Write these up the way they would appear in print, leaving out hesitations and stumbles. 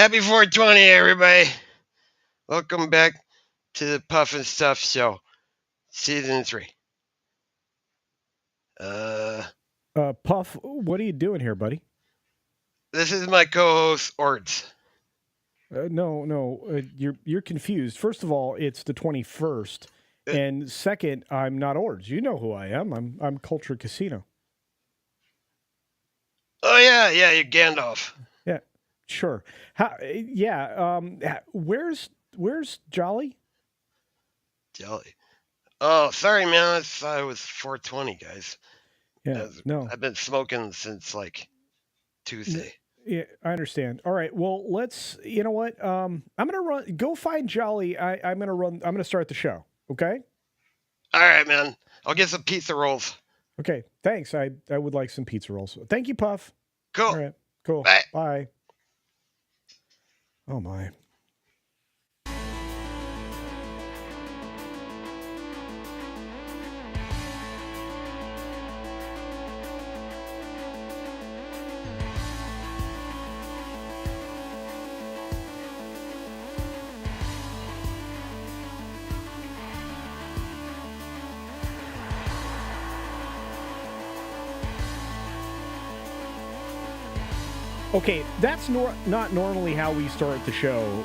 Happy 420, everybody. Welcome back to the Puff and Stuff Show, Season 3. Puff, what are you doing here, buddy? This is my co-host, Ords. No, you're confused. First of all, it's the 21st, and second, I'm not Ords. You know who I am. I'm CultureCasino. Oh yeah, you're Gandalf. Yeah, sure. Where's Jolly? Jolly. Oh, sorry, man. I thought it was 420, guys. Yeah, no. I've been smoking since like Tuesday. Yeah, I understand. All right. Well, let's. You know what? I'm gonna run. Go find Jolly. I'm gonna start the show. Okay. All right, man. I'll get some pizza rolls. Okay. Thanks. I would like some pizza rolls. Thank you, Puff. Cool. All right. Cool. Bye. Bye. Oh my. Okay, that's not normally how we start the show.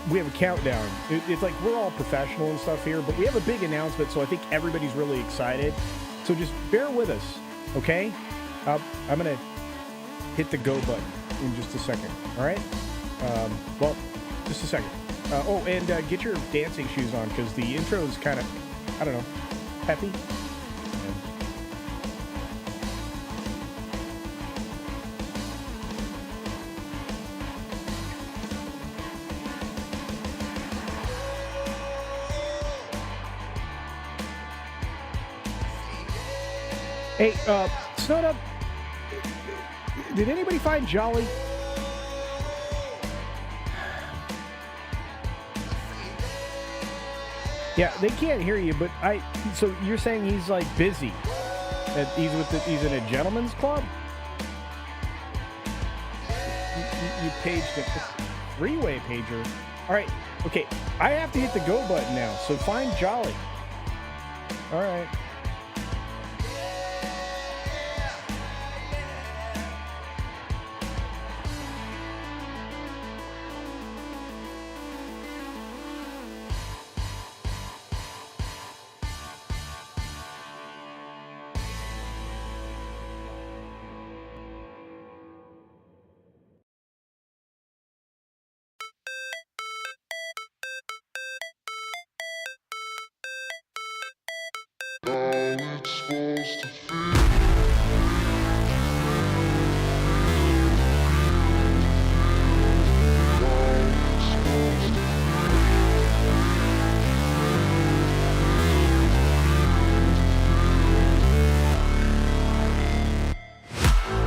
We have a countdown. It's like we're all professional and stuff here, but we have a big announcement, so I think everybody's really excited. So just bear with us, okay? I'm going to hit the go button in just a second, all right? Well, just a second. And get your dancing shoes on, because the intro is kind of, I don't know, peppy. Hey, Snowed Up, did anybody find Jolly? Yeah, they can't hear you, but so you're saying he's like busy? That he's in a gentleman's club? You paged a three-way pager. All right, okay, I have to hit the go button now, so find Jolly. All right.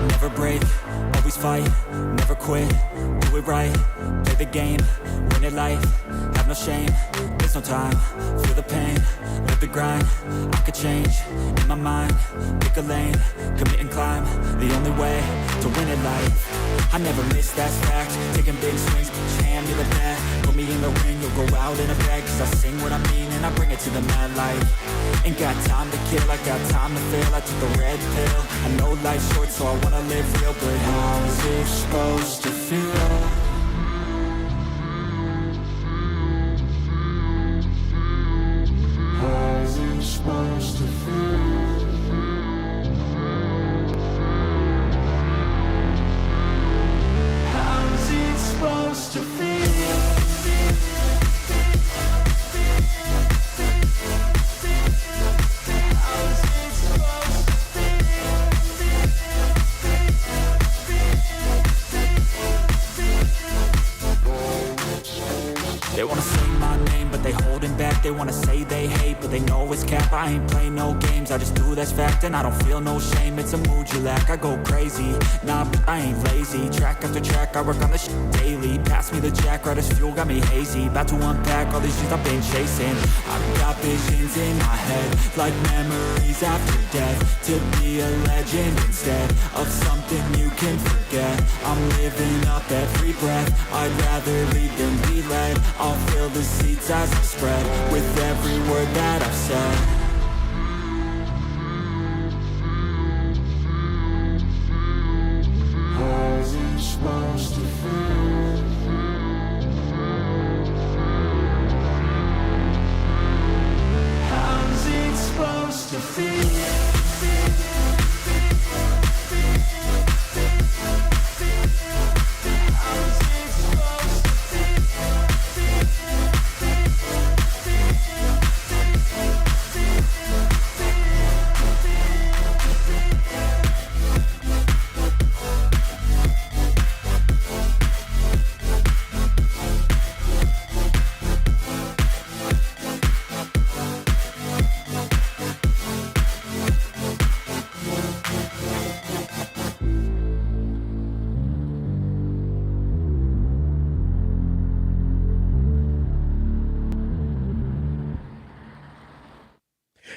Never break, always fight, never quit, do it right, play the game, win it life, have no shame, there's no time, feel the pain, live the grind, I could change, in my mind, pick a lane, commit and climb, the only way to win it life, I never miss, that's fact, taking big swings, each hand to the bat, put me in the ring, you'll go out in a bag, cause I sing what I mean and I bring it to the mad light, ain't got time to kill, I got time to feel, I took the red pill, I know life's short so I wanna live real, but how's it supposed to feel? How's it supposed to feel? How's it supposed to feel? back. They wanna say they hate, but they know it's cap. I ain't play no games, I just do that's fact. And I don't feel no shame, it's a mood you lack. I go crazy, nah, but I ain't lazy. Track after track, I work on this shit daily. Pass me the jack, right as fuel, got me hazy. About to unpack all these shit I've been chasing. I've got visions in my head, like memories after death. To be a legend instead of something you can forget. I'm living up every breath, I'd rather lead than be led. I'll fill the seats as I spread with every word that I've said. How's it supposed to feel? How's it supposed to feel?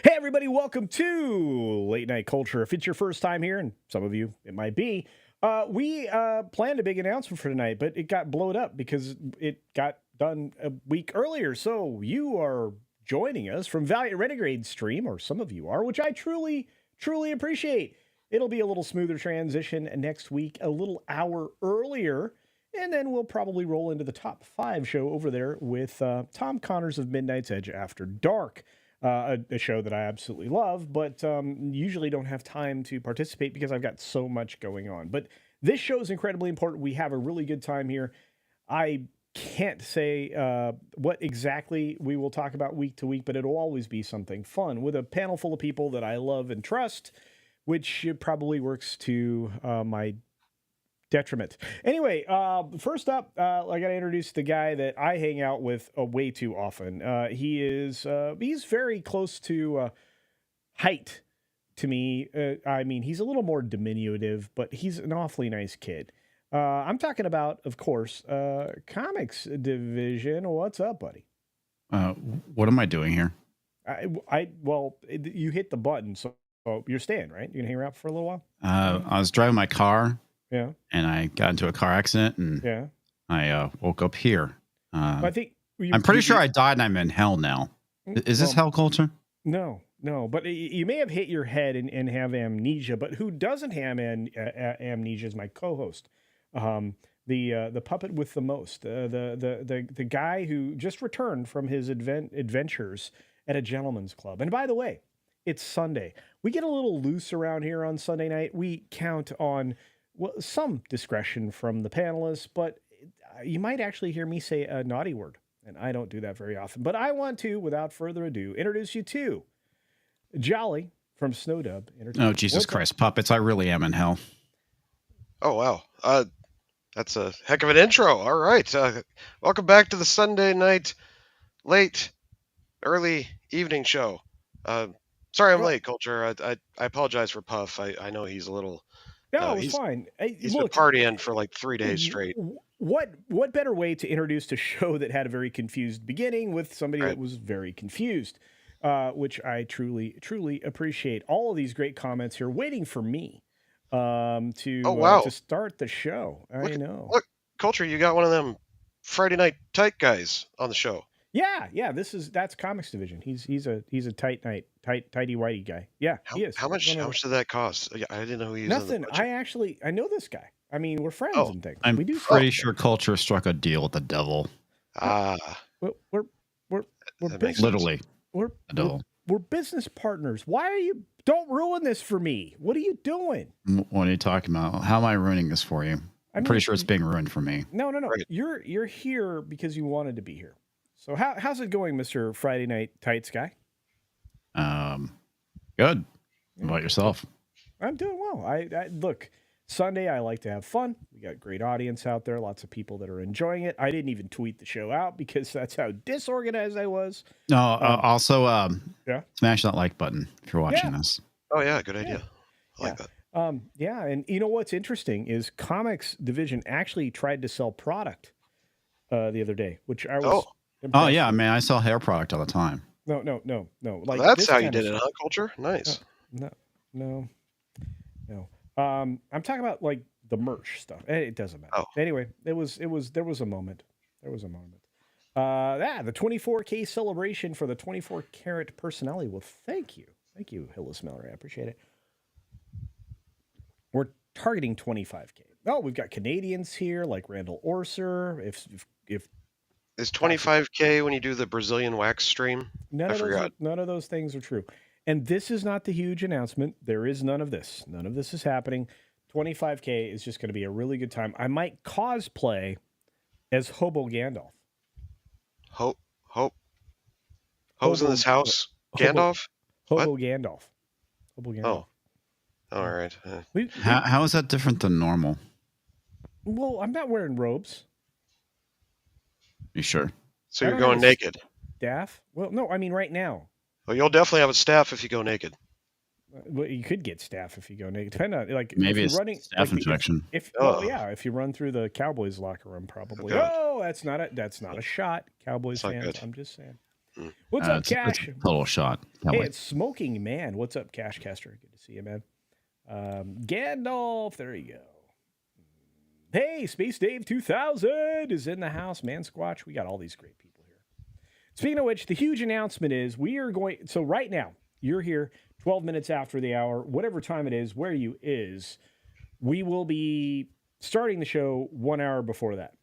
Hey, everybody, welcome to Late Night Culture. If it's your first time here, and some of you it might be, we planned a big announcement for tonight, but it got blown up because it got done a week earlier. So you are joining us from Valiant Renegade stream, or some of you are, which I truly, truly appreciate. It'll be a little smoother transition next week, a little hour earlier, and then we'll probably roll into the top 5 show over there with Tom Connors of Midnight's Edge After Dark. A show that I absolutely love, but usually don't have time to participate because I've got so much going on. But this show is incredibly important. We have a really good time here. I can't say what exactly we will talk about week to week, but it'll always be something fun with a panel full of people that I love and trust, which probably works to my detriment. Anyway, first up, I got to introduce the guy that I hang out with way too often. He's very close to height to me. I mean, he's a little more diminutive, but he's an awfully nice kid. I'm talking about, of course, comics division. What's up, buddy? What am I doing here? You hit the button, so you're staying, right? You gonna hang around for a little while? I was driving my car. Yeah. And I got into a car accident, and I woke up here. I think I'm pretty sure I died, and I'm in hell now. Is this hell culture? No, but you may have hit your head and have amnesia. But who doesn't have amnesia is my co-host, the puppet with the most, the guy who just returned from his adventures at a gentleman's club. And by the way, it's Sunday. We get a little loose around here on Sunday night. We count on some discretion from the panelists, but you might actually hear me say a naughty word, and I don't do that very often. But I want to, without further ado, introduce you to Jolly from Snowdub. Oh, Jesus Christ, puppets, I really am in hell. Oh, wow. That's a heck of an intro. All right. Welcome back to the Sunday night early evening show. Sorry I'm late, Culture. I apologize for Puff. I know he's a little... No, it's fine. He's been partying for like 3 days straight. What better way to introduce a show that had a very confused beginning with somebody that was very confused, which I truly, truly appreciate. All of these great comments here waiting for me to start the show. I know. Look, Culture, you got one of them Friday night tight guys on the show. Yeah. That's Comics Division. He's a tighty whitey guy. Yeah, he is. How much did that cost? I didn't know he was nothing. I know this guy. I mean, we're friends and things. I'm pretty sure Culture struck a deal with the devil. We're literally we're business partners. Why are you? Don't ruin this for me. What are you doing? What are you talking about? How am I ruining this for you? I'm pretty sure it's being ruined for me. No. Right. You're here because you wanted to be here. So how's it going, Mr. Friday Night Tights guy? Good. How about yourself? I'm doing well. I look, Sunday, I like to have fun. We got a great audience out there, lots of people that are enjoying it. I didn't even tweet the show out because that's how disorganized I was. No, also, yeah, smash that like button if you're watching this. Oh, yeah, good idea. I like that. Yeah, and you know what's interesting is Comics Division actually tried to sell product the other day, which I was Oh, yeah, man, I sell hair product all the time. No. Like that's how you did it, huh, Culture? Nice. No. I'm talking about like the merch stuff. It doesn't matter. Anyway, there was a moment. The 24K celebration for the 24 karat personality. Well, thank you, Hillis Mallory. I appreciate it. We're targeting 25K. Oh, we've got Canadians here like Randall Orser. If is 25K when you do the Brazilian wax stream? None of those things are true. And this is not the huge announcement. There is none of this. None of this is happening. 25K is just going to be a really good time. I might cosplay as Hobo Gandalf. Hobo's in this house? Gandalf? Hobo Gandalf. Oh. All right. How is that different than normal? Well, I'm not wearing robes. You sure? So you're going naked? Staff? Well, no, I mean right now. Well, you'll definitely have a staff if you go naked. Well, you could get staff if you go naked. Depending on, like, maybe if it's running, staff infection. If you run through the Cowboys locker room, probably. That's not a shot, Cowboys fans. Good. I'm just saying. What's up, Cash? It's a total shot. Hey, it's Smoking Man. What's up, Cash Caster? Good to see you, man. Gandalf, there you go. Hey, Space Dave 2000 is in the house. Man Squatch, we got all these great people here. Speaking of which, the huge announcement is we are going. So right now, you're here 12 minutes after the hour, whatever time it is, where you is. We will be starting the show 1 hour before that.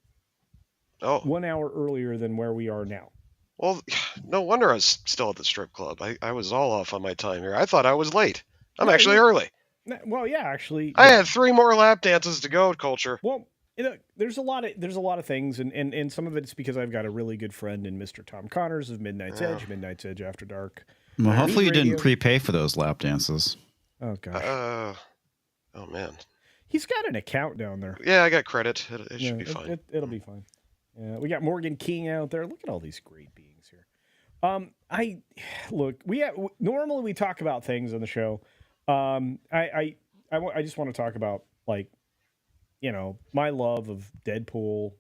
Oh. 1 hour earlier than where we are now. Well, no wonder I was still at the strip club. I was all off on my time here. I thought I was late. I'm actually early. Well, yeah, actually. I had 3 more lap dances to go, Culture. Well, there's a lot of things, and some of it's because I've got a really good friend in Mr. Tom Connors of Midnight's Edge After Dark. Well, hopefully you didn't prepay for those lap dances. Oh, gosh. Oh, man. He's got an account down there. Yeah, I got credit. It should be fine. It'll be fine. Yeah, we got Morgan King out there. Look at all these great beings here. Normally we talk about things on the show. I just want to talk about, like, my love of Deadpool,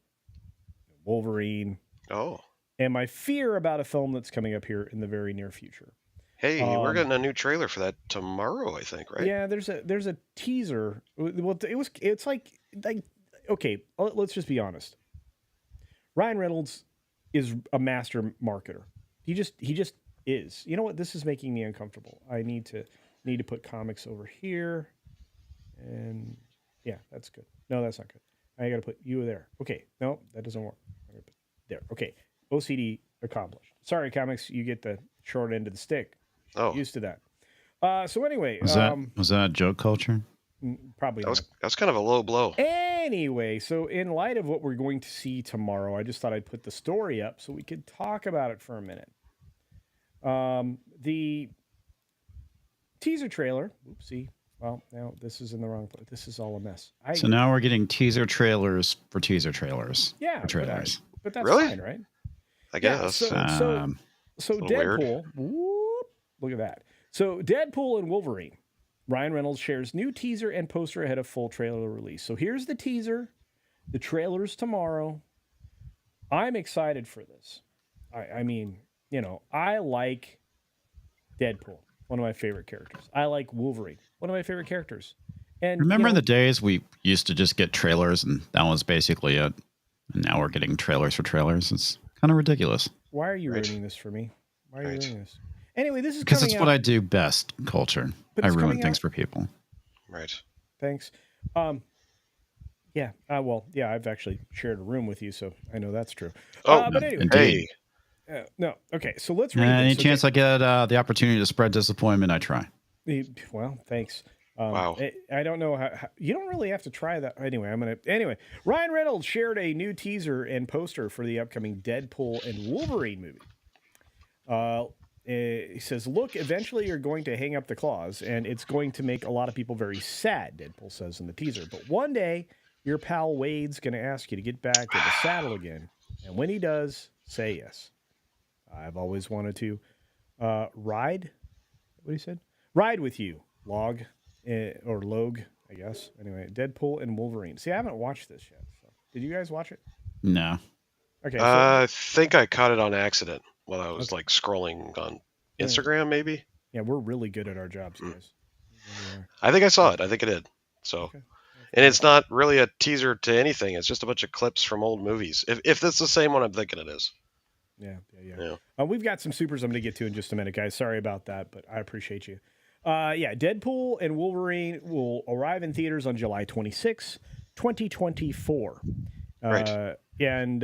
Wolverine. Oh. And my fear about a film that's coming up here in the very near future. Hey, we're getting a new trailer for that tomorrow, I think, right? Yeah, there's a teaser. Well, it's like okay, let's just be honest. Ryan Reynolds is a master marketer. He just is. You know what? This is making me uncomfortable. I need to put comics over here, and yeah, that's good. No, that's not good. I got to put you there. Okay, no, that doesn't work. There. Okay, OCD accomplished. Sorry, comics, you get the short end of the stick. Oh, used to that. So anyway, was that joke Culture? Probably not. That's kind of a low blow. Anyway, so in light of what we're going to see tomorrow, I just thought I'd put the story up so we could talk about it for a minute. The teaser trailer. Oopsie. Well, now this is in the wrong place. This is all a mess. So now we're getting teaser trailers for teaser trailers. Yeah, for trailers. But that's really fine, right? I guess. Yeah, so Deadpool. Whoop, look at that. So Deadpool and Wolverine. Ryan Reynolds shares new teaser and poster ahead of full trailer release. So here's the teaser. The trailer's tomorrow. I'm excited for this. I mean, I like Deadpool, one of my favorite characters. I like Wolverine, one of my favorite characters. And remember in the days we used to just get trailers and that was basically it. And now we're getting trailers for trailers. It's kind of ridiculous. Why are you ruining this for me? Why are you ruining this? Anyway, this is because it's what I do best, Culture. I ruin things for people. Right. Thanks. Yeah. I've actually shared a room with you, so I know that's true. But anyway. Hey. No. Okay. So let's read Any chance I get the opportunity to spread disappointment, I try. Well, thanks. Wow. I don't know how you don't really have to try that. Anyway, Ryan Reynolds shared a new teaser and poster for the upcoming Deadpool and Wolverine movie. He says, look, eventually you're going to hang up the claws, and it's going to make a lot of people very sad, Deadpool says in the teaser. But one day, your pal Wade's going to ask you to get back in the saddle again. And when he does, say yes. I've always wanted to ride. What he said? Ride with you, Log, or Log, I guess. Anyway, Deadpool and Wolverine. See, I haven't watched this yet. So. Did you guys watch it? No. Okay. I think I caught it on accident when I was like scrolling on Instagram, maybe. Yeah, we're really good at our jobs, guys. I think I saw it. I think I did. So, Okay. and it's not really a teaser to anything. It's just a bunch of clips from old movies. If that's the same one I'm thinking it is. Yeah. We've got some supers I'm going to get to in just a minute, guys. Sorry about that, but I appreciate you. Deadpool and Wolverine will arrive in theaters on July 26, 2024. Right. And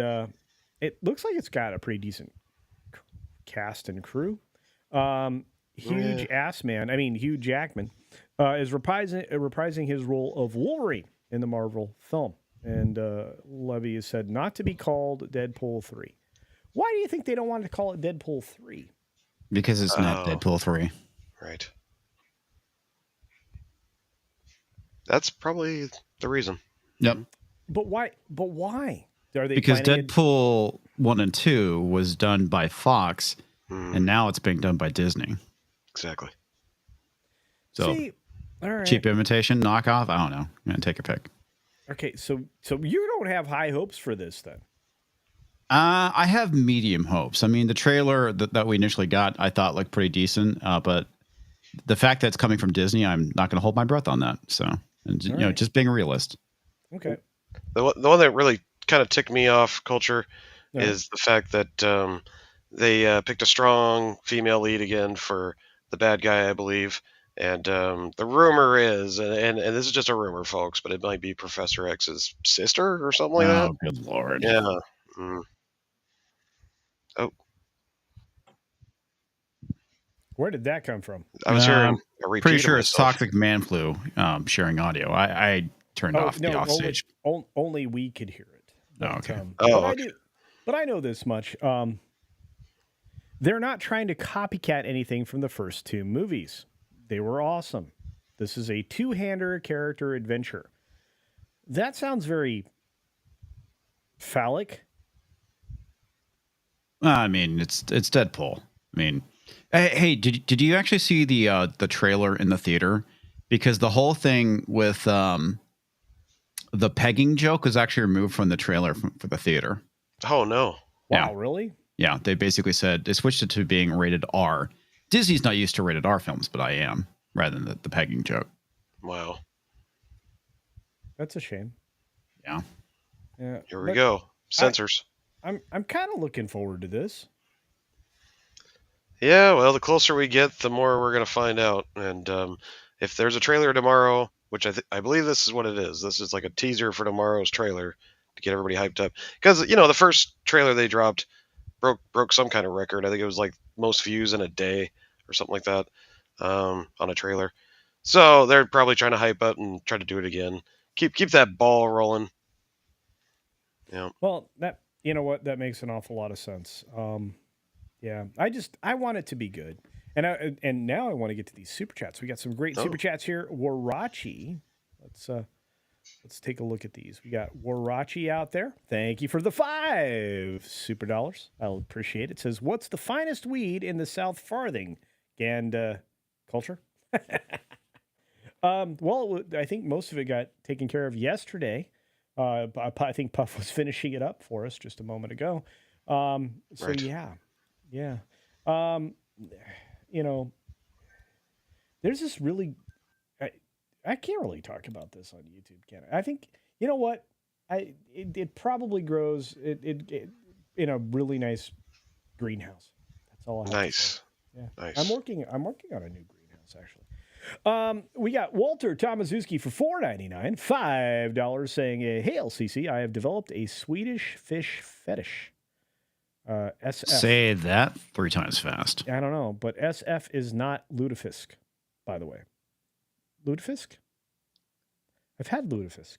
it looks like it's got a pretty decent cast and crew. Hugh Jackman is reprising his role of Wolverine in the Marvel film. And Levy has said not to be called Deadpool 3. Why do you think they don't want to call it Deadpool 3? Because it's not Deadpool 3. Right. That's probably the reason. Yep. But why? Are they because planning Deadpool 1 and 2 was done by Fox, and now it's being done by Disney. Exactly. So, all right. cheap imitation, knockoff, I don't know. I'm going to take a pick. Okay, so you don't have high hopes for this then? I have medium hopes. I mean, the trailer that we initially got, I thought looked pretty decent, but the fact that it's coming from Disney, I'm not going to hold my breath on that. So, just being a realist. Okay. The one that really kind of ticked me off, Culture, is the fact that they picked a strong female lead again for the bad guy, I believe. And the rumor is, and this is just a rumor, folks, but it might be Professor X's sister or something like that. Oh, good Lord. Yeah. Mm. Oh. Where did that come from? I was hearing a repeat. Pretty sure it's Toxic Man Flu sharing audio. I turned off the offstage. Only we could hear it. But, okay. But I know this much. They're not trying to copycat anything from the first two movies. They were awesome. This is a two-hander character adventure. That sounds very phallic. I mean, it's Deadpool. I mean, hey, did you actually see the trailer in the theater? Because the whole thing with the pegging joke was actually removed from the trailer for the theater. Oh no! Wow, really? Yeah, they basically said they switched it to being rated R. Disney's not used to rated R films, but I am, rather than the pegging joke. Wow. That's a shame. Yeah. Here we go. Censors. I'm kind of looking forward to this. Yeah, well, the closer we get, the more we're going to find out. And if there's a trailer tomorrow, which I believe this is what it is. This is like a teaser for tomorrow's trailer to get everybody hyped up. Because, the first trailer they dropped broke some kind of record. I think it was like most views in a day or something like that on a trailer. So they're probably trying to hype up and try to do it again. Keep that ball rolling. Yeah. Well, that makes an awful lot of sense. Yeah, I want it to be good, and now I want to get to these super chats. We got some great super chats here. Warachi, let's take a look at these. We got Warachi out there. Thank you for the $5 super dollars. I'll appreciate it. It says, "What's the finest weed in the South Farthing?" And Culture. Well, I think most of it got taken care of yesterday. I think Puff was finishing it up for us just a moment ago. Right. Yeah. There's this really, I can't really talk about this on YouTube, can I? I think, you know what? It probably grows it in a really nice greenhouse. That's all I have to say. Yeah. Nice. I'm working on a new greenhouse, actually. We got Walter Tomaszewski for $4.99, $5 saying, "Hey LCC, I have developed a Swedish fish fetish." SF. Say that 3 times fast. I don't know, but SF is not lutefisk, by the way. Lutefisk? I've had lutefisk.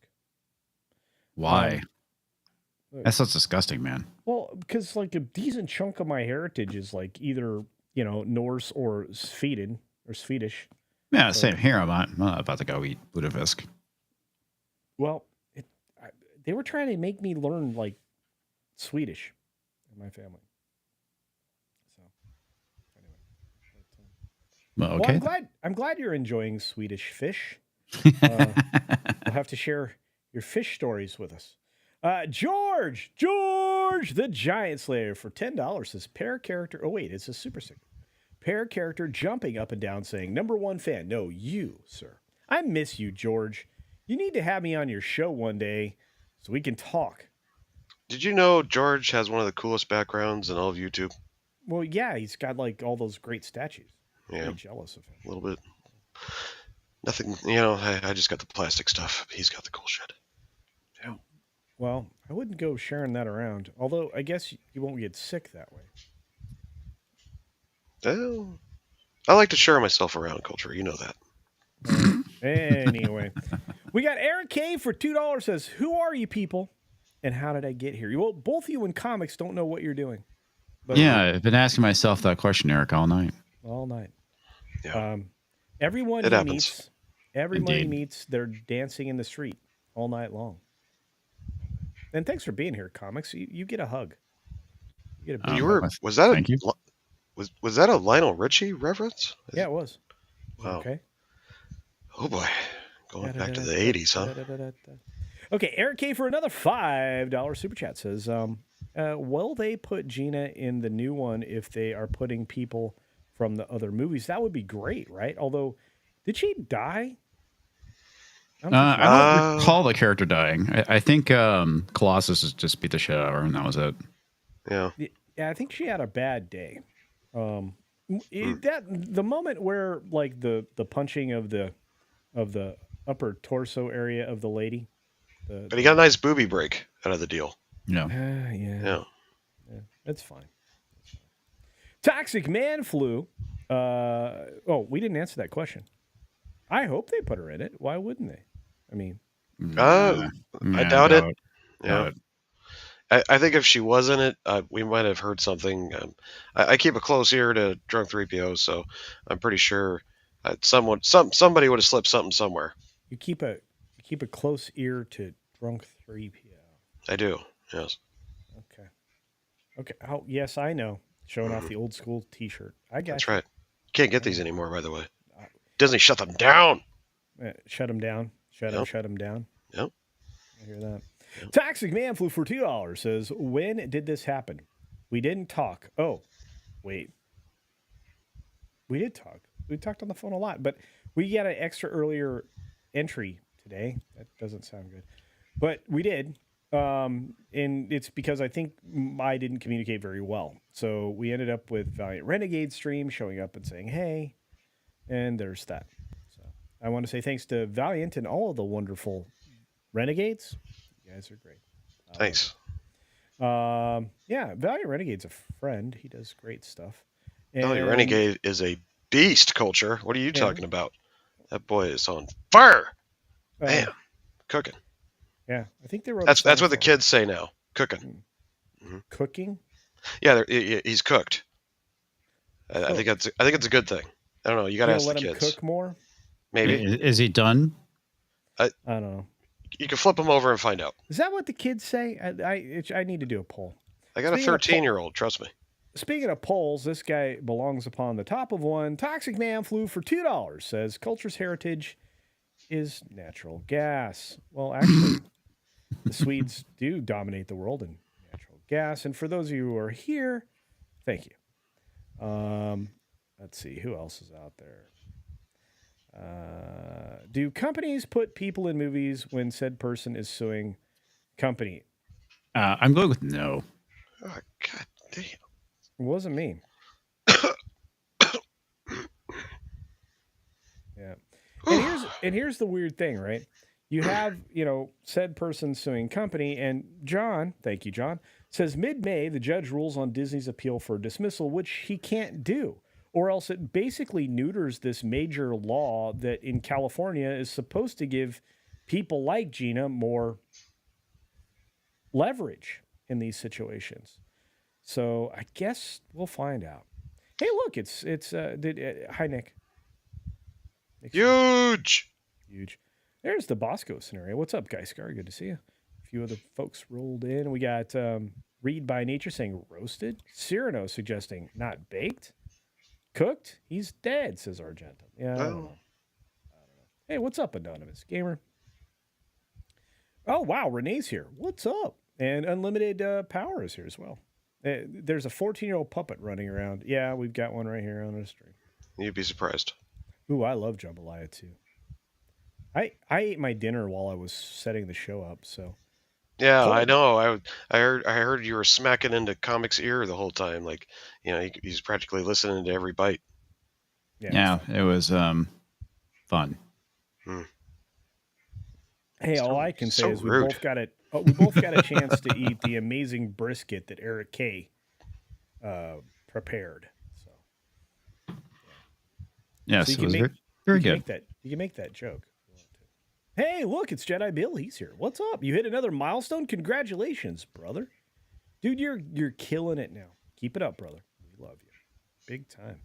Why? That sounds disgusting, man. Well, because like a decent chunk of my heritage is like either Norse or Swedish. Yeah, same here. I'm about to go eat lutefisk. Well, they were trying to make me learn like Swedish in my family. So anyway, Okay. Well, I'm glad you're enjoying Swedish fish. You'll have to share your fish stories with us. George, the Giant Slayer for $10 says pair character. Oh wait, it's a super sticker. Pair character jumping up and down saying, "Number one fan." No, you, sir. I miss you, George. You need to have me on your show one day so we can talk. Did you know George has one of the coolest backgrounds in all of YouTube? Well, yeah, he's got like all those great statues. Yeah. Very jealous of him. A little bit. Nothing, I just got the plastic stuff. He's got the cool shit. Yeah. Well, I wouldn't go sharing that around. Although, I guess you won't get sick that way. Well, I like to share myself around, Culture. You know that. Anyway, we got Eric K for $2 says, "Who are you people and how did I get here?" Well, both of you in comics don't know what you're doing. But yeah, I've been asking myself that question, Eric, all night. All night. Yeah. Everyone it he happens. meets, everyone he meets, they're dancing in the street all night long. And thanks for being here, comics. You get a hug. You get a was that thank you. Was that a Lionel Richie reference? Yeah, it was. Wow. Okay. Oh boy, going back to the 80s, huh? Okay, Eric K for another $5 super chat says, "Will they put Gina in the new one if they are putting people from the other movies? That would be great, right? Although, did she die? I don't recall the character dying. I think Colossus just beat the shit out of her, and that was it. Yeah. Yeah, I think she had a bad day. That the moment where like the punching of the upper torso area of the lady. But he got a nice booby break out of the deal. Yeah. Yeah. That's fine. Toxic Man Flu. We didn't answer that question. I hope they put her in it. Why wouldn't they? I mean, I doubt it. Yeah. I think if she was in it, we might have heard something. I keep a close ear to Drunk 3PO, so I'm pretty sure somebody would have slipped something somewhere. You keep a close ear to Drunk 3PO. I do. Yes. Okay. Oh, yes, I know. Showing off the old school T-shirt. I got That's right. Can't get these anymore, by the way. Disney shut them down. Shut them down. Shut them down. Yep. I hear that. Yep. Toxic Man Flew for $2 says, "When did this happen? We didn't talk." Oh, wait. We did talk. We talked on the phone a lot, but we got an extra earlier entry today. That doesn't sound good. But we did. And it's because I think I didn't communicate very well. So we ended up with Valiant Renegade stream showing up and saying, "Hey," and there's that. So I want to say thanks to Valiant and all of the wonderful Renegades. You guys are great. Thanks. Yeah, Valiant Renegade's a friend. He does great stuff. Valiant Renegade is a beast, Culture. What are you talking about? That boy is on fire. Man, cooking. Yeah, I think they wrote. That's what the kids say now. Cooking. Mm-hmm. Cooking. Yeah, he's cooked. I think it's a good thing. I don't know. You got to ask the kids. Let him cook more. Maybe is he done? I don't know. You can flip him over and find out. Is that what the kids say? I need to do a poll. I got a 13-year-old. Trust me. Speaking of polls, this guy belongs upon the top of one. Toxic Man Flew for $2 says culture's heritage is natural gas. Well, actually, the Swedes do dominate the world in natural gas. And for those of you who are here, thank you. Let's see, who else is out there? Do companies put people in movies when said person is suing company? I'm going with no. Oh, God damn. It wasn't me. Yeah. And here's the weird thing, right? You have, said person suing company, and John, thank you, John, says mid-May, the judge rules on Disney's appeal for dismissal, which he can't do. Or else it basically neuters this major law that in California is supposed to give people like Gina more leverage in these situations. So I guess we'll find out. Hey, look, hi Nick. Huge. Huge. There's the Bosco scenario. What's up, Guy Scar? Good to see you. A few other folks rolled in. We got Read by Nature saying roasted. Cyrano suggesting not baked. Cooked? He's dead, says Argento. Yeah, I don't know. Hey, what's up, Anonymous Gamer? Oh, wow, Renee's here. What's up? And Unlimited Power is here as well. There's a 14-year-old puppet running around. Yeah, we've got one right here on our stream. You'd be surprised. Ooh, I love jambalaya too. I ate my dinner while I was setting the show up, so. Yeah, I know. I heard you were smacking into Comic's ear the whole time. Like, he's practically listening to every bite. Yeah, it was fun. Hey, all I can say is we rude. both got it. We both got a chance to eat the amazing brisket that Eric K. Prepared. So. Yes, so it was very good. You can make that joke. Hey, look, it's Jedi Bill. He's here. What's up? You hit another milestone. Congratulations, brother. Dude, you're killing it now. Keep it up, brother. We love you. Big time.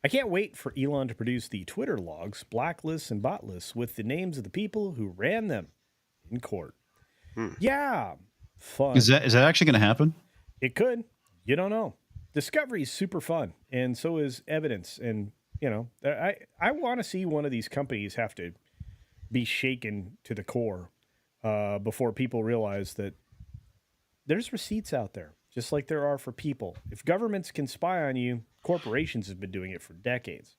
I can't wait for Elon to produce the Twitter logs, blacklists, and bot lists with the names of the people who ran them in court. Yeah. Fun. Is that actually going to happen? It could. You don't know. Discovery is super fun, and so is evidence. And, I want to see one of these companies have to be shaken to the core before people realize that there's receipts out there, just like there are for people. If governments can spy on you, corporations have been doing it for decades.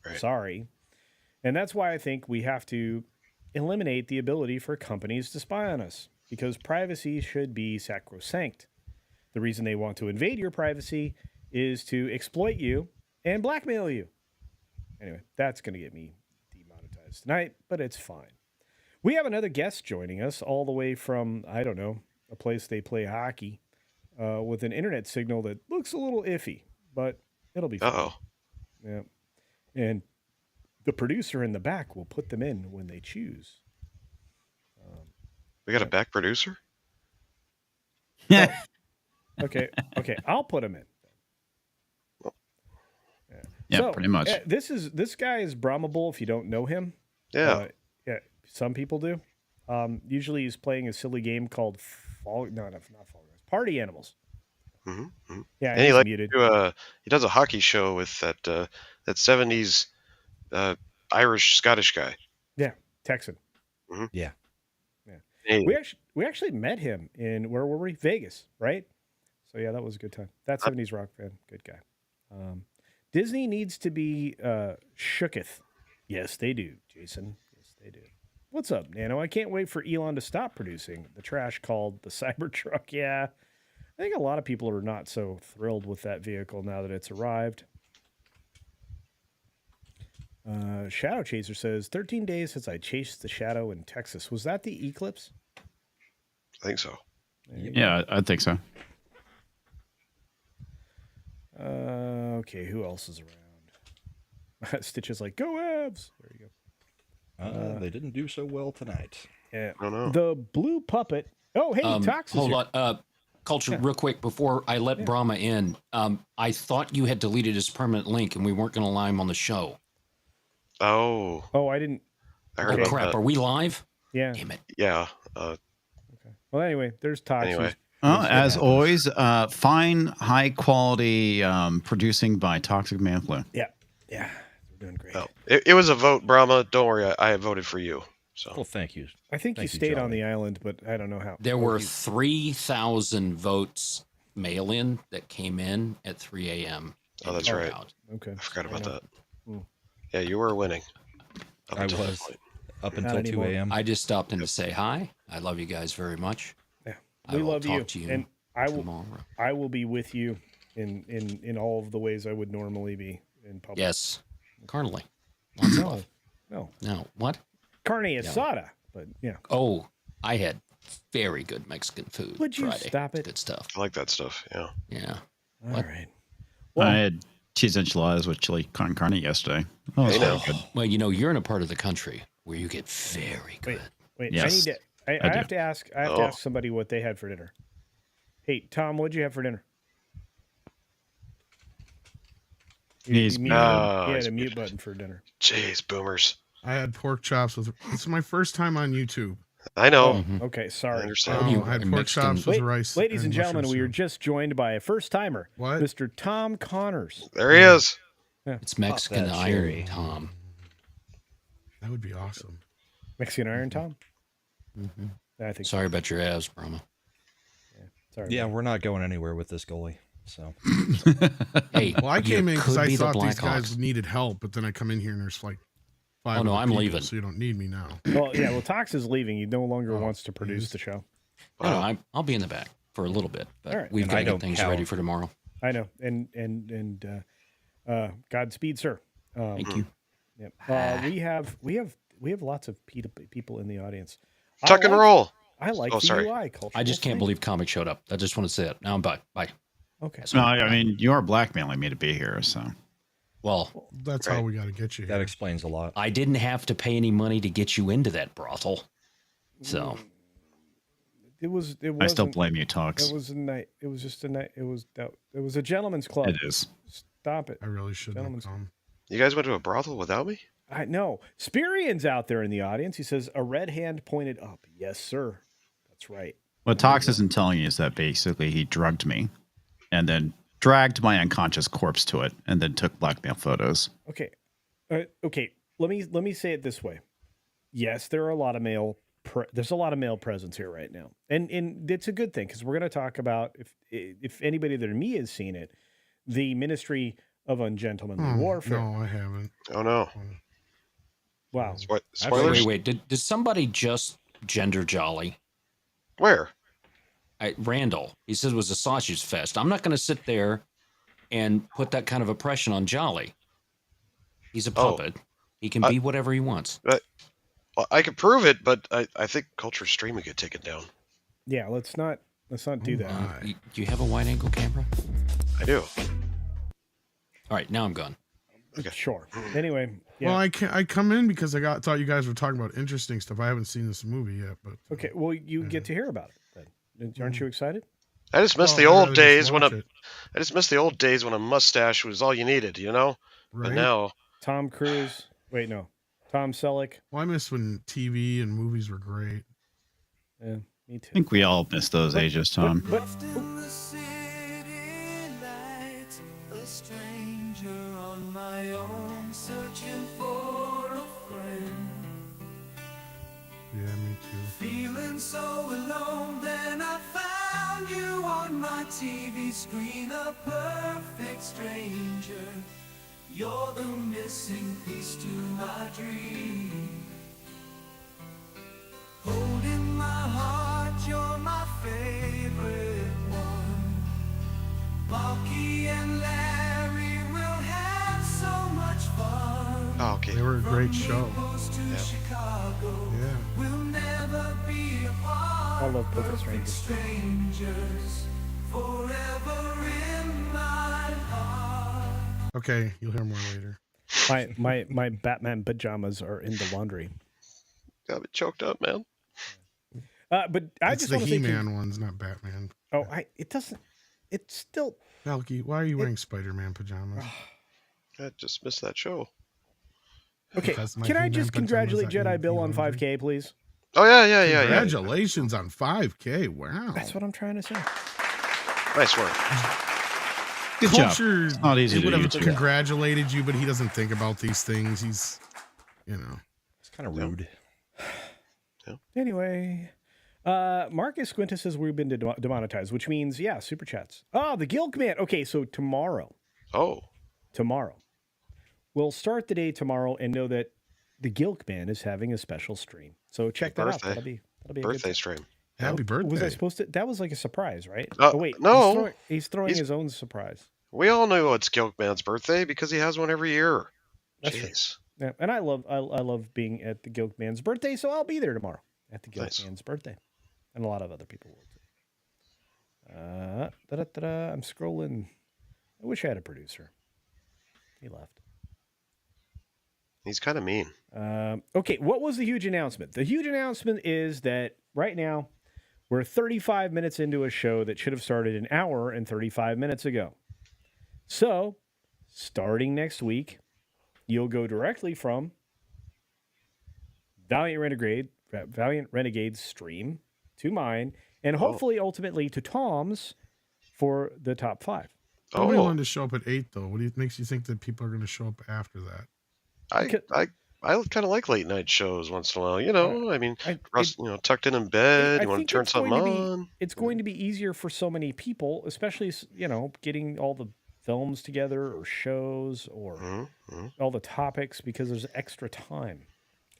Right. Sorry. And that's why I think we have to eliminate the ability for companies to spy on us, because privacy should be sacrosanct. The reason they want to invade your privacy is to exploit you and blackmail you. Anyway, that's going to get me demonetized tonight, but it's fine. We have another guest joining us all the way from, I don't know, a place they play hockey with an internet signal that looks a little iffy, but it'll be fine. Uh-oh. Yeah. And the producer in the back will put them in when they choose. We got a back producer? Yeah. Okay. I'll put him in. Yeah, so, pretty much. This guy is Brahmable if you don't know him. Yeah. Yeah, some people do. Usually he's playing a silly game called not Fall Guys, Party Animals. Mm-hmm. Yeah, and he's muted. He does a hockey show with that 70s Irish Scottish guy. Yeah, Texan. Mm-hmm. Yeah. Hey. We actually met him in, where were we? Vegas, right? So yeah, that was a good time. That 70s rock fan, good guy. Disney needs to be shooketh. Yes, they do, Jason. Yes, they do. What's up, Nano? I can't wait for Elon to stop producing the trash called the Cybertruck. Yeah, I think a lot of people are not so thrilled with that vehicle now that it's arrived. Shadow Chaser says, 13 days since I chased the shadow in Texas. Was that the eclipse? I think so. Yeah, I think so. Okay, who else is around? Stitch is like, go Avs! There you go. They didn't do so well tonight. Yeah. I don't know. The blue puppet. Oh, hey, Tox is hold here. on. Culture, real quick, before I let Brahma in, I thought you had deleted his permanent link and we weren't going to allow him on the show. Oh, I didn't. I heard Oh, about crap. that. Are we live? Yeah. Damn it. Yeah. Okay. Well, anyway, there's Tox. Anyway. As always, fine, high quality producing by Toxic Man Flu. Yeah. We're doing great. Well, it was a vote, Brahma. Don't worry, I voted for you. So. Well, thank you. I think you stayed on the island, but I don't know how. There were 3,000 votes mail-in that came in at 3 a.m. Oh, that's right. Okay. I forgot about that. Hmm. Yeah, you were winning. I was up until 2 a.m. I just stopped in to say hi. I love you guys very much. Yeah, I we will love talk you, to you and tomorrow. I will be with you in all of the ways I would normally be in public. Yes, carnally. Lots of love. No, what? Carne asada, but yeah. Oh, I had very good Mexican food. Would you Friday. stop it? Good stuff. I like that stuff. Yeah. Yeah. All right. I had cheese enchiladas with chili con carne yesterday. Oh, Hey, it's now. very good. Well, you're in a part of the country where you get very good. Wait. Yes, I I have do. to ask. I have to ask somebody what they had for dinner. Hey, Tom, what'd you have for dinner? He had a mute button for dinner. Jeez, boomers. I had pork chops with. It's my first time on YouTube. I know. Okay, I sorry. understand. I had pork chops with rice. Ladies and mushroom gentlemen, we are soup. just joined by a first timer, What? Mr. Tom Connors. There he is. It's Mexican Iron Tom. That would be awesome. Mexican Iron Tom. I think. Sorry about your ass, Brahma. Sorry. Yeah, we're not going anywhere with this goalie. So, Hey, Well, I came in because I the thought these Blackhawks. guys needed help, but then I come in here and there's like 5 Oh, no, other I'm people, leaving. so you don't need me now. Well, yeah. Well, Tox is leaving. He no longer wants to produce the show. No, I'll be in the back for a little bit, but All right. we've And got I to get don't things count. ready for tomorrow. I know. And Godspeed, sir. Thank you. Yep. We have lots of people in the audience. Tuck and roll. I like Oh, the sorry. UI culture. I just can't believe Comic showed up. I just want to say that. Now I'm bye. Bye. Okay. No, I mean, you are blackmailing me to be here, so. Well, That's how we got to get you that here. explains a lot. I didn't have to pay any money to get you into that brothel. So It was. It I still wasn't- blame you, Talks. It was a night. It was just a night. It was a gentleman's club. It is. Stop it. I really shouldn't have Gentlemen's- come. You guys went to a brothel without me? I know. Spirian's out there in the audience. He says, a red hand pointed up. Yes, sir. That's right. What Tox isn't telling you is that basically he drugged me and then dragged my unconscious corpse to it and then took blackmail photos. Okay. Okay. Let me say it this way. Yes, there are a lot of there's a lot of male presence here right now, and it's a good thing because we're going to talk about if anybody that me has seen it, the Ministry of Ungentlemanly Warfare. No, I haven't. Oh, no. Wow. Spoilers? wait. Did somebody just gender jolly? Where? Randall. He said it was a sausage fest. I'm not going to sit there and put that kind of oppression on Jolly. He's a puppet. He can be whatever he wants. Well, I could prove it, but I think Culture Stream would get taken down. Yeah. Let's not do that. Do you have a wide angle camera? I do. All right, now I'm gone. Okay. Sure. Anyway. Yeah. Well, I come in because thought you guys were talking about interesting stuff. I haven't seen this movie yet, but Okay. Well, you get to hear about it. Then. Aren't you excited? I just miss Well, the I'd old rather days just when watch it. I just miss the old days when a mustache was all you needed, you know? right? But now, Tom Cruise. Wait, no. Tom Selleck. Well, I miss when TV and movies were great. Yeah, me too. I think we all miss those ages, Tom. But Yeah, me too. Feeling so alone, then I found you on my TV screen, a perfect stranger. You're the missing piece to my dream. Holding my heart, you're my favorite one. Marky and Larry will have so much fun. oh, okay. They were a great show. Yeah. Chicago. Yeah. We'll never be apart. I love Perfect Strangers. Strangers forever in my heart. Okay, you'll hear more later. my Batman pajamas are in the laundry. Got me choked up, man. But I It's just the want to say, He-Man ones, not Batman. it doesn't. It's still. Valky, why are you wearing Spider-Man pajamas? I just missed that show. Okay, Because my can I He-Man just pajamas congratulate that Jedi need Bill on laundry. 5K, please? Oh, yeah. Congratulations on 5K. Wow. That's what I'm trying to say. Nice work. Good job. Culture It's not easy would to have do. congratulated you, but he doesn't think about these things. He's, It's kind of rude. Anyway, Marcus Quintus says we've been demonetized, which means, yeah, super chats. Oh, the Gilk Man. Okay, so tomorrow. We'll start the day tomorrow and know that the Gilk Man is having a special stream. So check that out. That'll be a good Birthday time. stream. happy birthday. Was I supposed to? That was like a surprise, right? Wait, no. he's throwing his own surprise. We all know it's Gilkman's birthday because he has one every year. That's true. Jeez. Yeah, and I love being at the Gilk Man's birthday, so I'll be there tomorrow at the Gilk Nice. Man's birthday, and a lot of other people will too. I'm scrolling. I wish I had a producer. He left. He's kind of mean. Okay, what was the huge announcement? The huge announcement is that right now we're 35 minutes into a show that should have started an hour and 35 minutes ago. So starting next week, you'll go directly from Valiant Renegade's stream to mine, and hopefully ultimately to Tom's for the top 5. Nobody wanted to show up at 8 though. What makes you think that people are going to show up after that? I kind of like late night shows once in a while. You know, I mean, tucked in bed. You want to turn something on. It's going to be easier for so many people, especially getting all the films together or shows or all the topics because there's extra time.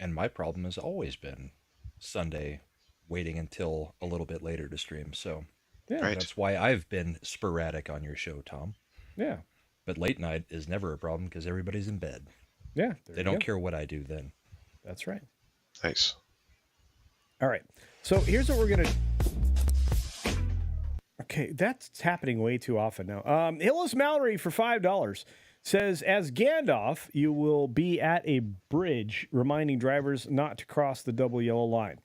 And my problem has always been Sunday waiting until a little bit later to stream. So that's why I've been sporadic on your show, Tom. Yeah. But late night is never a problem because everybody's in bed. Yeah. They don't care what I do then. That's right. Nice. All right. So here's what we're going to... Okay, that's happening way too often now. Hillis Mallory for $5 says, as Gandalf, you will be at a bridge reminding drivers not to cross the double yellow line.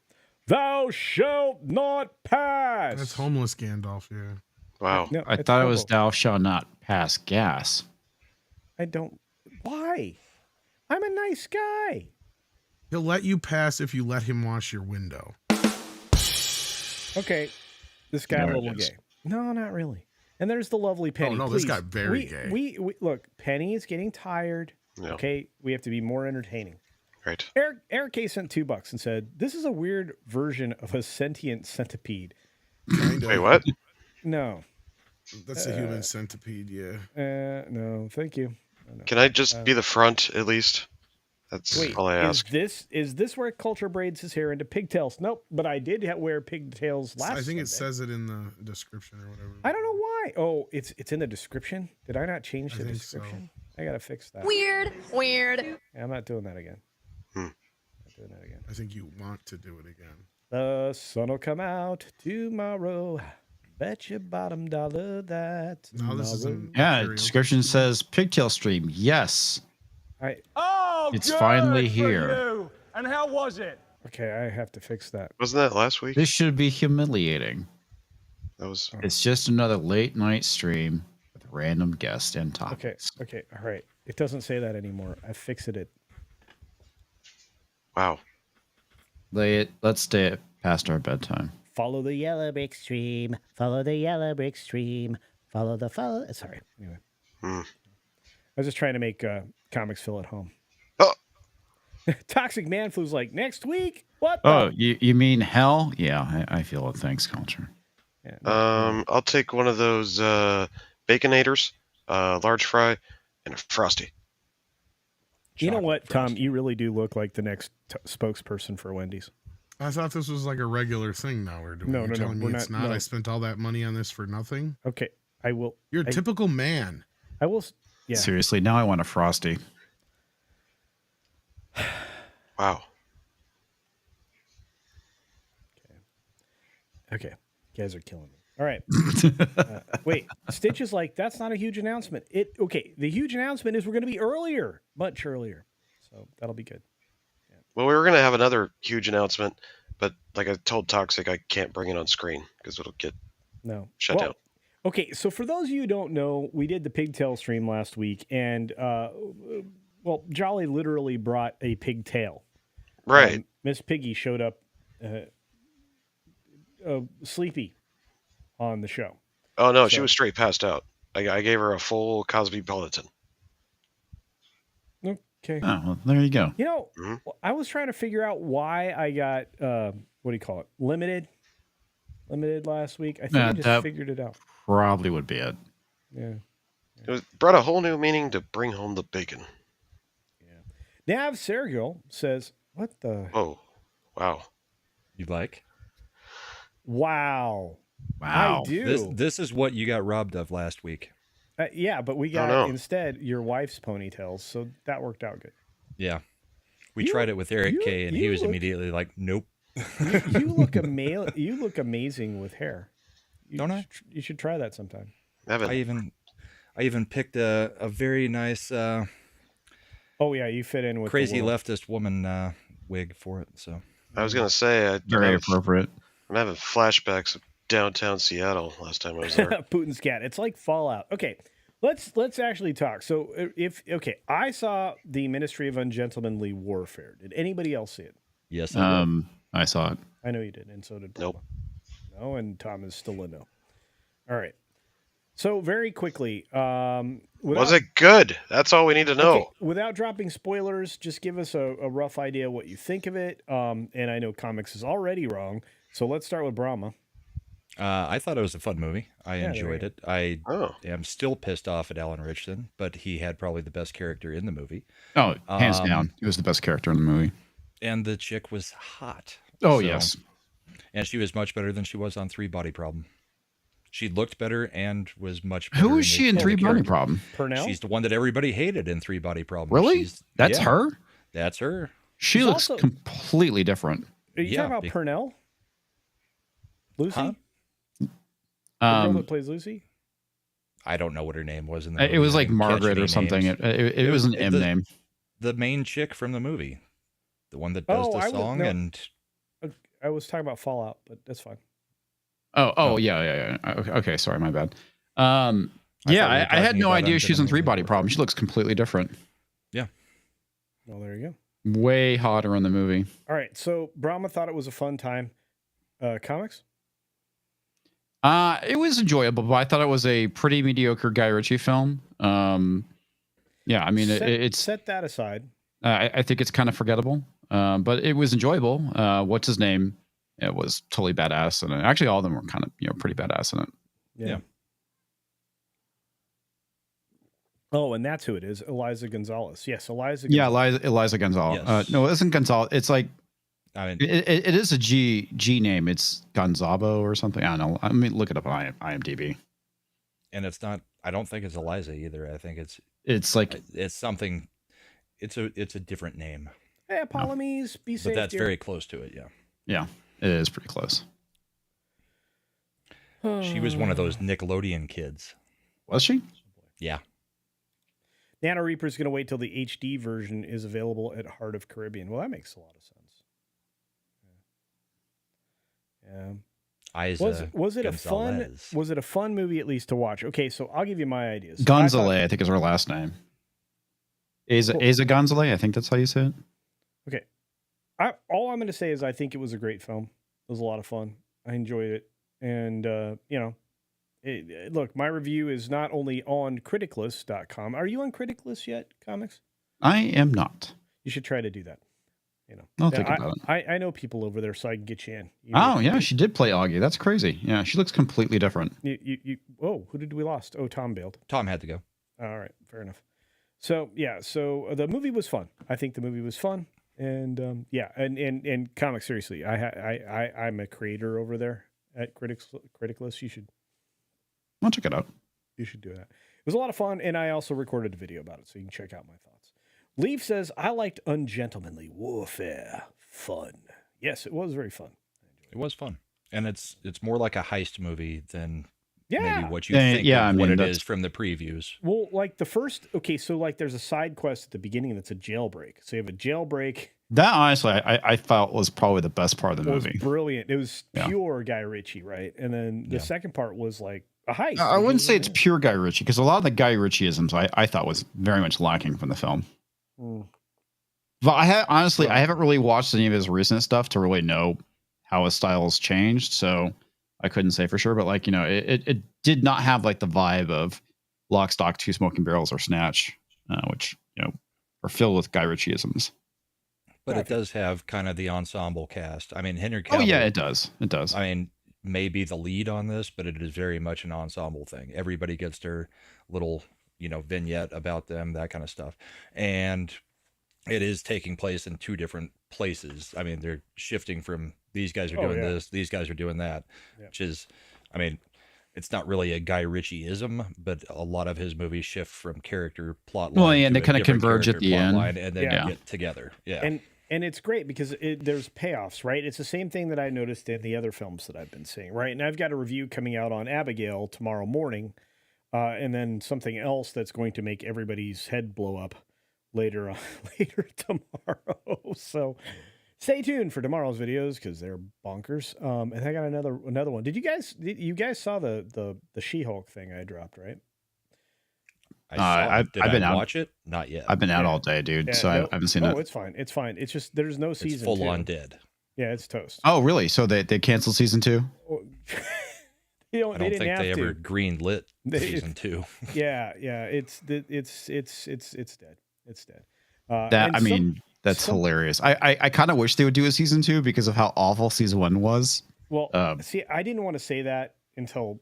Thou shalt not pass. That's homeless Gandalf, yeah. Wow. No, I thought it was thou shalt not pass gas. I don't. Why? I'm a nice guy. He'll let you pass if you let him wash your window. Okay. This guy a little gay. No, not really. And there's the lovely Penny. Oh, no, Please. this guy very gay. We look, Penny is getting tired. Yeah. Okay, we have to be more entertaining. Right. Eric K sent $2 and said, this is a weird version of a sentient centipede. Wait, what? No. That's a human centipede, yeah. No, thank you. No. Can I just be the front at least? That's all I ask. Is this where Culture braids his hair into pigtails? Nope, but I did wear pigtails last I think Sunday. it says it in the description or whatever. I don't know why. Oh, it's in the description? Did I not change the description? So. I got to fix that. Weird. Yeah, I'm not doing that again. Not doing that again. I think you want to do it again. The sun will come out tomorrow. Bet your bottom dollar that. No, this is description says pigtail stream. Yes. It's finally here. And how was it? Okay, I have to fix that. Wasn't that last week? This should be humiliating. That was. It's just another late night stream with random guests and topics. Okay, all right. It doesn't say that anymore. I fixed it. Wow. Let's stay past our bedtime. Follow the yellow brick stream. Follow the yellow brick stream. Follow. Sorry. Anyway. I was just trying to make comics feel at home. Oh. Toxic Man Flu's like, next week? What? You mean hell? Yeah, I feel it. Thanks, Culture. Yeah, I'll take one of those Baconators, large fry, and a Frosty. You know what, Tom? You really do look like the next spokesperson for Wendy's. I thought this was like a regular thing now we're doing. No, You're telling me it's not. No. I spent all that money on this for nothing. Okay, I will. You're a typical man. I will. Yeah. Seriously, now I want a Frosty. Wow. Okay. You guys are killing me. All right. Wait. Stitch is like, that's not a huge announcement. Okay. The huge announcement is we're going to be earlier, much earlier. So that'll be good. Yeah. Well, we were going to have another huge announcement, but like I told Toxic, I can't bring it on screen because it'll get shut down. Okay. So for those of you who don't know, we did the pigtail stream last week, and Jolly literally brought a pigtail. Right. Miss Piggy showed up sleepy on the show. Oh, no, she was straight passed out. I gave her a full Cosby Bulletin. Okay. Oh, well, there you go. You know, I was trying to figure out why I got, what do you call it? Limited last week. I think I just figured it out. Probably would be it. Yeah. It brought a whole new meaning to bring home the bacon. Yeah. Nav Sergio says, what the? Oh, wow. You like? Wow. Wow. I do. This is what you got robbed of last week. Yeah, but we got instead your wife's ponytails, so that worked out good. Yeah. We tried it with Eric K, and he was immediately like, nope. You look amazing with hair. Don't I? You should try that sometime. I even picked a very nice oh yeah, you fit in with crazy leftist woman wig for it. So I was gonna say very appropriate. I'm having flashbacks of downtown Seattle last time I was there. Putin's cat. It's like Fallout. Okay, Let's actually talk. So I saw the Ministry of Ungentlemanly Warfare. Did anybody else see it? Yes, I saw it. I know you did, and so did Brahma. Nope. No, and Tom is still a no. All right. So very quickly, was it good? That's all we need to know. Okay, without dropping spoilers, just give us a rough idea what you think of it. And I know comics is already wrong, so let's start with Brahma. I thought it was a fun movie. I enjoyed it. I am still pissed off at Alan Richardson, but he had probably the best character in the movie. Oh, hands down. He was the best character in the movie. And the chick was hot. Oh, yes. And she was much better than she was on Three Body Problem. She looked better and was much better. Who is she in Three Body Problem? Purnell? She's the one that everybody hated in Three Body Problem. Really? That's her? That's her. She looks completely different. Are you talking about Purnell? Lucy? Huh? The girl that plays Lucy? I don't know what her name was in the movie. It was like Margaret or something. It was an M name. The main chick from the movie. The one that does the song. And I was talking about Fallout, but that's fine. Yeah. Okay, sorry, my bad. I had no idea she was in Three Body Problem. She looks completely different. Yeah. Well, there you go. Way hotter in the movie. All right, so Brahma thought it was a fun time. Comics? It was enjoyable, but I thought it was a pretty mediocre Guy Ritchie film. Yeah, I mean, set that aside. I think it's kind of forgettable, but it was enjoyable. What's his name? It was totally badass, and actually, all of them were kind of pretty badass in it. Yeah. Oh, and that's who it is, Eliza Gonzalez. Yes, Eliza. Gonzalez. Yeah, Eliza Gonzalez. Yes. No, it isn't Gonzalez. It's like it is a G name. It's Gonzabo or something. I don't know. I mean, look it up on IMDb. And it's not. I don't think it's Eliza either. I think it's like it's something. It's a different name. Hey, Palamies, be safe. But that's very close to it. Yeah. Yeah, it is pretty close. She was one of those Nickelodeon kids. Was she? Yeah. Nano Reaper is going to wait till the HD version is available at Heart of Caribbean. Well, that makes a lot of sense. Yeah. Was it a fun movie at least to watch? Okay, so I'll give you my ideas. Gonzalez, I think is her last name. Asa Gonzalez, I think that's how you say it. Okay. All I'm going to say is I think it was a great film. It was a lot of fun. I enjoyed it. And, look, my review is not only on criticlist.com. Are you on Criticlist yet, Comics? I am not. You should try to do that. I'll think about it. I know people over there, so I can get you in. Yeah, she did play Augie. That's crazy. Yeah, she looks completely different. Who did we lost? Oh, Tom bailed. Tom had to go. All right, fair enough. So, the movie was fun. I think the movie was fun. And, and Comics, seriously, I'm a creator over there at Criticlist. You should... I'll check it out. You should do that. It was a lot of fun, and I also recorded a video about it, so you can check out my thoughts. Leaf says, I liked Ungentlemanly Warfare. Fun. Yes, it was very fun. It was fun. And it's more like a heist movie than maybe what you think it is from the previews. Well, like the first... Okay, so like there's a side quest at the beginning that's a jailbreak. So you have a jailbreak... That, honestly, I felt was probably the best part of the movie. It was brilliant. It was pure Guy Ritchie, right? And then the second part was like a heist. I wouldn't say it's pure Guy Ritchie, because a lot of the Guy Ritchie-isms I thought was very much lacking from the film. But I haven't really watched any of his recent stuff to really know how his style has changed, so I couldn't say for sure. But it did not have like the vibe of Lock, Stock, Two Smoking Barrels or Snatch, which are filled with Guy Ritchie-isms. But it does have kind of the ensemble cast. I mean, Henry Cavill. Oh yeah, it does. It does. I mean, maybe the lead on this, but it is very much an ensemble thing. Everybody gets their little, vignette about them, that kind of stuff. And it is taking place in two different places. I mean, they're shifting from these guys are doing this, these guys are doing that, which is, I mean, it's not really a Guy Ritchie-ism, but a lot of his movies shift from character plot line. Well, yeah, and they kind of converge at the end. And then get together. Yeah. And it's great because there's payoffs, right? It's the same thing that I noticed in the other films that I've been seeing, right? And I've got a review coming out on Abigail tomorrow morning, and then something else that's going to make everybody's head blow up later tomorrow. So stay tuned for tomorrow's videos because they're bonkers. And I got another one. Did you guys saw the She-Hulk thing I dropped, right? I saw it. Did I've been I out. watch it? Not yet. I've been out Yeah. all day, dude. Yeah, So I haven't seen it. Oh, it's fine. It's fine. It's just there's no It's season. full 2. on dead. Yeah, it's toast. Oh, really? So they canceled season 2? You know, I they don't didn't think have they to. ever green lit They- season 2. Yeah, it's dead. It's dead. That and that's some- hilarious. I kind of wish they would do a season 2 because of how awful season 1 was. Well, Um, see, I didn't want to say that until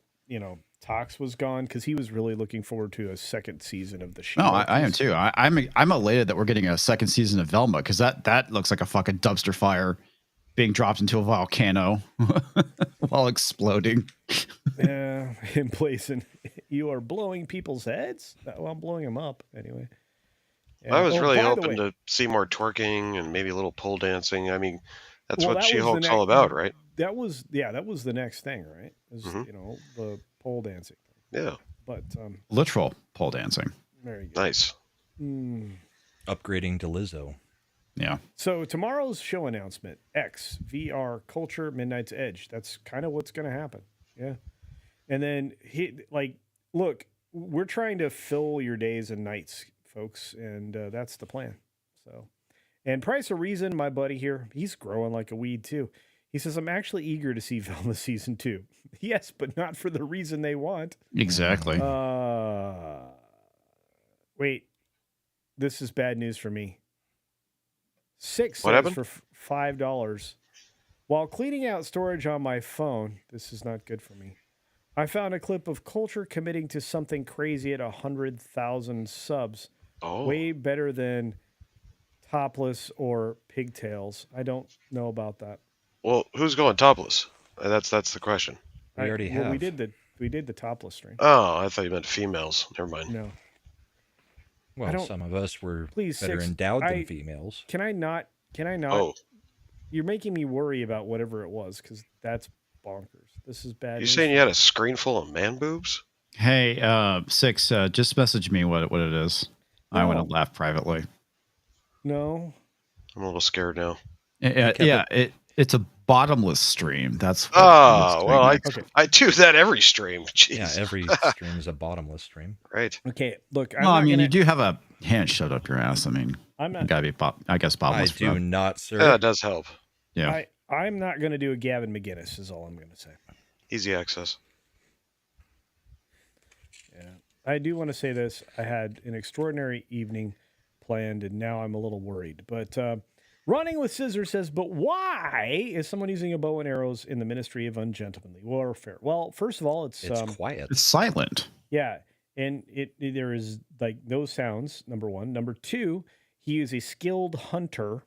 Tox was gone because he was really looking forward to a second season of the show. No, I am too. I'm elated that we're getting a second season of Velma because that looks like a fucking dumpster fire being dropped into a volcano while exploding. Yeah, in place, and you are blowing people's heads. Well, I'm blowing them up anyway. Yeah. I was Oh, really by the hoping way, to see more twerking and maybe a little pole dancing. I mean, that's well, what that was the She-Hulk's all next- about, right? That was the next thing, right? Is, Mhm. the pole dancing thing. Yeah, But Literal pole dancing. there you go. nice. Upgrading to Lizzo. Yeah. So tomorrow's show announcement: X VR Culture Midnight's Edge. That's kind of what's going to happen. Yeah, and then look, we're trying to fill your days and nights, folks, and that's the plan. So, and Price of Reason, my buddy here, he's growing like a weed too. He says, "I'm actually eager to see Velma season 2." Yes, but not for the reason they want. Exactly. Wait, this is bad news for me. 6 What cents happened? for $5. While cleaning out storage on my phone, this is not good for me. I found a clip of Culture committing to something crazy at 100,000 subs. Oh, Way better than Topless or Pigtails. I don't know about that. well, who's going topless? That's the question. We already have. We did the Topless stream. Oh, I thought you meant females. Never mind. No. Well, don't- some of us were Please, better 6, endowed I- than females. Can I not? Oh, You're making me worry about whatever it was because that's bonkers. This is bad. you news saying for you had me. a screen full of man boobs? Hey, 6, just message me what it is. I want No. to laugh privately. No. I'm a little scared now. It's a bottomless stream. That's what Oh, it's well, doing. Okay. I do that every stream. Jeez. Yeah, every stream is a bottomless stream. Right. Okay. Look. Well, I mean, you do have a hand shoved up your ass. I mean, I'm you not. gotta be I guess I bottomless. for do that. not, sir. Yeah, it does help. Yeah. I'm not going to do a Gavin McGinnis. Is all I'm going to say. Easy access. Yeah. I do want to say this. I had an extraordinary evening planned, and now I'm a little worried. But Running with Scissors says, "But why is someone using a bow and arrows in the Ministry of Ungentlemanly Warfare?" Well, first of all, it's quiet. It's silent. yeah, and there is like no sounds. Number one. Number two, he is a skilled hunter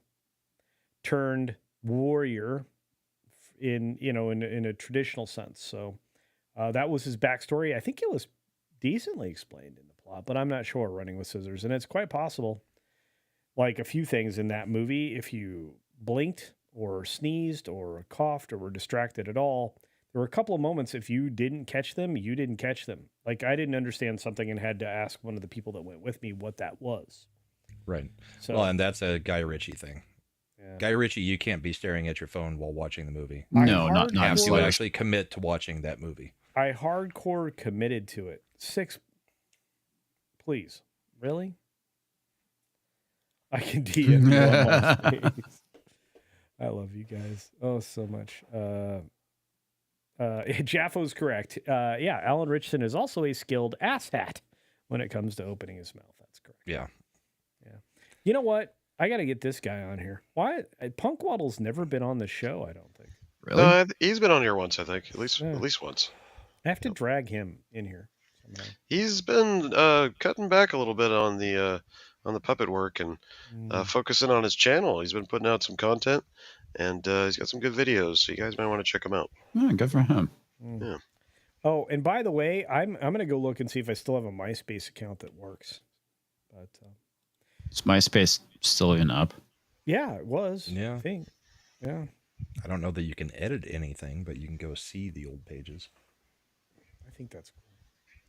turned warrior in a traditional sense. So that was his backstory. I think it was decently explained in the plot, but I'm not sure. Running with Scissors, and it's quite possible. Like a few things in that movie, if you blinked or sneezed or coughed or were distracted at all, there were a couple of moments if you didn't catch them, you didn't catch them. Like I didn't understand something and had to ask one of the people that went with me what that was. Right. So Well, and that's a Guy Ritchie thing. yeah. Guy Ritchie, you can't be staring at your phone while watching the movie. No, not hardcore- You have to slightest. actually commit to watching that movie. I hardcore committed to it. 6, please. Really? I can DM you on my face. I love you guys. Oh, so much. Jaffo's correct. Yeah, Alan Richardson is also a skilled asshat when it comes to opening his mouth. That's correct. Yeah. You know what? I got to get this guy on here. Why? Punk Waddle's never been on the show, I don't think. Really? No, he's been on here once, I think. Yeah. At least once. I have to drag him in here somehow. He's been cutting back a little bit on the puppet work and focusing on his channel. He's been putting out some content, and he's got some good videos. So you guys might want to check him out. Yeah, good for him. Yeah. Oh, and by the way, I'm gonna go look and see if I still have a MySpace account that works. But Is MySpace still even up? yeah, it was. Yeah. I think. Yeah. I don't know that you can edit anything, but you can go see the old pages. I think that's cool.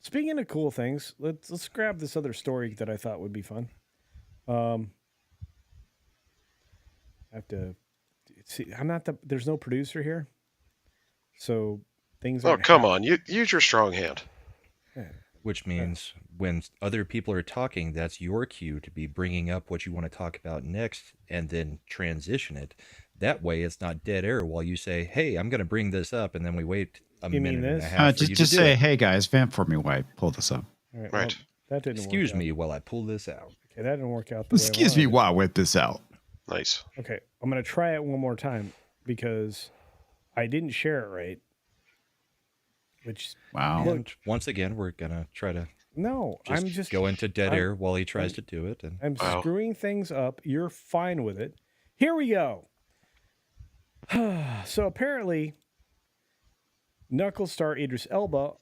Speaking of cool things, let's grab this other story that I thought would be fun. I have to see. There's no producer here, so things. Oh, aren't come hap- on. Use your strong hand. Yeah, Which means when other people are talking, that's your cue to be bringing up what you want to talk about next and then transition it. That way it's not dead air while you say, hey, I'm going to bring this up. And then we wait a You mean minute and a this? half for you Just to do say, it. hey guys, vamp for me while I pull this up. All right. Right. Well, that didn't Excuse work out. me while I pull this out. Okay, that didn't work out the way I Excuse me wanted. while I whip this out. Nice. Okay, I'm going to try it one more time because I didn't share it right. Which, Wow. And once again, we're going to try to no, I'm just go into dead air while he tries to do it. And I'm Wow. screwing things up. You're fine with it. Here we go. So apparently, Knuckles star Idris Elba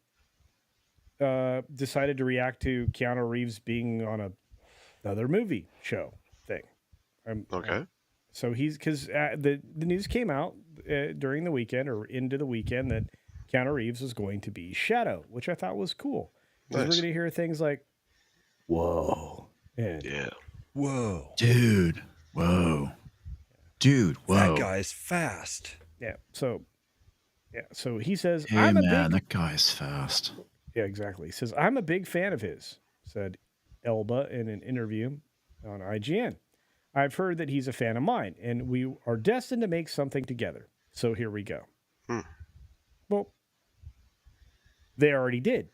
decided to react to Keanu Reeves being on another movie show thing. Okay. So he's because the news came out during the weekend or into the weekend that Keanu Reeves was going to be Shadow, which I thought was cool. Because Nice. we're going to hear things like, "Whoa," and Yeah. whoa, Dude. Whoa. Dude. Whoa. that guy's fast. yeah. So he says, Hey, "I'm a man, big." that guy's fast. Yeah, exactly. He says, "I'm a big fan of his," said Elba in an interview on IGN. "I've heard that he's a fan of mine, and we are destined to make something together. So here we go." Well, they already did.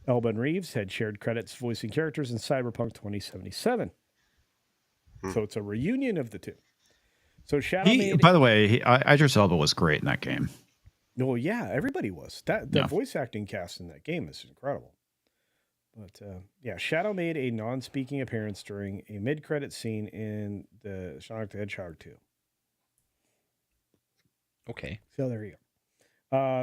Elba and Reeves had shared credits voicing characters in Cyberpunk 2077. So it's a reunion of the two. So Shadow made... By the way, Idris Elba was great in that game. Well, yeah, everybody was. The voice acting cast in that game is incredible. But yeah, Shadow made a non-speaking appearance during a mid-credit scene in the Sonic the Hedgehog 2. Okay. So there you go.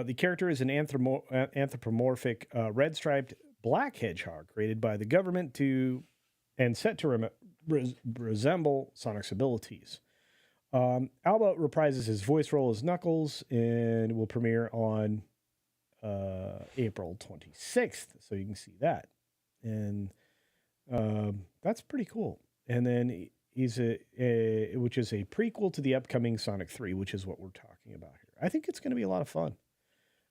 The character is an anthropomorphic red-striped black hedgehog created by the government and set to resemble Sonic's abilities. Alba reprises his voice role as Knuckles and will premiere on April 26th, so you can see that. And that's pretty cool. And then he's which is a prequel to the upcoming Sonic 3, which is what we're talking about here. I think it's going to be a lot of fun.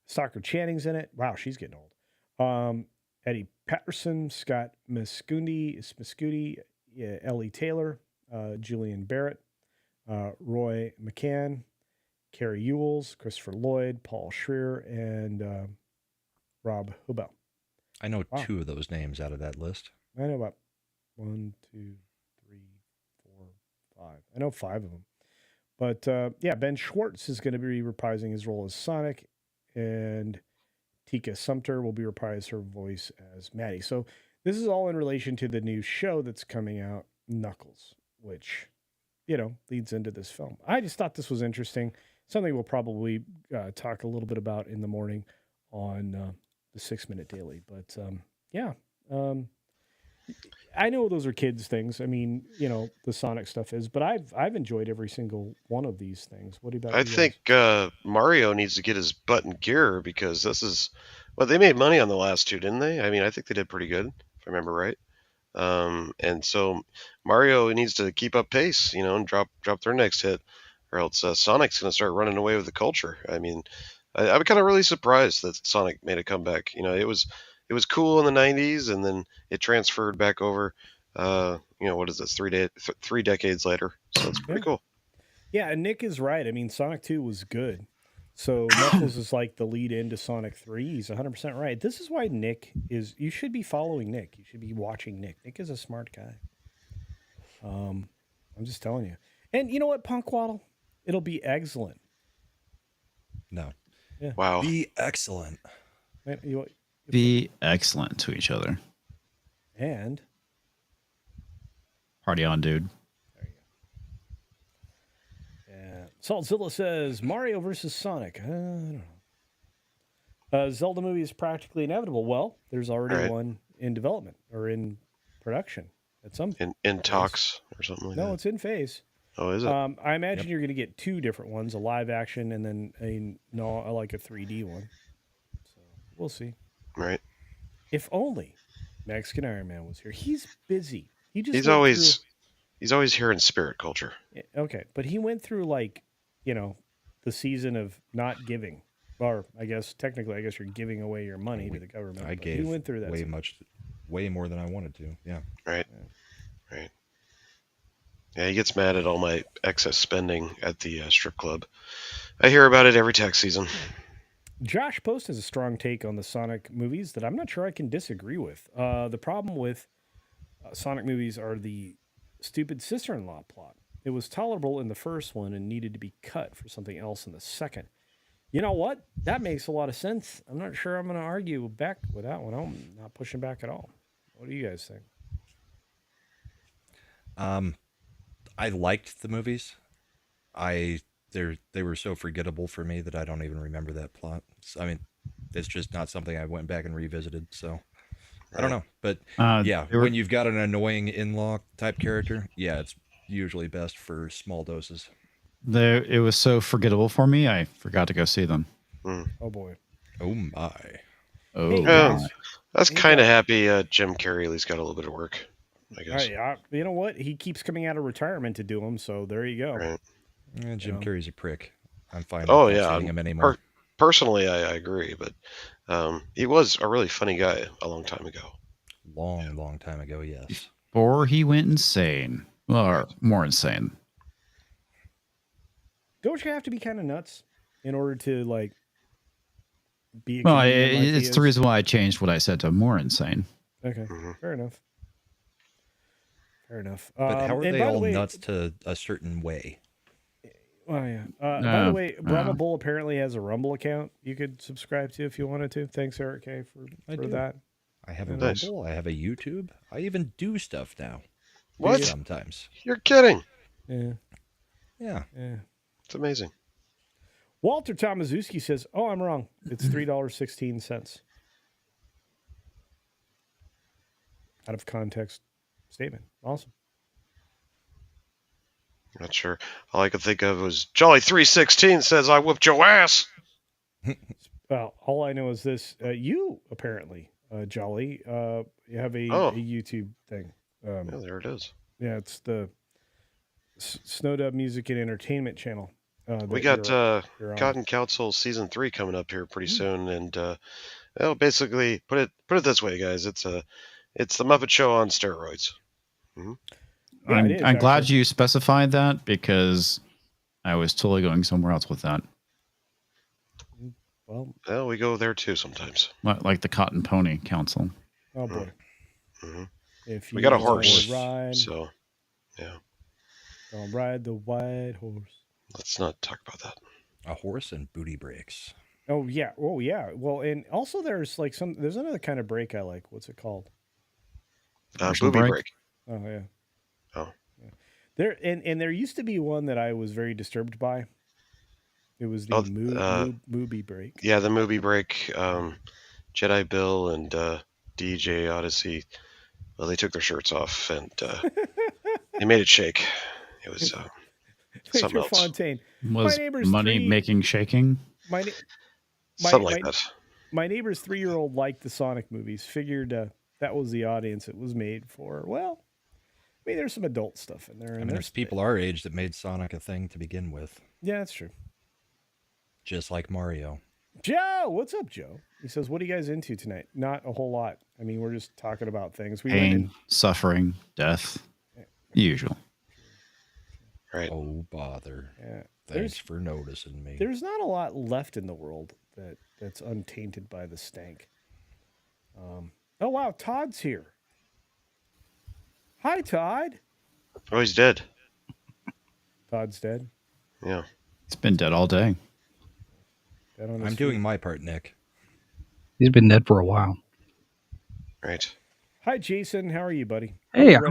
Soccer Channing's in it. Wow, she's getting old. Eddie Patterson, Scott Mescudi, Ellie Taylor, Julian Barrett, Roy McCann, Carrie Ewells, Christopher Lloyd, Paul Schreer, and Rob Hubel. I know two of those names out of that list. I know about 1, 2, 3, 4, 5. I know 5 of them. But yeah, Ben Schwartz is going to be reprising his role as Sonic, and Tika Sumpter will be reprising her voice as Maddie. So this is all in relation to the new show that's coming out, Knuckles, which, leads into this film. I just thought this was interesting. Something we'll probably talk a little bit about in the morning on the 6 Minute Daily. But yeah. I know those are kids' things. I mean, the Sonic stuff is, but I've enjoyed every single one of these things. What about you I guys? think Mario needs to get his butt in gear because this is... Well, they made money on the last two, didn't they? I mean, I think they did pretty good, if I remember right. And so Mario needs to keep up pace, and drop their next hit, or else Sonic's going to start running away with the culture. I mean, I'm kind of really surprised that Sonic made a comeback. It was cool in the 90s, and then it transferred back over, what is this, 3 decades later. So it's pretty cool. Yeah, and Nick is right. I mean, Sonic 2 was good. So Knuckles is like the lead into Sonic 3. He's 100% right. This is why you should be following Nick. You should be watching Nick. Nick is a smart guy. I'm just telling you. And you know what, Punkwaddle? It'll be excellent. No. Yeah. Wow. Be excellent. Be excellent to each other. And Party on, dude. Saltzilla says Mario versus Sonic. I don't know. Zelda movie is practically inevitable. Well, there's already one in development or in production at some in talks or something like that. No, it's in phase. Oh, is it? I imagine you're going to get 2 different ones: a live action and then a 3D one. So we'll see. Right. If only Mexican Iron Man was here. He's busy. He's always here in spirit culture. Okay, but he went through the season of not giving. Or I guess technically, you're giving away your money to the government. I but gave we went through that. way more than I wanted to. Yeah. Right. Right. Yeah, he gets mad at all my excess spending at the strip club. I hear about it every tax season. Josh Post has a strong take on the Sonic movies that I'm not sure I can disagree with. The problem with Sonic movies are the stupid sister-in-law plot. It was tolerable in the first one and needed to be cut for something else in the second. You know what? That makes a lot of sense. I'm not sure I'm going to argue back with that one. I'm not pushing back at all. What do you guys think? I liked the movies. They were so forgettable for me that I don't even remember that plot. I mean, it's just not something I went back and revisited. So I don't know, but when you've got an annoying in-law type character, it's usually best for small doses. It was so forgettable for me, I forgot to go see them. Oh boy. Oh my. Oh, Hey, Yeah, guys. I was kind of happy Jim Carrey at least got a little bit of work, I guess. You know what? He keeps coming out of retirement to do them, so there you go. Right. Jim Carrey's a prick. I'm fine with Oh, not yeah. seeing him anymore. Personally, I agree, but he was a really funny guy a long time ago. Long time ago, yes. Or he went insane. Or more insane. Don't you have to be kind of nuts in order to like be? Well, it's the reason why I changed what I said to more insane. Okay, fair enough. Fair enough. But how are and they by the all way- nuts to a certain way? Oh yeah. By the way, Brahma Bull apparently has a Rumble account you could subscribe to if you wanted to. Thanks, Eric K, for do. that. I have a Nice. Rumble. I have a YouTube. I even do stuff now. What? Sometimes. You're kidding. Yeah. Yeah. Yeah. It's amazing. Walter Tomaszewski says, "Oh, I'm wrong. It's $3.16." Out of context statement. Awesome. Not sure. All I could think of was Jolly 316 says I whooped your ass. Well, all I know is this: you apparently, Jolly, you have a YouTube thing. Yeah, there it is. Yeah, it's the Snowdub Music and Entertainment channel. We got you're on. Cotton Council season 3 coming up here pretty soon, and basically put it this way, guys. It's the Muppet Show on steroids. Yeah, it is, I'm glad actually. you specified that because I was totally going somewhere else with that. Well, we go there too sometimes. Like the Cotton Pony Council. oh boy. Mm-hmm. If We got a you wanna horse, ride, so yeah. I'll ride the white horse. Let's not talk about that. A horse and booty breaks. Oh yeah. Well, and also there's like there's another kind of break I like. What's it called? Commercial Booby break? break. Oh yeah. Oh. Yeah. There and there used to be one that I was very disturbed by. It was the movie break. Yeah, the movie break. Jedi Bill and DJ Odyssey. Well, they took their shirts off and they made it shake. It was something Major else. Fontaine. Was My neighbor's money making shaking? Something like that. My neighbor's 3-year-old liked the Sonic movies. Figured that was the audience it was made for. Well, I mean, there's some adult stuff in there. I mean, there's people our age that made Sonic a thing to begin with. Yeah, that's true. Just like Mario. Joe, what's up, Joe? He says, "What are you guys into tonight?" Not a whole lot. I mean, we're just talking about things. We Pain, suffering, death. The usual. Right. Oh, bother. Yeah. Thanks for noticing me. There's not a lot left in the world that's untainted by the stank. Oh, wow. Todd's here. Hi, Todd. Oh, he's dead. Todd's dead. Yeah. It's been dead all day. Dead on his I'm feet. doing my part, Nick. He's been dead for a while. Right. Hi, Jason. How are you, buddy? Hey, you're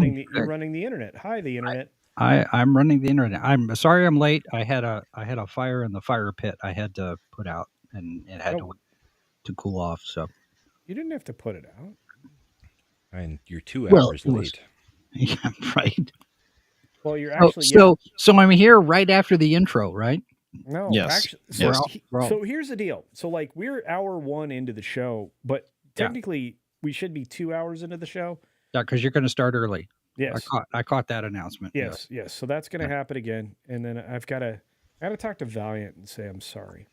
running the internet. Hi, the internet. I'm running the internet. I'm sorry I'm late. I had a fire in the fire pit I had to put out, and it had to cool off. So You didn't have to put it out. I mean, you're 2 Well, hours it was- late. yeah, right. Well, you're Oh, actually so I'm here right after the intro, right? No, Yes. actually, Yes. so here's the deal. So like we're hour 1 into the show, but Yeah. technically we should be 2 hours into the show. Yeah, because you're going to start early. Yes. I caught that announcement. Yes. So that's going to happen again, and then I've got to talk to Valiant and say I'm sorry.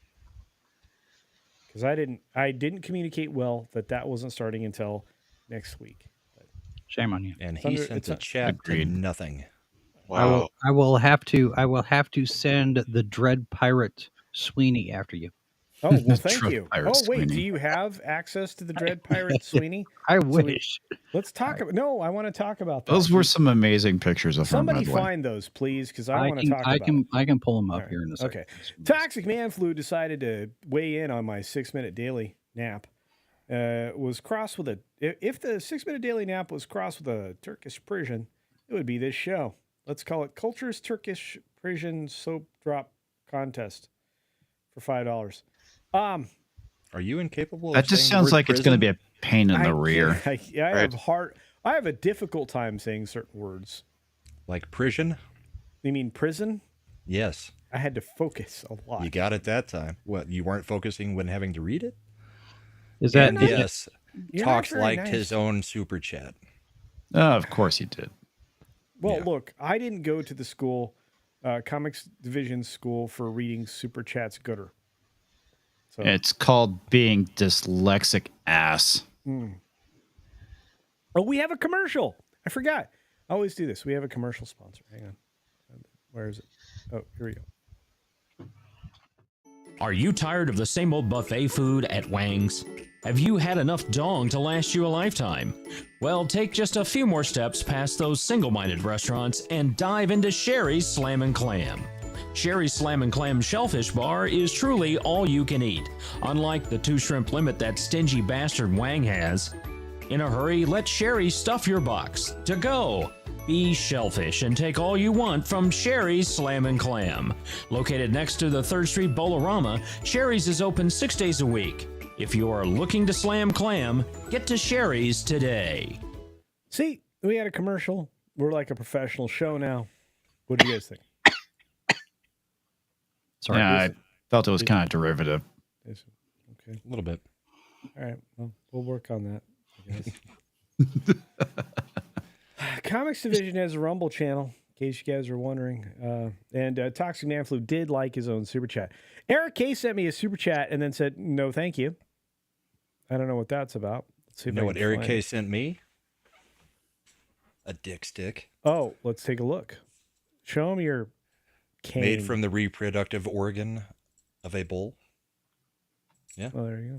because I didn't communicate well that wasn't starting until next week. Shame on you. And It's he under- sent it's a a- chat Agreed. to nothing. Wow. I will have to send the Dread Pirate Sweeney after you. Oh well, thank Trust you. Pirate Oh wait, do Sweeney. you have access to the Dread Pirate Sweeney? I So we- wish. Let's talk about. No, I want to talk about that. Those were some amazing pictures of him, Somebody by the way. find those, please, because I want to talk I about. can it. I can pull them up All right, here in a second. Okay. Toxic Man Flu decided to weigh in on my 6-minute daily nap. Was crossed with a. If the 6-minute daily nap was crossed with a Turkish Persian, it would be this show. Let's call it Culture's Turkish Persian Soap Drop Contest for $5. Are you incapable of That just saying the sounds word like it's going to prison? be a pain in the rear. I have a difficult time saying certain words. Like prison? You mean prison? Yes. I had to focus a lot. You got it that time. What, you weren't focusing when having to read it? Is that And yes, You're not Talks very liked nice. his own super chat. Of course he did. Well, Yeah. look, I didn't go to the school, comics division school for reading super chats gooder. So It's called being dyslexic ass. Oh, we have a commercial. I forgot. I always do this. We have a commercial sponsor. Hang on. Where is it? Oh, here we go. Are you tired of the same old buffet food at Wang's? Have you had enough dong to last you a lifetime? Well, take just a few more steps past those single-minded restaurants and dive into Sherry's Slam and Clam. Sherry's Slam and Clam Shellfish Bar is truly all you can eat, unlike the 2 shrimp limit that stingy bastard Wang has. In a hurry, let Sherry stuff your box. To go! Be shellfish and take all you want from Sherry's Slam and Clam. Located next to the 3rd Street Bolorama, Sherry's is open 6 days a week. If you are looking to slam clam, get to Sherry's today. See, we had a commercial. We're like a professional show now. What do you guys think? sorry? Yeah, I felt it was kind of derivative. Okay. A little bit. All right. Well, we'll work on that, I guess. Comics Division has a Rumble channel, in case you guys are wondering. And Toxic Man Flu did like his own super chat. Eric K sent me a super chat and then said, "No, thank you." I don't know what that's about. Let's see You if know I what can Eric find K it. sent me? A dick stick. Oh, let's take a look. Show him your cane. Made from the reproductive organ of a bull. Oh, there you go.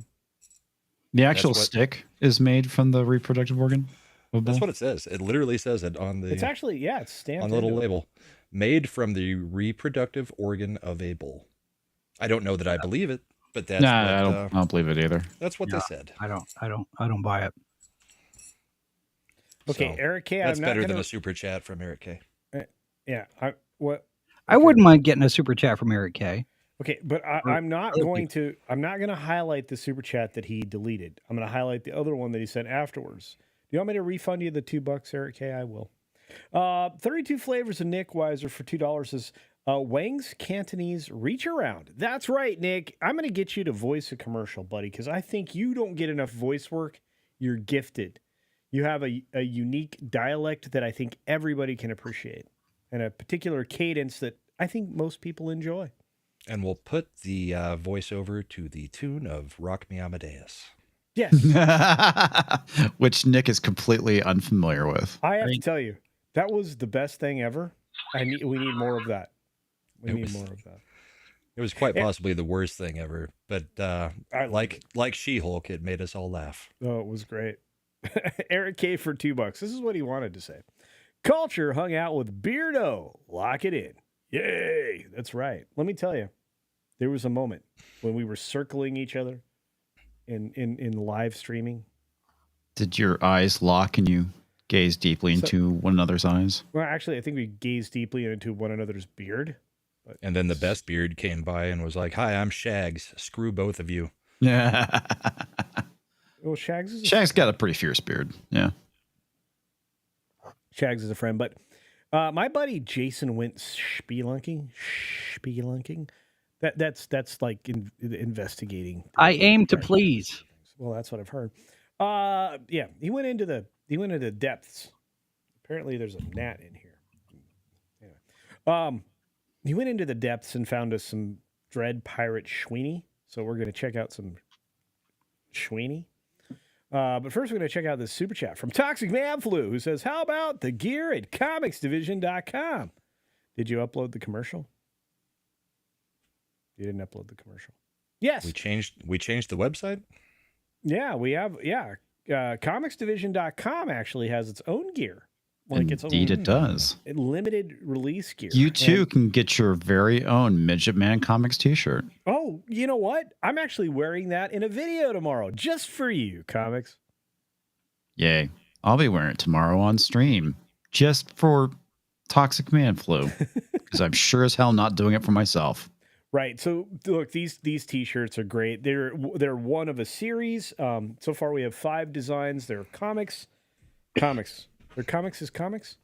The actual what- stick is made from the reproductive organ. of That's bull? what it says. It literally says it on the It's actually, yeah, it's stamped on the little into it. label. Made from the reproductive organ of a bull. I don't know that I believe it, but that's Nah, what, I don't believe it either. that's what Yeah. they said. I don't buy it. Okay, So, Eric K. That's I'm not better gonna, than a super chat from Eric K. Yeah. I wouldn't mind getting a super chat from Eric K. Okay, but I'm not going to. I'm not going to highlight the super chat that he deleted. I'm going to highlight the other one that he sent afterwards. Do you want me to refund you the $2, Eric K? I will. 32 flavors of Nick Weiser for $2 is Wang's Cantonese Reach Around. That's right, Nick. I'm going to get you to voice a commercial, buddy, because I think you don't get enough voice work. You're gifted. You have a unique dialect that I think everybody can appreciate, and a particular cadence that I think most people enjoy. And we'll put the voiceover to the tune of Rock Me Amadeus. Yes. Which Nick is completely unfamiliar with. I have to tell you, that was the best thing ever. We need more of that. We It need was- more of that. It was quite possibly the worst thing ever, but I like She-Hulk, it made us all laugh. Oh, it was great. Eric K for $2. This is what he wanted to say. Culture hung out with Beardo. Lock it in. Yay. That's right. Let me tell you, there was a moment when we were circling each other in live streaming. Did your eyes lock and you gaze deeply into one another's eyes? Well, actually, I think we gazed deeply into one another's beard. But And then the best beard came by and was like, "Hi, I'm Shags. Screw both of you." Yeah. Well, Shags is Shag's got a pretty fierce beard. Yeah. Shags is a friend, but my buddy Jason went spelunking. That's like investigating. I aim to Right. please. Well, that's what I've heard. Yeah, he went into the depths. Apparently, there's a gnat in here. Anyway, he went into the depths and found us some Dread Pirate Sweeney. So we're gonna check out some Sweeney. But first, we're going to check out this super chat from Toxic Man Flu, who says, "How about the gear at comicsdivision.com?" Did you upload the commercial? You didn't upload the commercial. Yes. We changed the website? Yeah, we have. Yeah. Comicsdivision.com actually has its own gear. Like Indeed, it does. Limited release gear. You too can get your very own Midget Man Comics t-shirt. Oh, you know what? I'm actually wearing that in a video tomorrow, just for you, Comics. Yay. I'll be wearing it tomorrow on stream, just for Toxic Man Flu, because I'm sure as hell not doing it for myself. Right. So look, these t-shirts are great. They're one of a series. So far we have 5 designs. They're comics. They're comics is comics. Is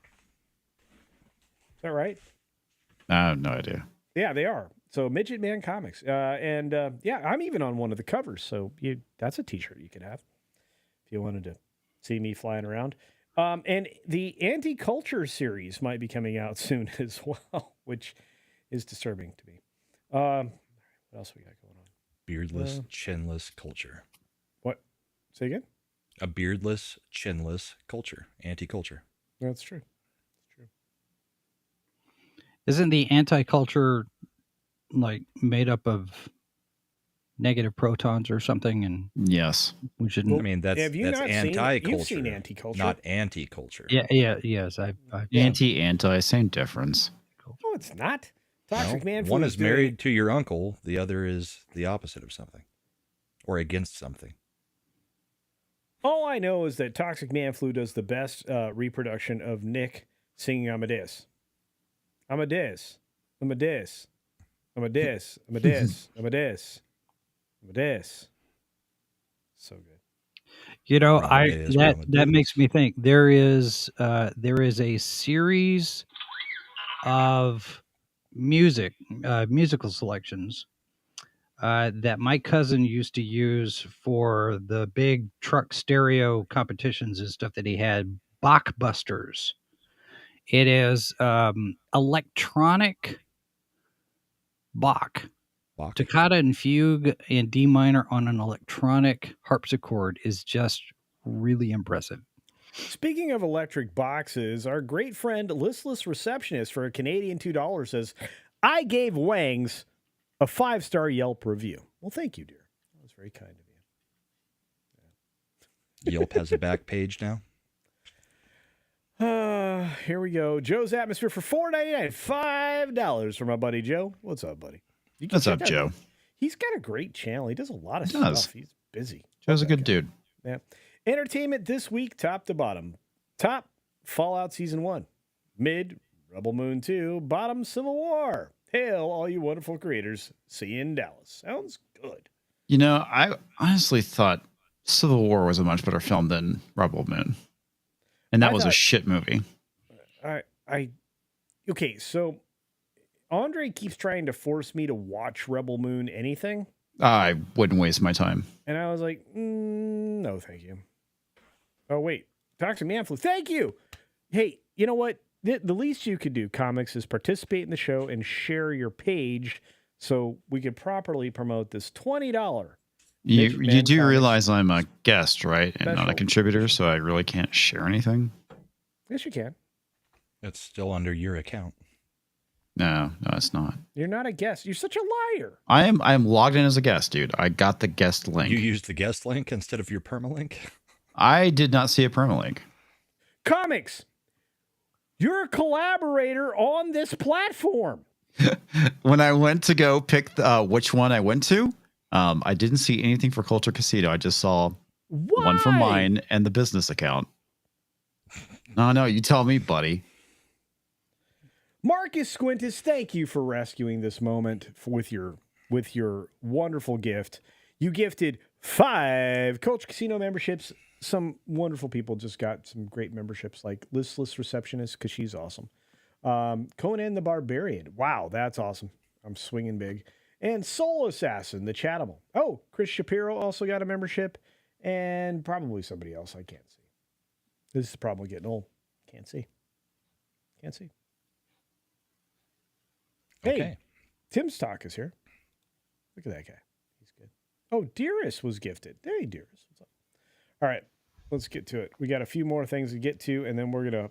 that right? I have no idea. Yeah, they are. So Midget Man Comics. And I'm even on one of the covers. So that's a t-shirt you could have if you wanted to see me flying around. And the anti-culture series might be coming out soon as well, which is disturbing to me. What else we got going on? Beardless, chinless culture. What? Say again? A beardless, chinless culture. Anti-culture. That's true. That's true. Isn't the anti-culture like made up of negative protons or something? And yes, we shouldn't. I mean, that's anti-culture. You've seen anti-culture, not anti-culture. Yes. Anti, same difference. No, it's not. Toxic Man Flu one is married to your uncle. The other is the opposite of something, or against something. All I know is that Toxic Man Flu does the best reproduction of Nick singing Amadeus. Amadeus. Amadeus. Amadeus. Amadeus. Amadeus. Amadeus. So good. You know, that makes me think there is a series of musical selections that my cousin used to use for the big truck stereo competitions and stuff that he had. Bachbusters. It is electronic Bach. Toccata and fugue in D minor on an electronic harpsichord is just really impressive. Speaking of electric boxes, our great friend Listless Receptionist for a Canadian $2 says, "I gave Wangs a 5-star Yelp review." Well, thank you, dear. That was very kind of you. Yelp has a back page now. Here we go. Joe's Atmosphere for $4.99. $5 for my buddy Joe. What's up, buddy? What's up, Joe? He's got a great channel. He does a lot of stuff. He's busy. Joe's a good dude. Yeah. Entertainment this week, top to bottom. Top, Fallout Season 1. Mid, Rebel Moon 2. Bottom, Civil War. Hail, all you wonderful creators. See you in Dallas. Sounds good. You know, I honestly thought Civil War was a much better film than Rebel Moon. And that was a shit movie. Okay, so Andre keeps trying to force me to watch Rebel Moon anything. I wouldn't waste my time. And I was like, no, thank you. Oh, wait. Toxic Man Flu. Thank you. Hey, you know what? The least you could do, Comics, is participate in the show and share your page so we could properly promote this $20. You do realize I'm a guest, right? And not a contributor, so I really can't share anything? Yes, you can. It's still under your account. No, it's not. You're not a guest. You're such a liar. I am logged in as a guest, dude. I got the guest link. You used the guest link instead of your permalink? I did not see a permalink. Comics, you're a collaborator on this platform. When I went to go pick which one I went to, I didn't see anything for Culture Casino. I just saw one for mine and the business account. No, you tell me, buddy. Marcus Squintus, thank you for rescuing this moment with your wonderful gift. You gifted 5 Culture Casino memberships. Some wonderful people just got some great memberships, like Listless Receptionist, because she's awesome. Conan the Barbarian. Wow, that's awesome. I'm swinging big. And Soul Assassin, the Chatimal. Oh, Chris Shapiro also got a membership. And probably somebody else I can't see. This is probably getting old. Can't see. Hey, Okay. Tim Stock is here. Look at that guy. He's good. Oh, Dearest was gifted. Hey, Dearest. What's up? All right, let's get to it. We got a few more things to get to, and then we're gonna,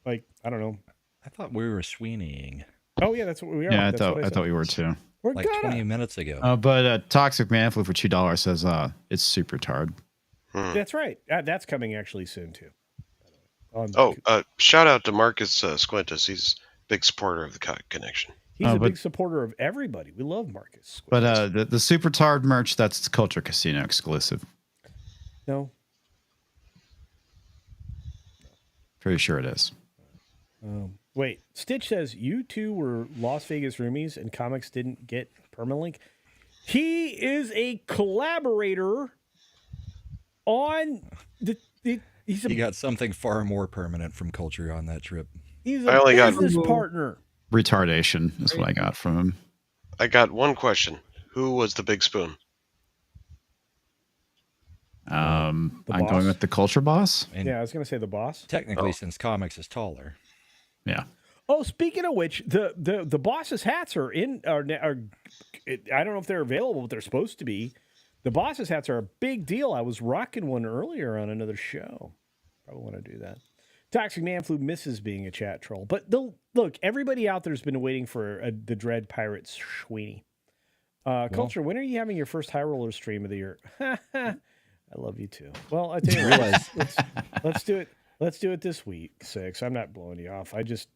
I don't know. I thought we were Sweeneying Oh yeah, that's what we are. Yeah, That's what I thought we were too. We're like gonna. 20 minutes ago. But Toxic Manflu for $2 says it's super tard. That's right. That's coming actually soon too. Shout out to Marcus Squintus. He's a big supporter of the Connection. He's a big supporter of everybody. We love Marcus. But the super tard merch, that's Culture Casino exclusive. No. Pretty sure it is. Wait, Stitch says you two were Las Vegas roomies and comics didn't get permalink. He is a collaborator on he got something far more permanent from Culture on that trip. He's a business partner. Retardation is what I got from him. I got one question. Who was the big spoon? I'm going with the Culture Boss. And yeah, I was going to say the boss. Technically, since comics is taller. Yeah. Oh, speaking of which, the boss's hats are in. I don't know if they're available, but they're supposed to be. The boss's hats are a big deal. I was rocking one earlier on another show. Probably want to do that. Toxic Manflu misses being a chat troll, but look, everybody out there's been waiting for the Dread Pirates Sweeney. Culture, when are you having your first High Roller stream of the year? I love you too. Well, I tell you what, let's do it. Let's do it this week, 6. I'm not blowing you off. I just,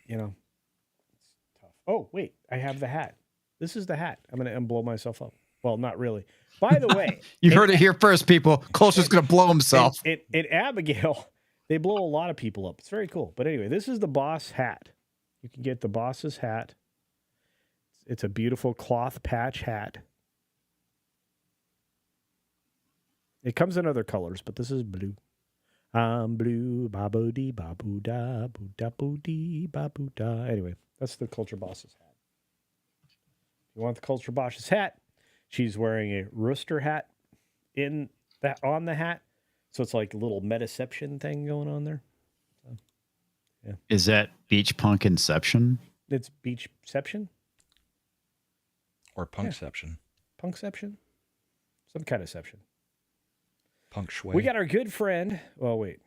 it's tough. Oh, wait, I have the hat. This is the hat. I'm going to blow myself up. Well, not really. By the way, you heard it here first, people. Culture's going to blow himself. In Abigail, they blow a lot of people up. It's very cool. But anyway, this is the boss hat. You can get the boss's hat. It's a beautiful cloth patch hat. It comes in other colors, but this is blue. I'm blue, ba-bo-dee, ba-boo-da, boo-da-boo-dee, ba-boo-da. Anyway, that's the Culture Boss's hat. If you want the Culture Boss's hat, she's wearing a rooster hat on the hat. So it's like a little metaception thing going on there. So, yeah. Is that Beach Punk Inception? It's Beachception? Or Punkception. Yeah. Punkception? Some kind of ception. Punk Shui. We got our good friend. Oh, wait.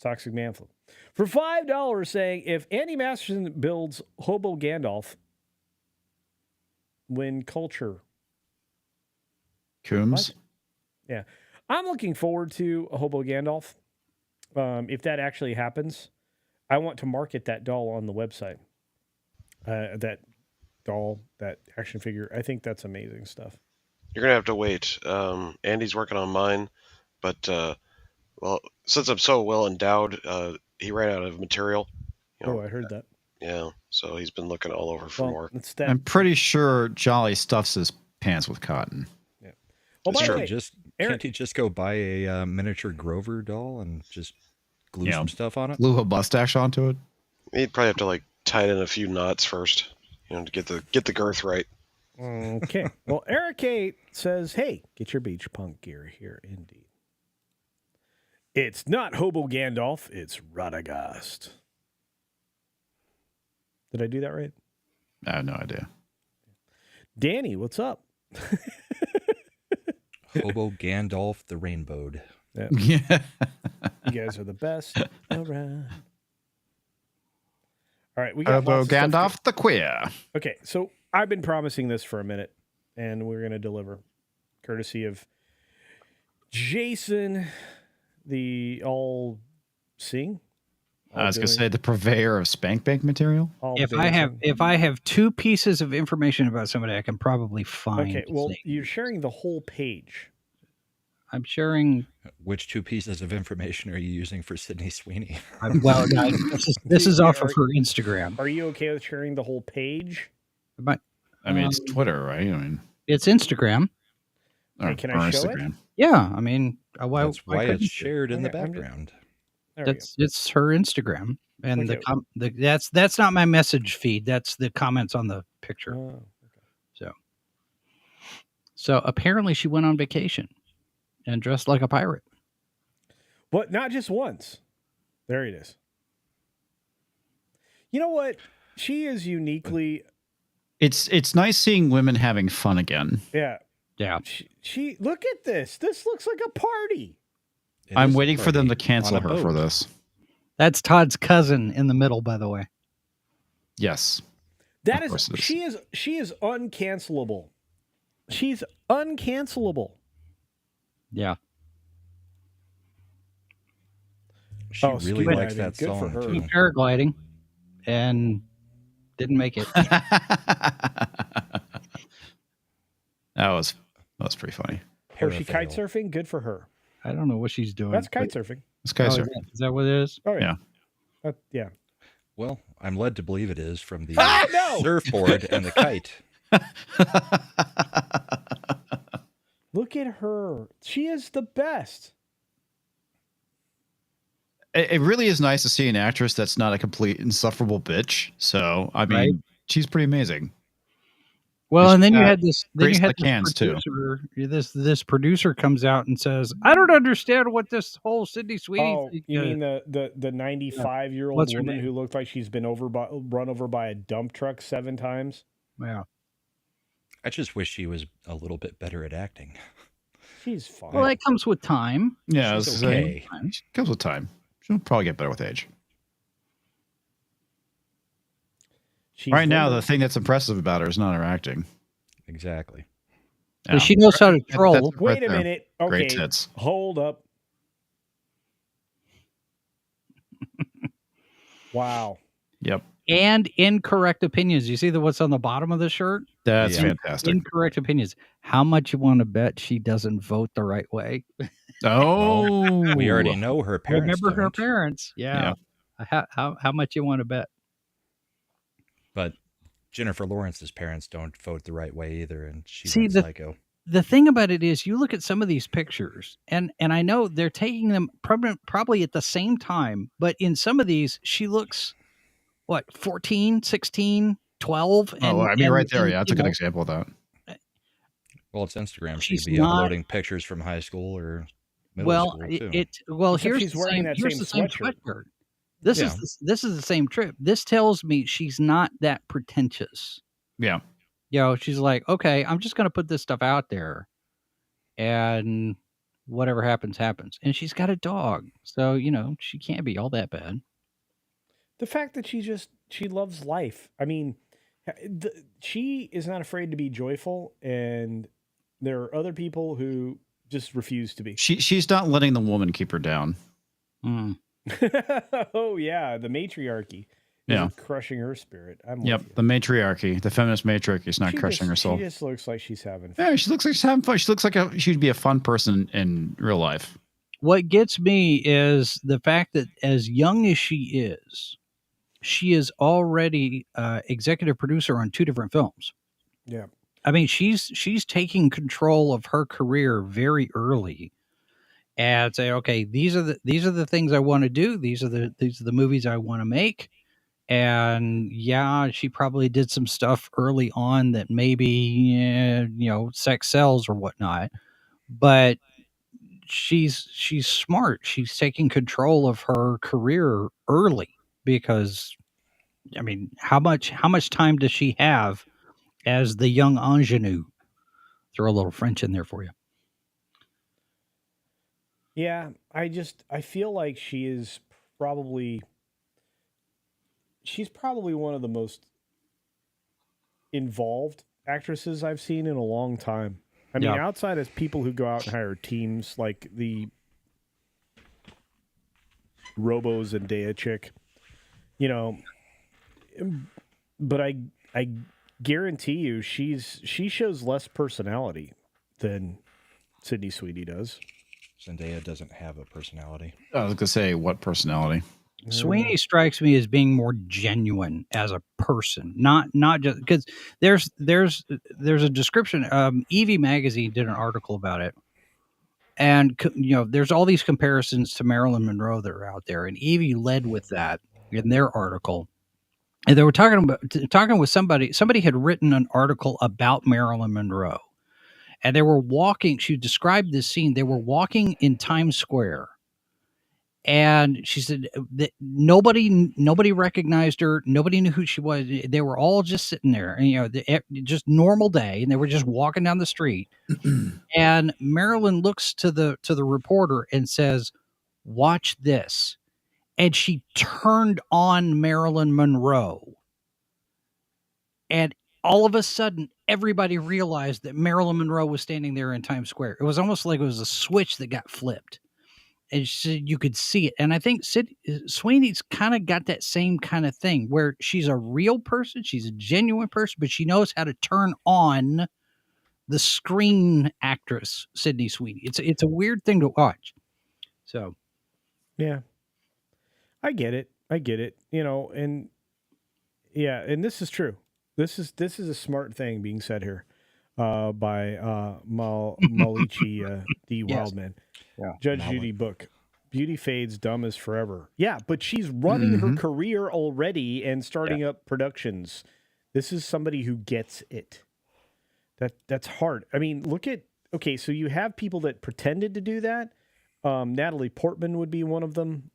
Toxic Manflu. For $5 saying, if Andy Masterson builds Hobo Gandalf, win Culture. Coombs? Yeah. I'm looking forward to a Hobo Gandalf. If that actually happens, I want to market that doll on the website. That doll, that action figure. I think that's amazing stuff. You're going to have to wait. Andy's working on mine, but, since I'm so well endowed, he ran out of material. I heard that. Yeah, so he's been looking all over for more. I'm pretty sure Jolly stuffs his pants with cotton. Yeah. Well, by the way, can't he just go buy a miniature Grover doll and just glue some stuff on it? Glue a mustache onto it? He'd probably have to tie it in a few knots first, to get the girth right. Okay. Well, Eric 8 says, hey, get your beach punk gear here, indeed. It's not Hobo Gandalf, it's Radagast. Did I do that right? I have no idea. Danny, what's up? Hobo Gandalf the Rainbowed. Yeah. You guys are the best around. All right, we got Hobo Gandalf the queer. Okay, so I've been promising this for a minute, and we're going to deliver, courtesy of Jason, the all-seeing. I was going to say the purveyor of spank bank material. If I have 2 pieces of information about somebody, I can probably find. Okay, well, you're sharing the whole page. I'm sharing. Which 2 pieces of information are you using for Sydney Sweeney? This is off of her Instagram. Are you okay with sharing the whole page? I mean, it's Twitter, right? I mean, it's Instagram. Can I show it? Yeah, I mean, that's why it's shared in the background. It's her Instagram, and that's not my message feed. That's the comments on the picture. Oh, okay. So apparently she went on vacation and dressed like a pirate. But not just once. There it is. You know what? She is uniquely. It's nice seeing women having fun again. Yeah. Yeah. She look at this. This looks like a party. It I'm is a waiting for them to party cancel on a her for boat. this. That's Todd's cousin in the middle, by the way. Yes. That Of is course it is. she is uncancelable. She's uncancelable. Yeah. She Oh, really scuba likes diving. that Good for song her. too. Paragliding and didn't make it. that was pretty funny. Oh, she kite Parafail. surfing. Good for her. I don't know what she's doing. That's kite but- surfing. This Oh, guy's is that what it is? Oh yeah. Yeah. Yeah. Well, I'm led to believe it is from the no! surfboard and the kite. Look at her. She is the best. It really is nice to see an actress that's not a complete insufferable bitch. So I mean, Right. she's pretty amazing. Well, She's and then you got had this. Then you Grace had the this cans, too. producer. This producer comes out and says, "I don't understand what this whole Sydney Sweeney Oh, thing you is." mean the 95-year-old What's her woman name? who looked like she's been run over by a dump truck 7 times? Yeah. I just wish she was a little bit better at acting. She's fine. Well, that comes with time. Yeah, She's it's okay. It comes with time. She'll probably get better with age. She's Right now, literally- the thing that's impressive about her is not her acting. Exactly. But she knows how to That- troll. that's Wait right a there. minute. Great Okay, tits. hold up. Wow. Yep, And incorrect opinions. You see what's on the bottom of the shirt? that's Yeah. fantastic. Incorrect opinions. How much you want to bet she doesn't vote the right way? Oh, We already know her parents. Remember her don't, parents? Yeah. How much you want to bet? But Jennifer Lawrence's parents don't vote the right way either, and she See, went the- psycho. The thing about it is, you look at some of these pictures, and I know they're taking them probably at the same time, but in some of these, she looks, 14, 16, 12? Oh, I mean, right there. and, Yeah, that's you a good know, example of that. Well, it's Instagram. She's She'd be not- uploading pictures from high school or middle Well, school too. Except here's she's the wearing same, that here's same the same sweatshirt. sweatshirt. This Yeah. is this is the same trip. This tells me she's not that pretentious. Yeah. She's like, okay, I'm just going to put this stuff out there, and whatever happens, happens. And she's got a dog, so she can't be all that bad. The fact that she loves life. I mean, she is not afraid to be joyful, and there are other people who just refuse to be. She's not letting the woman keep her down. Mm. Oh yeah, the matriarchy is Yeah. crushing her spirit. I'm Yep, with you. the matriarchy, the feminist matriarchy is not crushing her soul. She just looks like she's having fun. Yeah, she looks like she's having fun. She looks like she'd be a fun person in real life. What gets me is the fact that as young as she is already executive producer on 2 different films. Yeah. I mean, she's taking control of her career very early, and say, okay, these are the things I want to do. These are the movies I want to make. And yeah, she probably did some stuff early on that maybe sex sells or whatnot, but she's smart. She's taking control of her career early, because I mean, how much time does she have as the young ingenue? Throw a little French in there for you. Yeah, I feel like she's probably one of the most involved actresses I've seen in a long time. I mean, Yeah. outside of people who go out and hire teams like the Robo Zendaya chick, but I guarantee you she shows less personality than Sydney Sweeney does. Zendaya doesn't have a personality. I was gonna say, what personality? Sweeney strikes me as being more genuine as a person, not just because there's a description. Evie magazine did an article about it, and there's all these comparisons to Marilyn Monroe that are out there, and Evie led with that in their article. And they were talking with somebody. Somebody had written an article about Marilyn Monroe, and they were walking. She described this scene. They were walking in Times Square, And she said that nobody recognized her. Nobody knew who she was. They were all just sitting there, and just normal day, and they were just walking down the street. And Marilyn looks to the reporter and says, "Watch this." And she turned on Marilyn Monroe. And all of a sudden, everybody realized that Marilyn Monroe was standing there in Times Square. It was almost like it was a switch that got flipped. And you could see it. And I think Sweeney's kind of got that same kind of thing where she's a real person. She's a genuine person, but she knows how to turn on the screen actress, Sydney Sweeney. It's a weird thing to watch. So, yeah, I get it. And yeah, and this is true. This is a smart thing being said here by Malichi D. Wildman. Yeah. Judge Judy book. Beauty fades, dumb as forever. Yeah, but she's running her career already and starting up productions. This is somebody who gets it. That's hard. I mean, so you have people that pretended to do that. Natalie Portman would be one of them.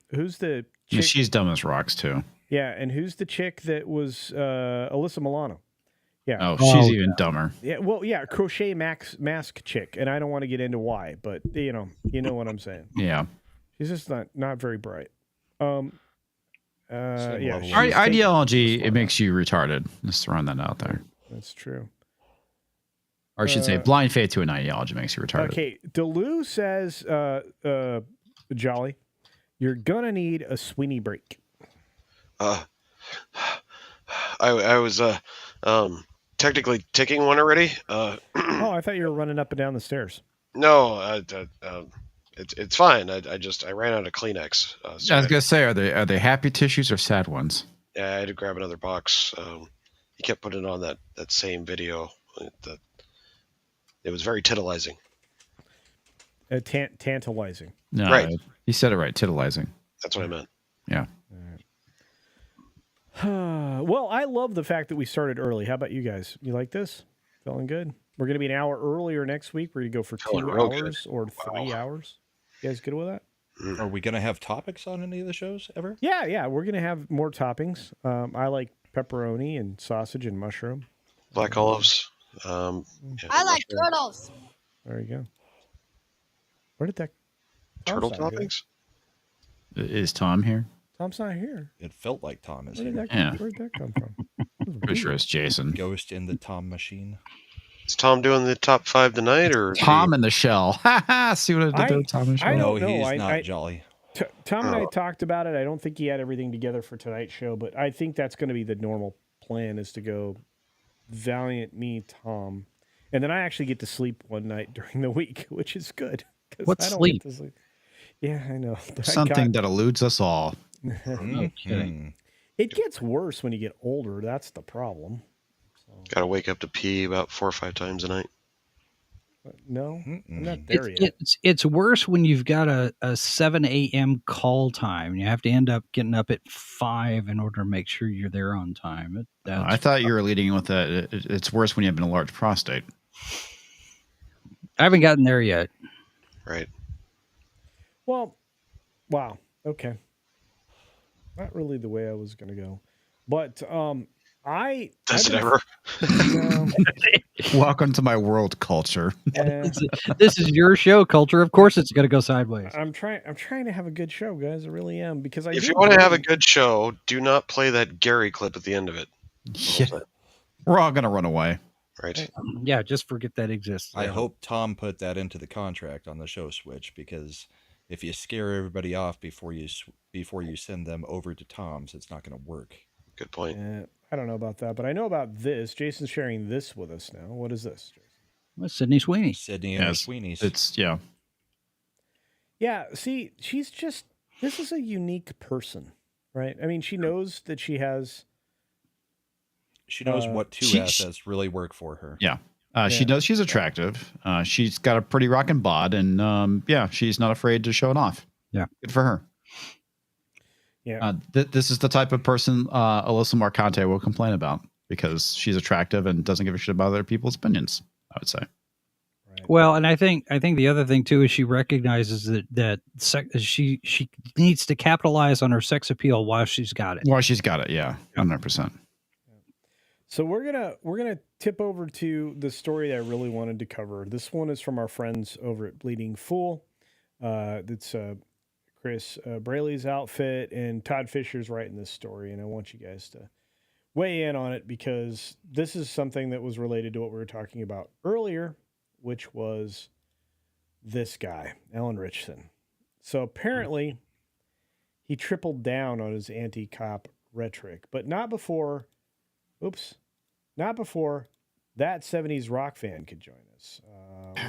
Who's the chick? Yeah, she's dumb as rocks too. Yeah, and who's the chick that was Alyssa Milano? Yeah. Oh, she's even dumber. Yeah, well, yeah, crochet mask chick, and I don't want to get into why, but you know what I'm saying. Yeah. She's just not very bright. Ideology, it makes you retarded. Just throwing that out there. That's true. Or I should say, blind faith to an ideology makes you retarded. Okay, Delu says, Jolly, you're gonna need a Sweeney break. I was technically taking one already. Oh, I thought you were running up and down the stairs. No, it's fine. I ran out of Kleenex. So I was gonna say, are they happy tissues or sad ones? Yeah, I had to grab another box. He kept putting it on that same video. It was very titillizing. Tantalizing. No, right. You said it right. Titillizing. That's what I meant. Yeah. Well, I love the fact that we started early. How about you guys? You like this? Feeling good? We're going to be an hour earlier next week. We're going to go for 2 hours or 3 hours. You guys good with that? Are we going to have topics on any of the shows ever? Yeah. We're going to have more toppings. I like pepperoni and sausage and mushroom. Black olives. I like turtles. There you go. Where did that turtle toppings? Is Tom here? Tom's not here. It felt like Tom is Where here. did that come from? Pretty sure it's Jason. Ghost in the Tom machine. Is Tom doing the top 5 tonight, or Tom in the shell? See what I did to Tom in the shell? I No, don't know. he's not jolly. Tom and I talked about it. I don't think he had everything together for tonight's show, but I think that's going to be the normal plan, is to go Valiant, me, Tom, and then I actually get to sleep one night during the week, which is good. What's I don't sleep? Get to sleep? Yeah, I know. Something that eludes us all. No kidding. It gets worse when you get older. That's the problem. got to wake up to pee about 4 or 5 times a night? No, I'm not there yet. It's worse when you've got a 7 a.m. call time. You have to end up getting up at 5 in order to make sure you're there on time. I thought you were leading with that. It's worse when you have a large prostate. I haven't gotten there yet. Right. Well, wow. Okay. Not really the way I was going to go. But Does it ever? No, Welcome to my world, culture. This is your show, Culture. Of course it's going to go sideways. I'm trying to have a good show, guys. I really am, because If you want to have a good show, do not play that Gary clip at the end of it. Yeah. We're all going to run away. Right. Yeah, just forget that exists. I hope Tom put that into the contract on the show switch, because if you scare everybody off before you send them over to Tom's, it's not going to work. Good point. I don't know about that, but I know about this. Jason's sharing this with us now. What is this, Jason? Well, Sydney Sweeney. Sydney and Sweeney's. Yeah. Yeah, see, this is a unique person, right? I mean, she knows that she has... She knows what two assets really work for her. Yeah. She knows she's attractive. She's got a pretty rockin' bod, and she's not afraid to show it off. Yeah. Good for her. Yeah. This is the type of person Alyssa Marcante will complain about, because she's attractive and doesn't give a shit about other people's opinions, I would say. Well, and I think the other thing too is she recognizes that she needs to capitalize on her sex appeal while she's got it. Well, she's got it. Yeah, 100%. So we're gonna tip over to the story that I really wanted to cover. This one is from our friends over at Bleeding Fool. It's Chris Braley's outfit, and Todd Fisher's writing this story, and I want you guys to weigh in on it because this is something that was related to what we were talking about earlier, which was this guy, Alan Richson. So apparently, he tripled down on his anti-cop rhetoric, but not before. Not before that 70s rock fan could join us.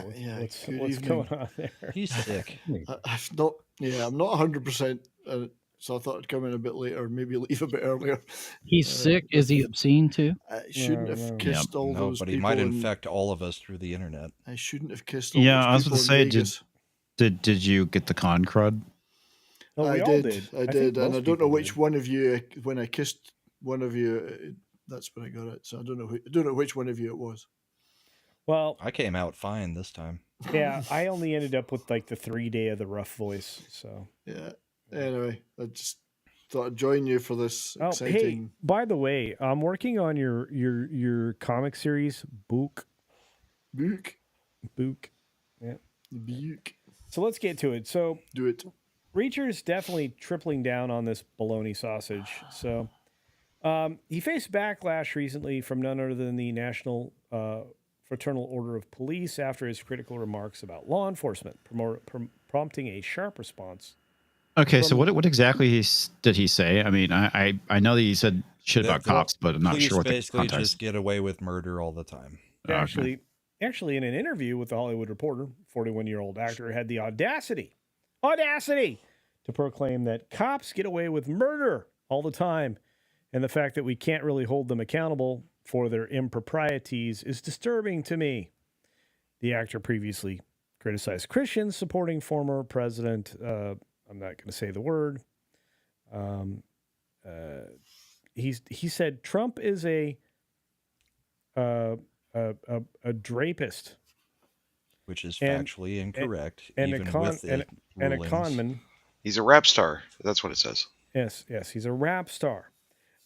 What's going on there? He's sick. I'm not 100%. So I thought I'd come in a bit later, maybe leave a bit earlier. He's sick. Is he obscene too? I shouldn't have kissed all those but people. he might infect all of us through the internet. I shouldn't have kissed all Yeah, I was those going to people say, in Vegas. did you get the con crud? Oh, I did, think and most I don't know people which did. one of you. When I kissed one of you, that's when I got it. So I don't know which one of you it was. Well, I came out fine this time. yeah, I only ended up with like the 3-day of the rough voice. So Yeah. Anyway, I just thought I'd join you for this hey, exciting. by the way, I'm working on your comic series, Book. Yeah. Buke. So let's get to it. So Do it. Reacher's definitely tripling down on this bologna sausage. So he faced backlash recently from none other than the National Fraternal Order of Police after his critical remarks about law enforcement, prompting a sharp response. Okay, so what exactly did he say? I mean, I know that he said shit about cops, but I'm not Police sure what the basically context. just get away with murder all the time. Actually, in an interview with the Hollywood Reporter, 41-year-old actor had the audacity to proclaim that cops get away with murder all the time, and the fact that we can't really hold them accountable for their improprieties is disturbing to me. The actor previously criticized Christians supporting former president. I'm not going to say the word. He said Trump is a drapist, which is factually incorrect. and even a con with the and a rulings. conman. He's a rap star. That's what it says. Yes, he's a rap star.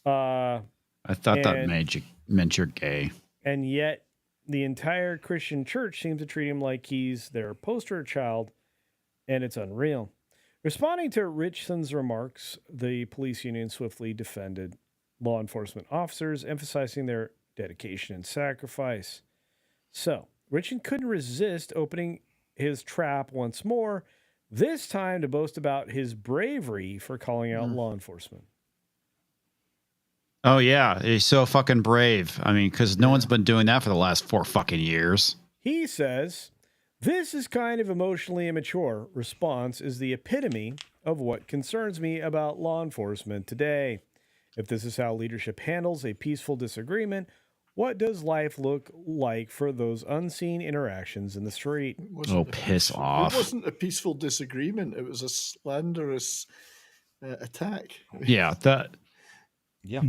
I thought that meant you're gay. And yet, the entire Christian church seems to treat him like he's their poster child, and it's unreal. Responding to Richson's remarks, the police union swiftly defended law enforcement officers, emphasizing their dedication and sacrifice. So, Richson couldn't resist opening his trap once more, this time to boast about his bravery for calling out law enforcement. Oh yeah, he's so fucking brave. I mean, because no one's been doing that for the last 4 fucking years. He says, "This is kind of emotionally immature response is the epitome of what concerns me about law enforcement today. If this is how leadership handles a peaceful disagreement, what does life look like for those unseen interactions in the street?" Piss off. It wasn't a peaceful disagreement. It was a slanderous attack. Yeah, Yeah.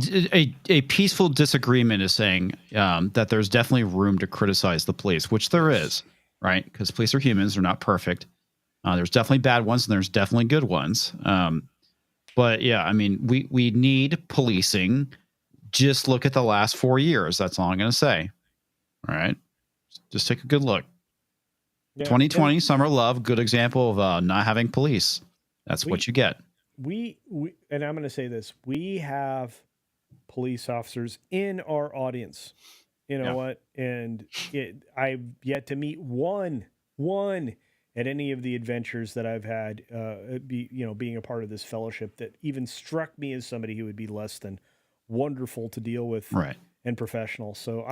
A peaceful disagreement is saying that there's definitely room to criticize the police, which there is, right? Because police are humans; they're not perfect. There's definitely bad ones, and there's definitely good ones. But yeah, I mean, we need policing. Just look at the last 4 years. That's all I'm going to say. All right, just take a good look. Yeah. 2020, Summer of Love, good example of not having police. That's what you get. We and I'm going to say this: we have police officers in our audience. You know what? And I've yet to meet one at any of the adventures that I've had. Being a part of this fellowship that even struck me as somebody who would be less than wonderful to deal with, right, and professional. So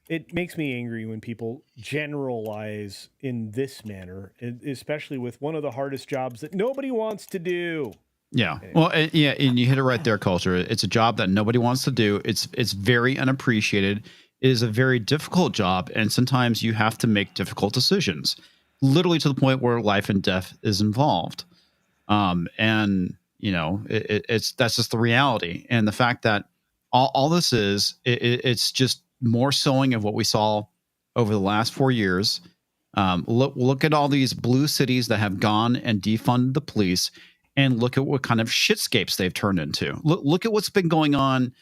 it makes me angry when people generalize in this manner, especially with one of the hardest jobs that nobody wants to do. Yeah. Well, and you hit it right there, Culture. It's a job that nobody wants to do. It's very unappreciated. It is a very difficult job, and sometimes you have to make difficult decisions, literally to the point where life and death is involved. And that's just the reality. And the fact that all this is, it's just more sowing of what we saw over the last 4 years. Look at all these blue cities that have gone and defunded the police, and look at what kind of shitscapes they've turned into. Look at what's been going on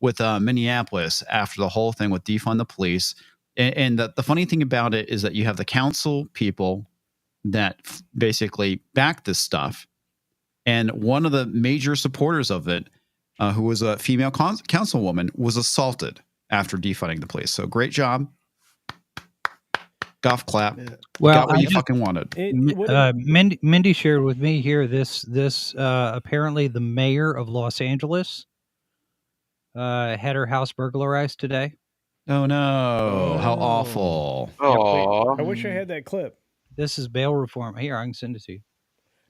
with Minneapolis after the whole thing with defund the police. And the funny thing about it is that you have the council people that basically back this stuff. And one of the major supporters of it, who was a female councilwoman, was assaulted after defunding the police. So great job. Golf clap. Yeah. Well, got what you fucking wanted. Mindy shared with me here this apparently the mayor of Los Angeles had her house burglarized today. Oh no! How awful! Oh, I wish I had that clip. This is bail reform. Here, I can send it to you.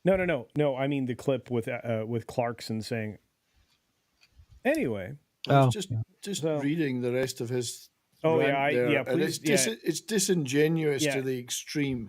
No. I mean the clip with Clarkson saying. Anyway, I was just reading the rest of his. Oh yeah, please, and it's disingenuous to the extreme.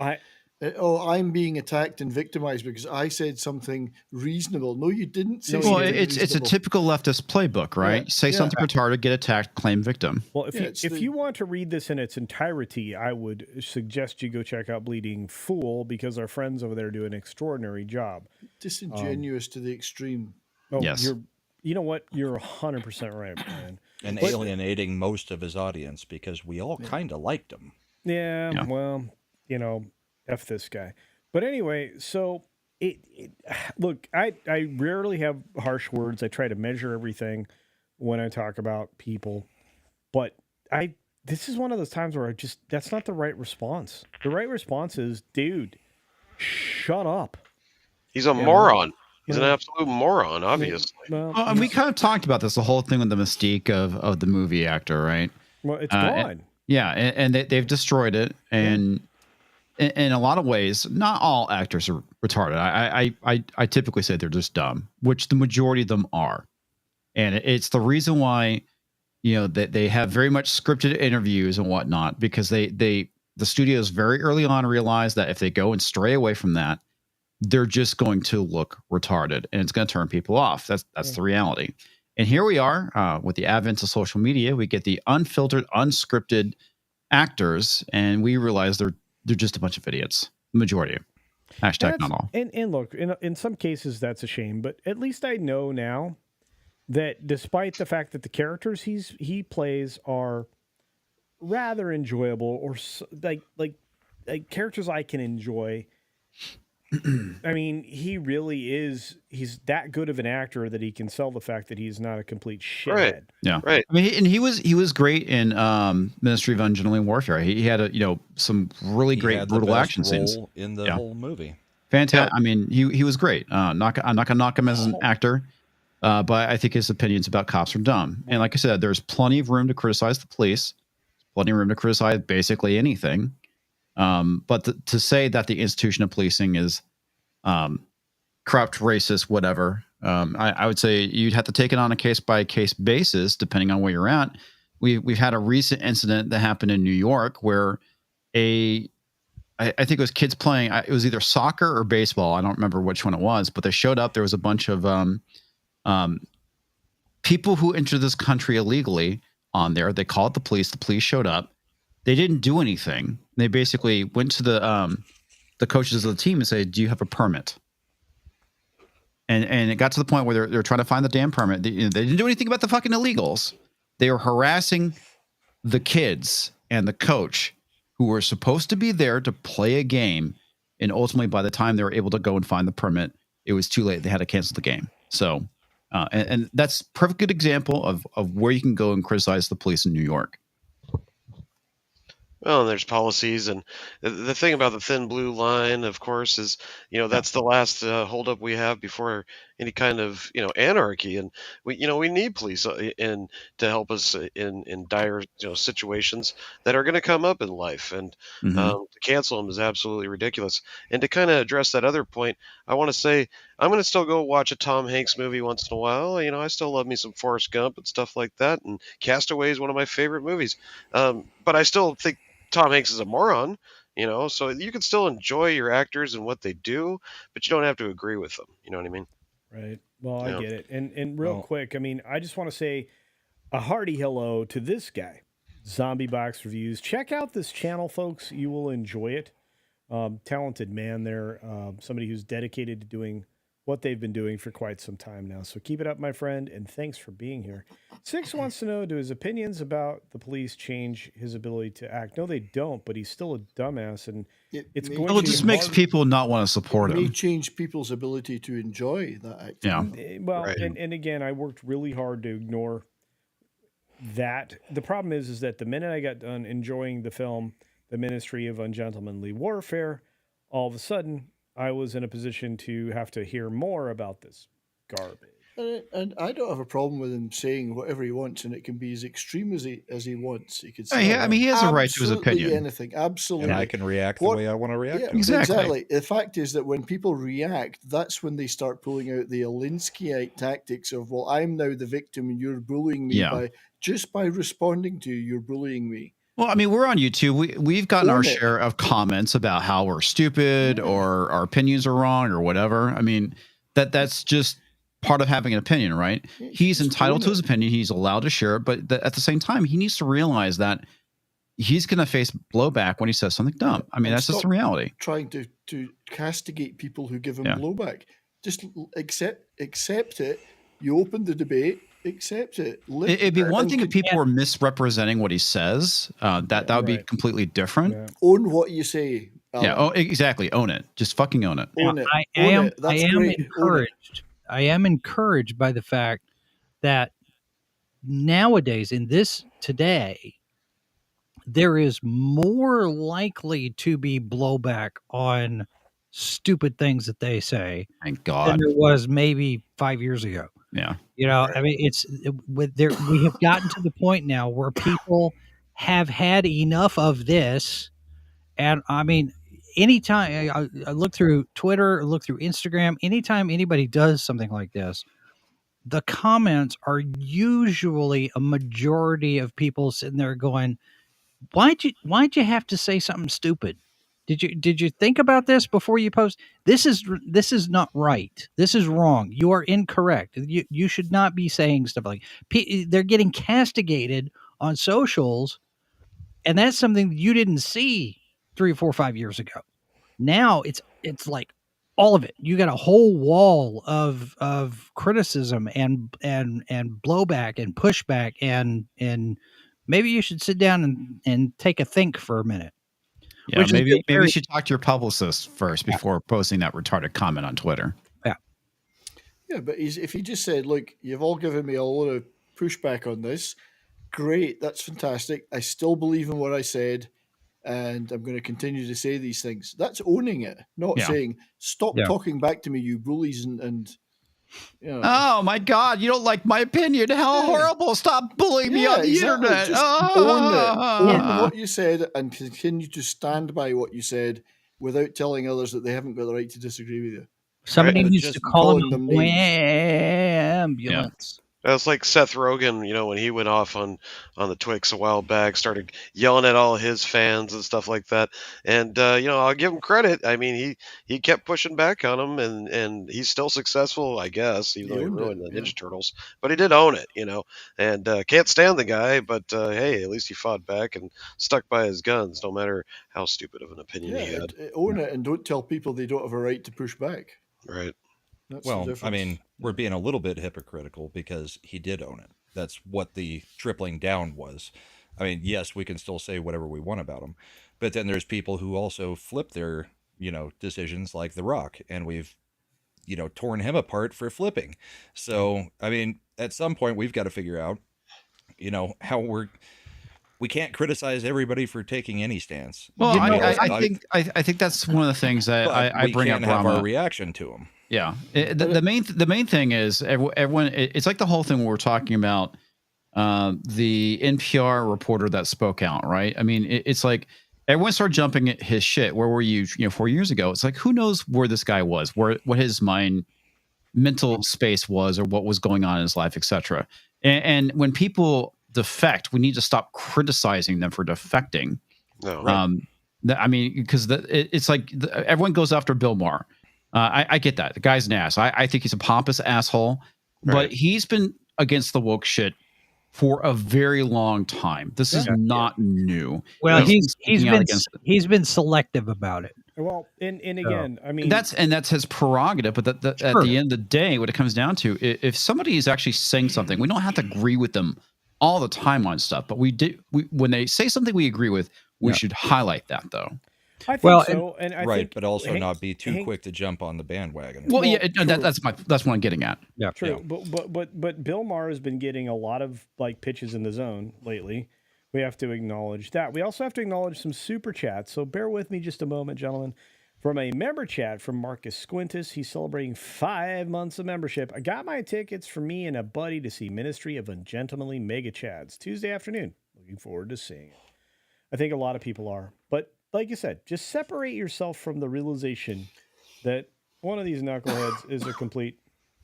I'm being attacked and victimized because I said something reasonable. No, you didn't say. Well, it's a typical leftist playbook, right? Yeah. Say something retarded, get attacked, claim victim. Well, if you want to read this in its entirety, I would suggest you go check out Bleeding Fool because our friends over there do an extraordinary job. Disingenuous to the extreme. Oh, yes. You know what? You're 100% right, Brian. And alienating most of his audience because we all kind of liked him. Yeah, well, F this guy. But anyway, so look, I rarely have harsh words. I try to measure everything when I talk about people. But this is one of those times where that's not the right response. The right response is, dude, shut up. He's a moron. He's an absolute moron, obviously. And we kind of talked about this, the whole thing with the mystique of the movie actor, right? Well, it's gone. And they've destroyed it. And in a lot of ways, not all actors are retarded. I typically say they're just dumb, which the majority of them are. And it's the reason why, that they have very much scripted interviews and whatnot, because the studios very early on realized that if they go and stray away from that, they're just going to look retarded and it's going to turn people off. That's the reality. And here we are with the advent of social media. We get the unfiltered, unscripted actors, and we realize they're just a bunch of idiots. Majority. Hashtag not all. And look, in some cases that's a shame, but at least I know now that despite the fact that the characters he plays are rather enjoyable or like characters I can enjoy. I mean, he really is. He's that good of an actor that he can sell the fact that he's not a complete shithead. Right. Yeah. Right. I mean, and he was great in Ministry of Ungentle Warfare. He had some really great brutal action scenes in the whole movie. Fantastic. Yeah. I mean, he was great. I'm not gonna knock him as an actor, but I think his opinions about cops are dumb. And like I said, there's plenty of room to criticize the police. Plenty of room to criticize basically anything. But to say that the institution of policing is corrupt, racist, whatever, I would say you'd have to take it on a case-by-case basis, depending on where you're at. We've had a recent incident that happened in New York where I think it was kids playing. It was either soccer or baseball. I don't remember which one it was, but they showed up. There was a bunch of people who entered this country illegally on there. They called the police. The police showed up. They didn't do anything. They basically went to the coaches of the team and said, "Do you have a permit?" And it got to the point where they're trying to find the damn permit. They didn't do anything about the fucking illegals. They were harassing the kids and the coach who were supposed to be there to play a game. And ultimately, by the time they were able to go and find the permit, it was too late. They had to cancel the game. So, and that's a perfect good example of where you can go and criticize the police in New York. Well, and there's policies, and the thing about the thin blue line, of course, is that's the last holdup we have before any kind of anarchy, and we need police to help us in dire situations that are going to come up in life, and to cancel them is absolutely ridiculous. And to kind of address that other point, I want to say I'm going to still go watch a Tom Hanks movie once in a while. I still love me some Forrest Gump and stuff like that, and Castaway is one of my favorite movies. But I still think Tom Hanks is a moron, so you can still enjoy your actors and what they do, but you don't have to agree with them. You know what I mean? Right. Well, I get it. And real quick, I mean, I just want to say a hearty hello to this guy, Zombie Box Reviews. Check out this channel, folks. You will enjoy it. talented man there, somebody who's dedicated to doing what they've been doing for quite some time now. So keep it up, my friend, and thanks for being here. Six wants to know, do his opinions about the police change his ability to act? No, they don't, but he's still a dumbass, and it's going Well, it just makes people not want to support It may him. change people's ability to enjoy that activity. Well, and again, I worked really hard to ignore that. The problem is that the minute I got done enjoying the film, The Ministry of Ungentlemanly Warfare, all of a sudden I was in a position to have to hear more about this garbage. And I don't have a problem with him saying whatever he wants, and it can be as extreme as he wants. He could say, I mean, he has a right to his opinion. Anything, absolutely. And I can react the way I want to react. Yeah, to it. exactly. The fact is that when people react, that's when they start pulling out the Alinskyite tactics of, well, I'm now the victim, and you're bullying me by responding to you. You're bullying me. Well, I mean, we're on YouTube. We've gotten our share of comments about how we're stupid or our opinions are wrong or whatever. I mean, that's just part of having an opinion, right? He's entitled to his opinion. He's allowed to share it. But at the same time, he needs to realize that he's going to face blowback when he says something dumb. I mean, that's just the reality. Trying to castigate people who give him blowback. Just accept it. You open the debate. Accept it. It'd be one thing if people were misrepresenting what he says. That would be completely different. Yeah. Own what you say. Alan. Yeah. Oh, exactly. Own it. Just fucking own it. Own it. I am encouraged. I am encouraged by the fact that nowadays, today, there is more likely to be blowback on stupid things that they say. Thank God. Than there was maybe 5 years ago. Yeah. I mean, we have gotten to the point now where people have had enough of this. And I mean, anytime I look through Twitter, look through Instagram, anytime anybody does something like this, the comments are usually a majority of people sitting there going, why'd you have to say something stupid? Did you think about this before you post? This is not right. This is wrong. You are incorrect. You should not be saying stuff like they're getting castigated on socials, and that's something you didn't see 3 or 4 or 5 years ago. Now it's like all of it. You got a whole wall of criticism and blowback and pushback and maybe you should sit down and take a think for a minute. Yeah, maybe you should talk to your publicist first before posting that retarded comment on Twitter. Yeah. Yeah, but if he just said, look, you've all given me a lot of pushback on this. Great, that's fantastic. I still believe in what I said, and I'm going to continue to say these things. That's owning it, not saying, stop talking back to me, you bullies, and you know. Oh my God, you don't like my opinion. How horrible. Stop bullying me on the internet. Just own it. Own what you said and continue to stand by what you said without telling others that they haven't got the right to disagree with you. Somebody needs to call them ambulance. That's like Seth Rogen, when he went off on the Twix a while back, started yelling at all his fans and stuff like that. And, I'll give him credit. I mean, he kept pushing back on him, and he's still successful, I guess, even though he ruined the Ninja Turtles. But he did own it, and can't stand the guy. But, hey, at least he fought back and stuck by his guns, no matter how stupid of an opinion he had. Own it and don't tell people they don't have a right to push back. Right. That's I mean, we're being a little bit hypocritical because he did own it. That's what the tripling down was. I mean, yes, we can still say whatever we want about him, but then there's people who also flip their, decisions like The Rock, and we've, torn him apart for flipping. So, I mean, at some point we've got to figure out, how we can't criticize everybody for taking any stance. Well, I think that's one of the things that I bring up. Have our reaction to him. Yeah, the main thing is everyone. It's like the whole thing we're talking about. The NPR reporter that spoke out, right? I mean, it's like everyone started jumping at his shit. Where were you? 4 years ago? It's like who knows where this guy was, what his mental space was, or what was going on in his life, etc. And when people defect, we need to stop criticizing them for defecting. No, right. I mean, because it's like everyone goes after Bill Maher. I get that. The guy's an ass. I think he's a pompous asshole, but he's been against the woke shit for a very long time. This is not new. Well, he's been selective about it. Well, and again, I mean, that's his prerogative. But at the end of the day, what it comes down to, if somebody is actually saying something, we don't have to agree with them all the time on stuff. But when they say something we agree with, we should highlight that, though. I think so, and I think, but also not be too quick to jump on the bandwagon. Well, yeah, that's what I'm getting at. Yeah, true. Yeah. But Bill Maher has been getting a lot of like pitches in the zone lately. We have to acknowledge that. We also have to acknowledge some super chats. So bear with me just a moment, gentlemen. From a member chat from Marcus Squintus, he's celebrating 5 months of membership. I got my tickets for me and a buddy to see Ministry of Ungentlemanly Mega Chads Tuesday afternoon. Looking forward to seeing it. I think a lot of people are, but like you said, just separate yourself from the realization that one of these knuckleheads is a complete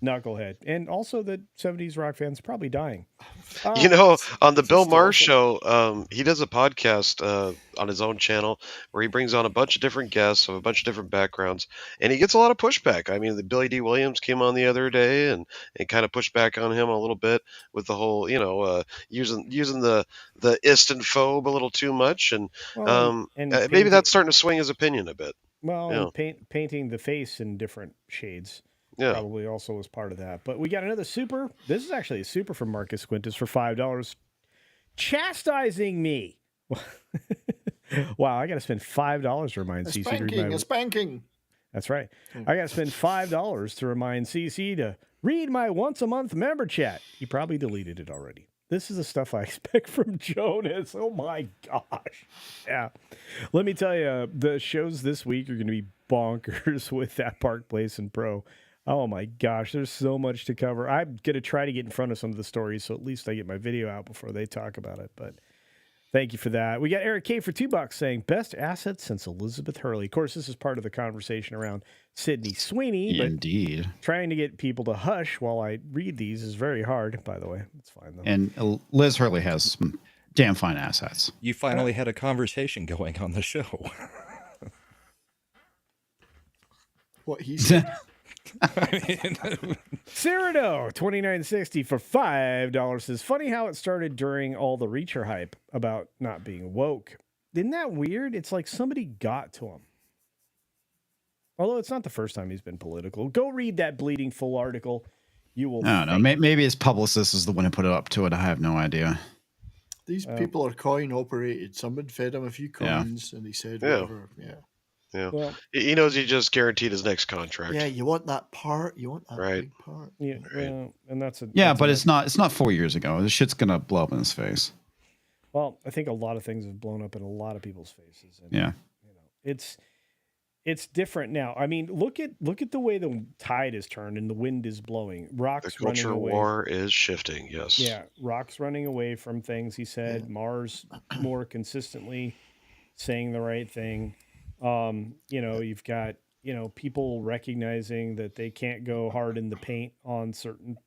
knucklehead. And also that 70s rock fans probably dying. On the Bill Maher show, he does a podcast on his own channel where he brings on a bunch of different guests of a bunch of different backgrounds, and he gets a lot of pushback. I mean, the Billy D. Williams came on the other day and kind of pushed back on him a little bit with the whole, using the Istanphobe a little too much, and maybe that's starting to swing his opinion a bit. Well, painting the face in different shades. Yeah. Probably also was part of that. But we got another super. This is actually a super from Marcus Quintus for $5. Chastising me. Wow, I got to spend $5 to remind CC to read a spanking. That's right. I got to spend $5 to remind CC to read my once-a-month member chat. He probably deleted it already. This is the stuff I expect from Jonas. Oh, my gosh. Yeah. Let me tell you, the shows this week are going to be bonkers with that Park Place and Pro. Oh my gosh, there's so much to cover. I'm going to try to get in front of some of the stories, so at least I get my video out before they talk about it. But thank you for that. We got Eric K for $2 saying, best asset since Elizabeth Hurley. Of course, this is part of the conversation around Sydney Sweeney. But indeed. Trying to get people to hush while I read these is very hard, by the way. It's fine, though. And Liz Hurley has some damn fine assets. You finally had a conversation going on the show. What he said. Cyrano 2960 for $5 says, funny how it started during all the Reacher hype about not being woke. Isn't that weird? It's like somebody got to him. Although it's not the first time he's been political. Go read that Bleeding Full article. You will. I don't know. Maybe his publicist is the one who put it up to it. I have no idea. These people are coin operated. Someone fed him a few coins and he said whatever. Yeah. Well, he knows he just guaranteed his next contract. Yeah, you want that part. You want that big part. Yeah, right. And that's but it's not 4 years ago. This shit's gonna blow up in his face. Well, I think a lot of things have blown up in a lot of people's faces. And, it's different now. I mean, look at the way the tide has turned and the wind is blowing. Rocks running away. The culture war is shifting. Yes. Yeah, Rock's running away from things. He said Mars more consistently saying the right thing. You've got, people recognizing that they can't go hard in the paint on certain,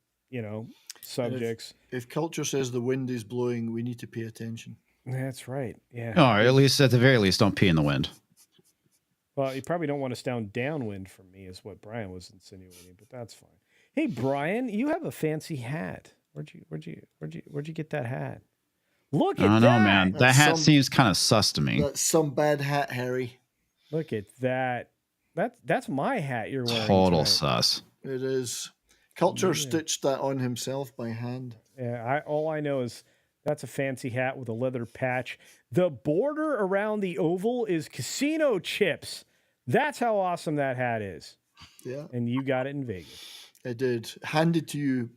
subjects. If culture says the wind is blowing, we need to pay attention. That's right. Yeah. Oh, at the very least, don't pee in the wind. Well, you probably don't want to sound downwind from me is what Brian was insinuating, but that's fine. Hey, Brian, you have a fancy hat. Where'd you get that hat? Look at that. I don't know, man. That hat seems kind of sus to me. That's some bad hat, Harry. Look at that. That's my hat you're wearing. Total sus. It is. Culture stitched that on himself by hand. Yeah, all I know is that's a fancy hat with a leather patch. The border around the oval is casino chips. That's how awesome that hat is. Yeah. And you got it in Vegas. I did. Handed to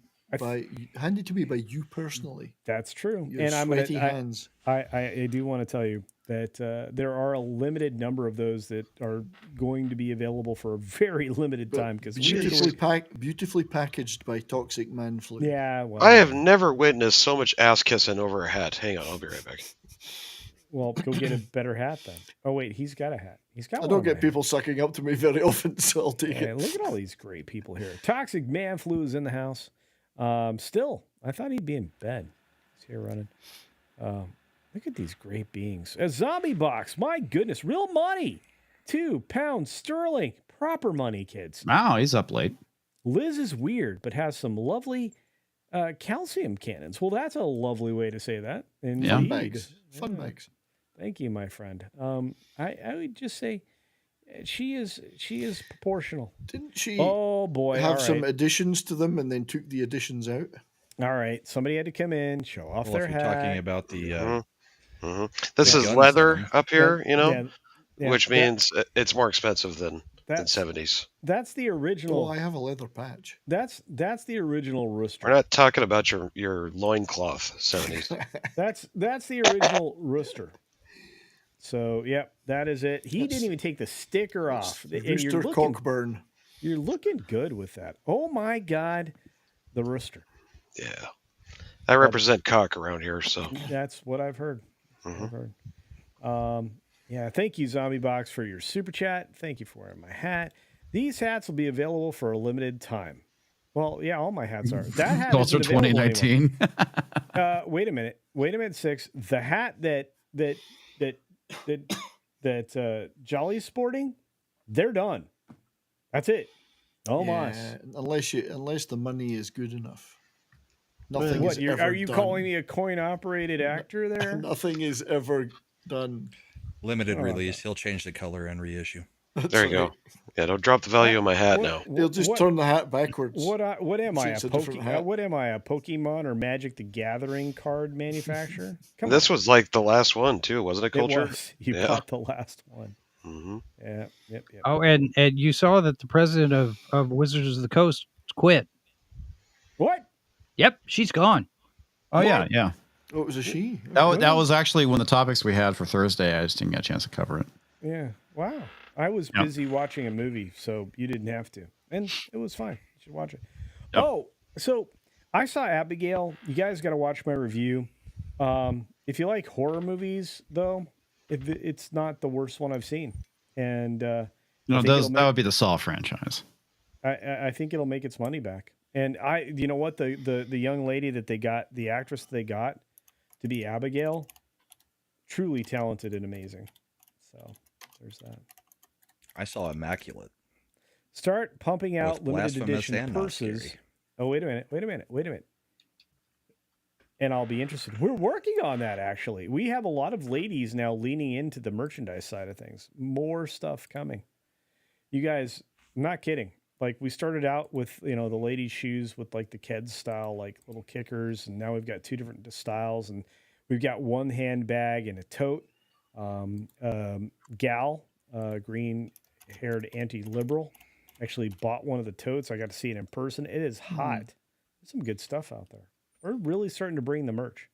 me by you personally. That's true. Your sweaty hands. I do want to tell you that there are a limited number of those that are going to be available for a very limited time because beautifully packaged by Toxic Man Flu. Yeah, well, I have never witnessed so much ass kissing over a hat. Hang on, I'll be right back. Well, go get a better hat then. Oh wait, he's got a hat. He's got. I don't get people sucking up to me very often, so I'll take it. Look at all these great people here. Toxic Man Flu is in the house. Still, I thought he'd be in bed. He's here running. Look at these great beings. A zombie box. My goodness. Real money. £2 sterling. Proper money, kids. Wow, he's up late. Liz is weird, but has some lovely calcium cannons. Well, that's a lovely way to say that. Indeed. Fun bags. Fun bags. Thank you, my friend. I would just say She is proportional. Didn't she Oh boy! have all some right. additions to them and then took the additions out? All right, somebody had to come in, show off Well, their if you're hat. talking about the This the is guns leather in 'em. up here, you know, yeah, which means it's more expensive than that's 70s. That's the original. Oh, I have a leather patch. That's the original rooster. We're not talking about your loincloth 70s. That's the original rooster. So yep, that is it. He didn't even take the sticker off. The And Rooster Cockburn. You're looking good with that. Oh my God, the rooster. Yeah, I represent cock around here, so That's what I've heard. Mhm. I've heard. Yeah, thank you, Zombie Box, for your super chat. Thank you for wearing my hat. These hats will be available for a limited time. Well, yeah, all my hats are. That hat Culture isn't available anymore. 2019. Wait a minute, Six. The hat that Jolly's sporting, they're done. That's it. Oh my! Unless the money is good enough. Nothing What? is ever Are you done. calling me a coin-operated actor there? Nothing is ever done. Limited release. He'll change the color and reissue. There you go. Yeah, don't drop the value of my hat now. They'll just turn the hat backwards. What am I? It's a different hat. What am I? A Pokemon or Magic the Gathering card manufacturer? This was like the last one too, wasn't it, Culture? It was. You Yeah. bought the last one. Mm-hmm. Yeah. Yep. Oh, and you saw that the president of Wizards of the Coast quit. What? Yep, she's gone. Oh yeah. Oh, it was a she. That was actually one of the topics we had for Thursday. I just didn't get a chance to cover it. Yeah. Wow. I was busy watching a movie, so you didn't have to, and it was fine. You should watch it. Yep. Oh, so I saw Abigail. You guys got to watch my review. If you like horror movies, though, it's not the worst one I've seen, and that would be the Saw franchise. I think it'll make its money back. And you know what, the young lady that they got, the actress they got to be Abigail, truly talented and amazing. So there's that. I saw Immaculate. Start pumping out Both limited blasphemous edition and not purses. scary. Oh, wait a minute. And I'll be interested. We're working on that, actually. We have a lot of ladies now leaning into the merchandise side of things. More stuff coming. You guys, I'm not kidding. Like, we started out with, the ladies' shoes with, like, the Keds style, like, little kickers. And now we've got two different styles. And we've got one handbag and a tote. Gal, green-haired anti-liberal, actually bought one of the totes. I got to see it in person. It is hot. There's some good stuff out there. We're really starting to bring the merch.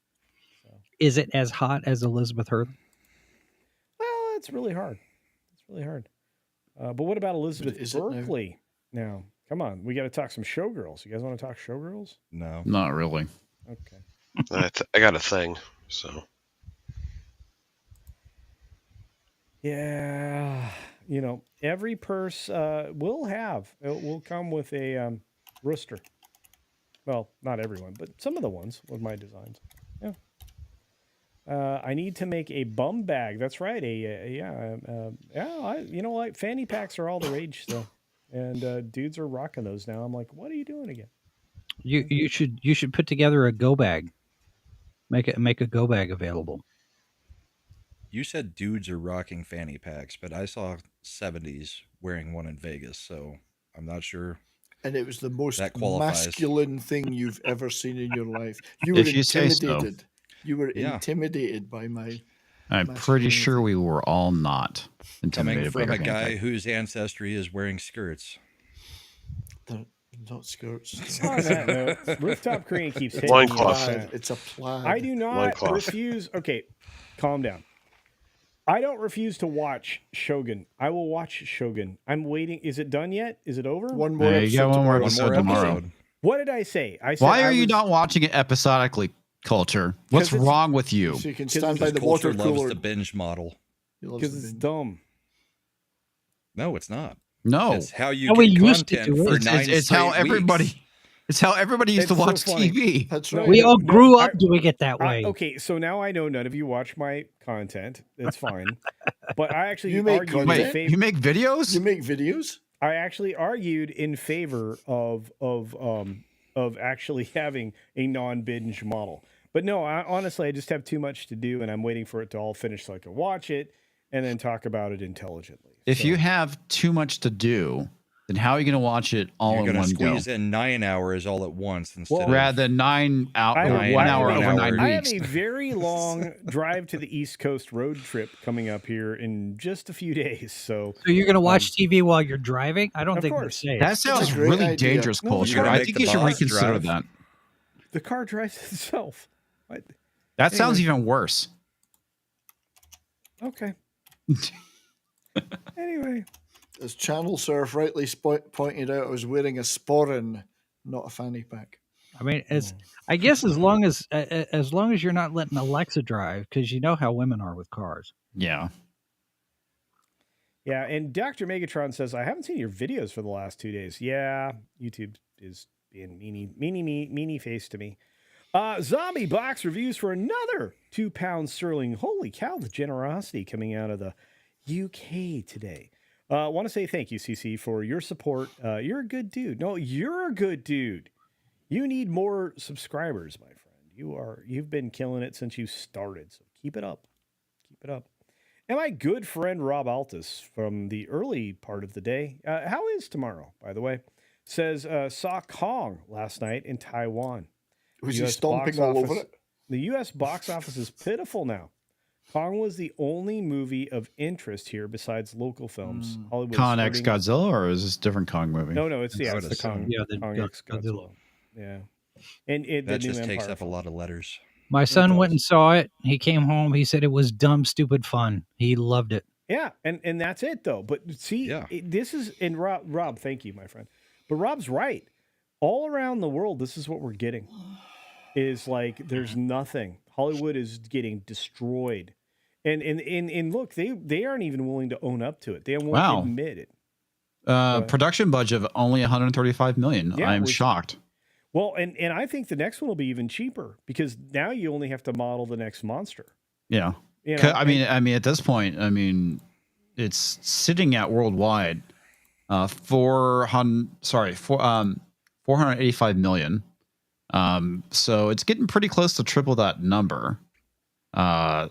So. Is it as hot as Elizabeth Hurley? Well, it's really hard. But what about Elizabeth Berkley now? Come on. We got to talk some showgirls. You guys want to talk showgirls? No. Not really. Okay. I got a thing, so. Yeah. Every purse will come with a rooster. Well, not everyone, but some of the ones with my designs. Yeah. I need to make a bum bag. That's right. Fanny packs are all the rage still, and dudes are rocking those now. I'm like, what are you doing again? You should put together a go bag. Make a go bag available. You said dudes are rocking fanny packs, but I saw 70s wearing one in Vegas, so I'm not sure. And it was the most that qualifies. masculine thing you've ever seen in your life. You were If you say so. intimidated. You were intimidated by my. I'm pretty sure we were all not intimidated Coming from by a guy whose ancestry is wearing skirts. They're not skirts. On that note, Rooftop Korean keeps hitting Loincloth. me. It's a plaid. I do not Loincloth. refuse. Okay, calm down. I don't refuse to watch Shogun. I will watch Shogun. I'm waiting. Is it done yet? Is it over? One more. Yeah, you got one more episode episode tomorrow. What did I say? I said Why are you not watching it episodically, Culture? What's wrong with you? So you can stand by the Culture water loves cooler. the binge model. Because it's dumb. No, it's not. No. It's how you How we get used to content do it. for It's, 9 it's how straight everybody. weeks. It's how everybody used It's to so watch funny. TV. That's right. We all grew up doing it that way. Okay, so now I know none of you watch my content. That's fine. But I actually You make argued in content? favor. You make videos? You make videos? I actually argued in favor of actually having a non-binge model. But no, honestly, I just have too much to do, and I'm waiting for it to all finish so I can watch it. and then talk about it intelligently. If you have too much to do, then how are you going to watch it all You're in going to one go? squeeze in 9 hours all at once instead Rather than 9 hours, 1 hour over 9 I have weeks. a very long drive to the East Coast road trip coming up here in just a few days. So you're going to watch TV while you're driving? I don't think that's safe. That sounds really dangerous, Culture. I think you should reconsider that. The car drives itself. What? That sounds even worse. Okay. Anyway. As Channel Surf rightly pointed out, I was wearing a sporran, not a fanny pack. I mean, I guess as long as you're not letting Alexa drive, because you know how women are with cars. Yeah. Yeah, and Dr. Megatron says, I haven't seen your videos for the last 2 days. Yeah, YouTube is being meanie face to me. Zombie box reviews for another £2 sterling. Holy cow, the generosity coming out of the UK today. I want to say thank you, CC, for your support. You're a good dude. No, you're a good dude. You need more subscribers, my friend. You've been killing it since you started. So keep it up. Keep it up. And my good friend Rob Altus from the early part of the day. How is tomorrow, by the way? Says saw Kong last night in Taiwan. Was he stomping all over it? The U.S. box office is pitiful now. Kong was the only movie of interest here besides local films. Kong X Godzilla, or is this a different Kong movie? No, it's the Kong. Yeah, the Kong X Godzilla. Yeah, and that just takes up a lot of letters. My son went and saw it. He came home. He said it was dumb, stupid fun. He loved it. Yeah, and that's it though. But see, this is and Rob, thank you, my friend. But Rob's right. All around the world, this is what we're getting. Is like there's nothing. Hollywood is getting destroyed. And look, they aren't even willing to own up to it. They won't admit it. Production budget of only $135 million. Yeah, I'm shocked. Well, and I think the next one will be even cheaper because now you only have to model the next monster. Yeah. You know, I mean, at this point, it's sitting at worldwide $485 million. So it's getting pretty close to triple that number.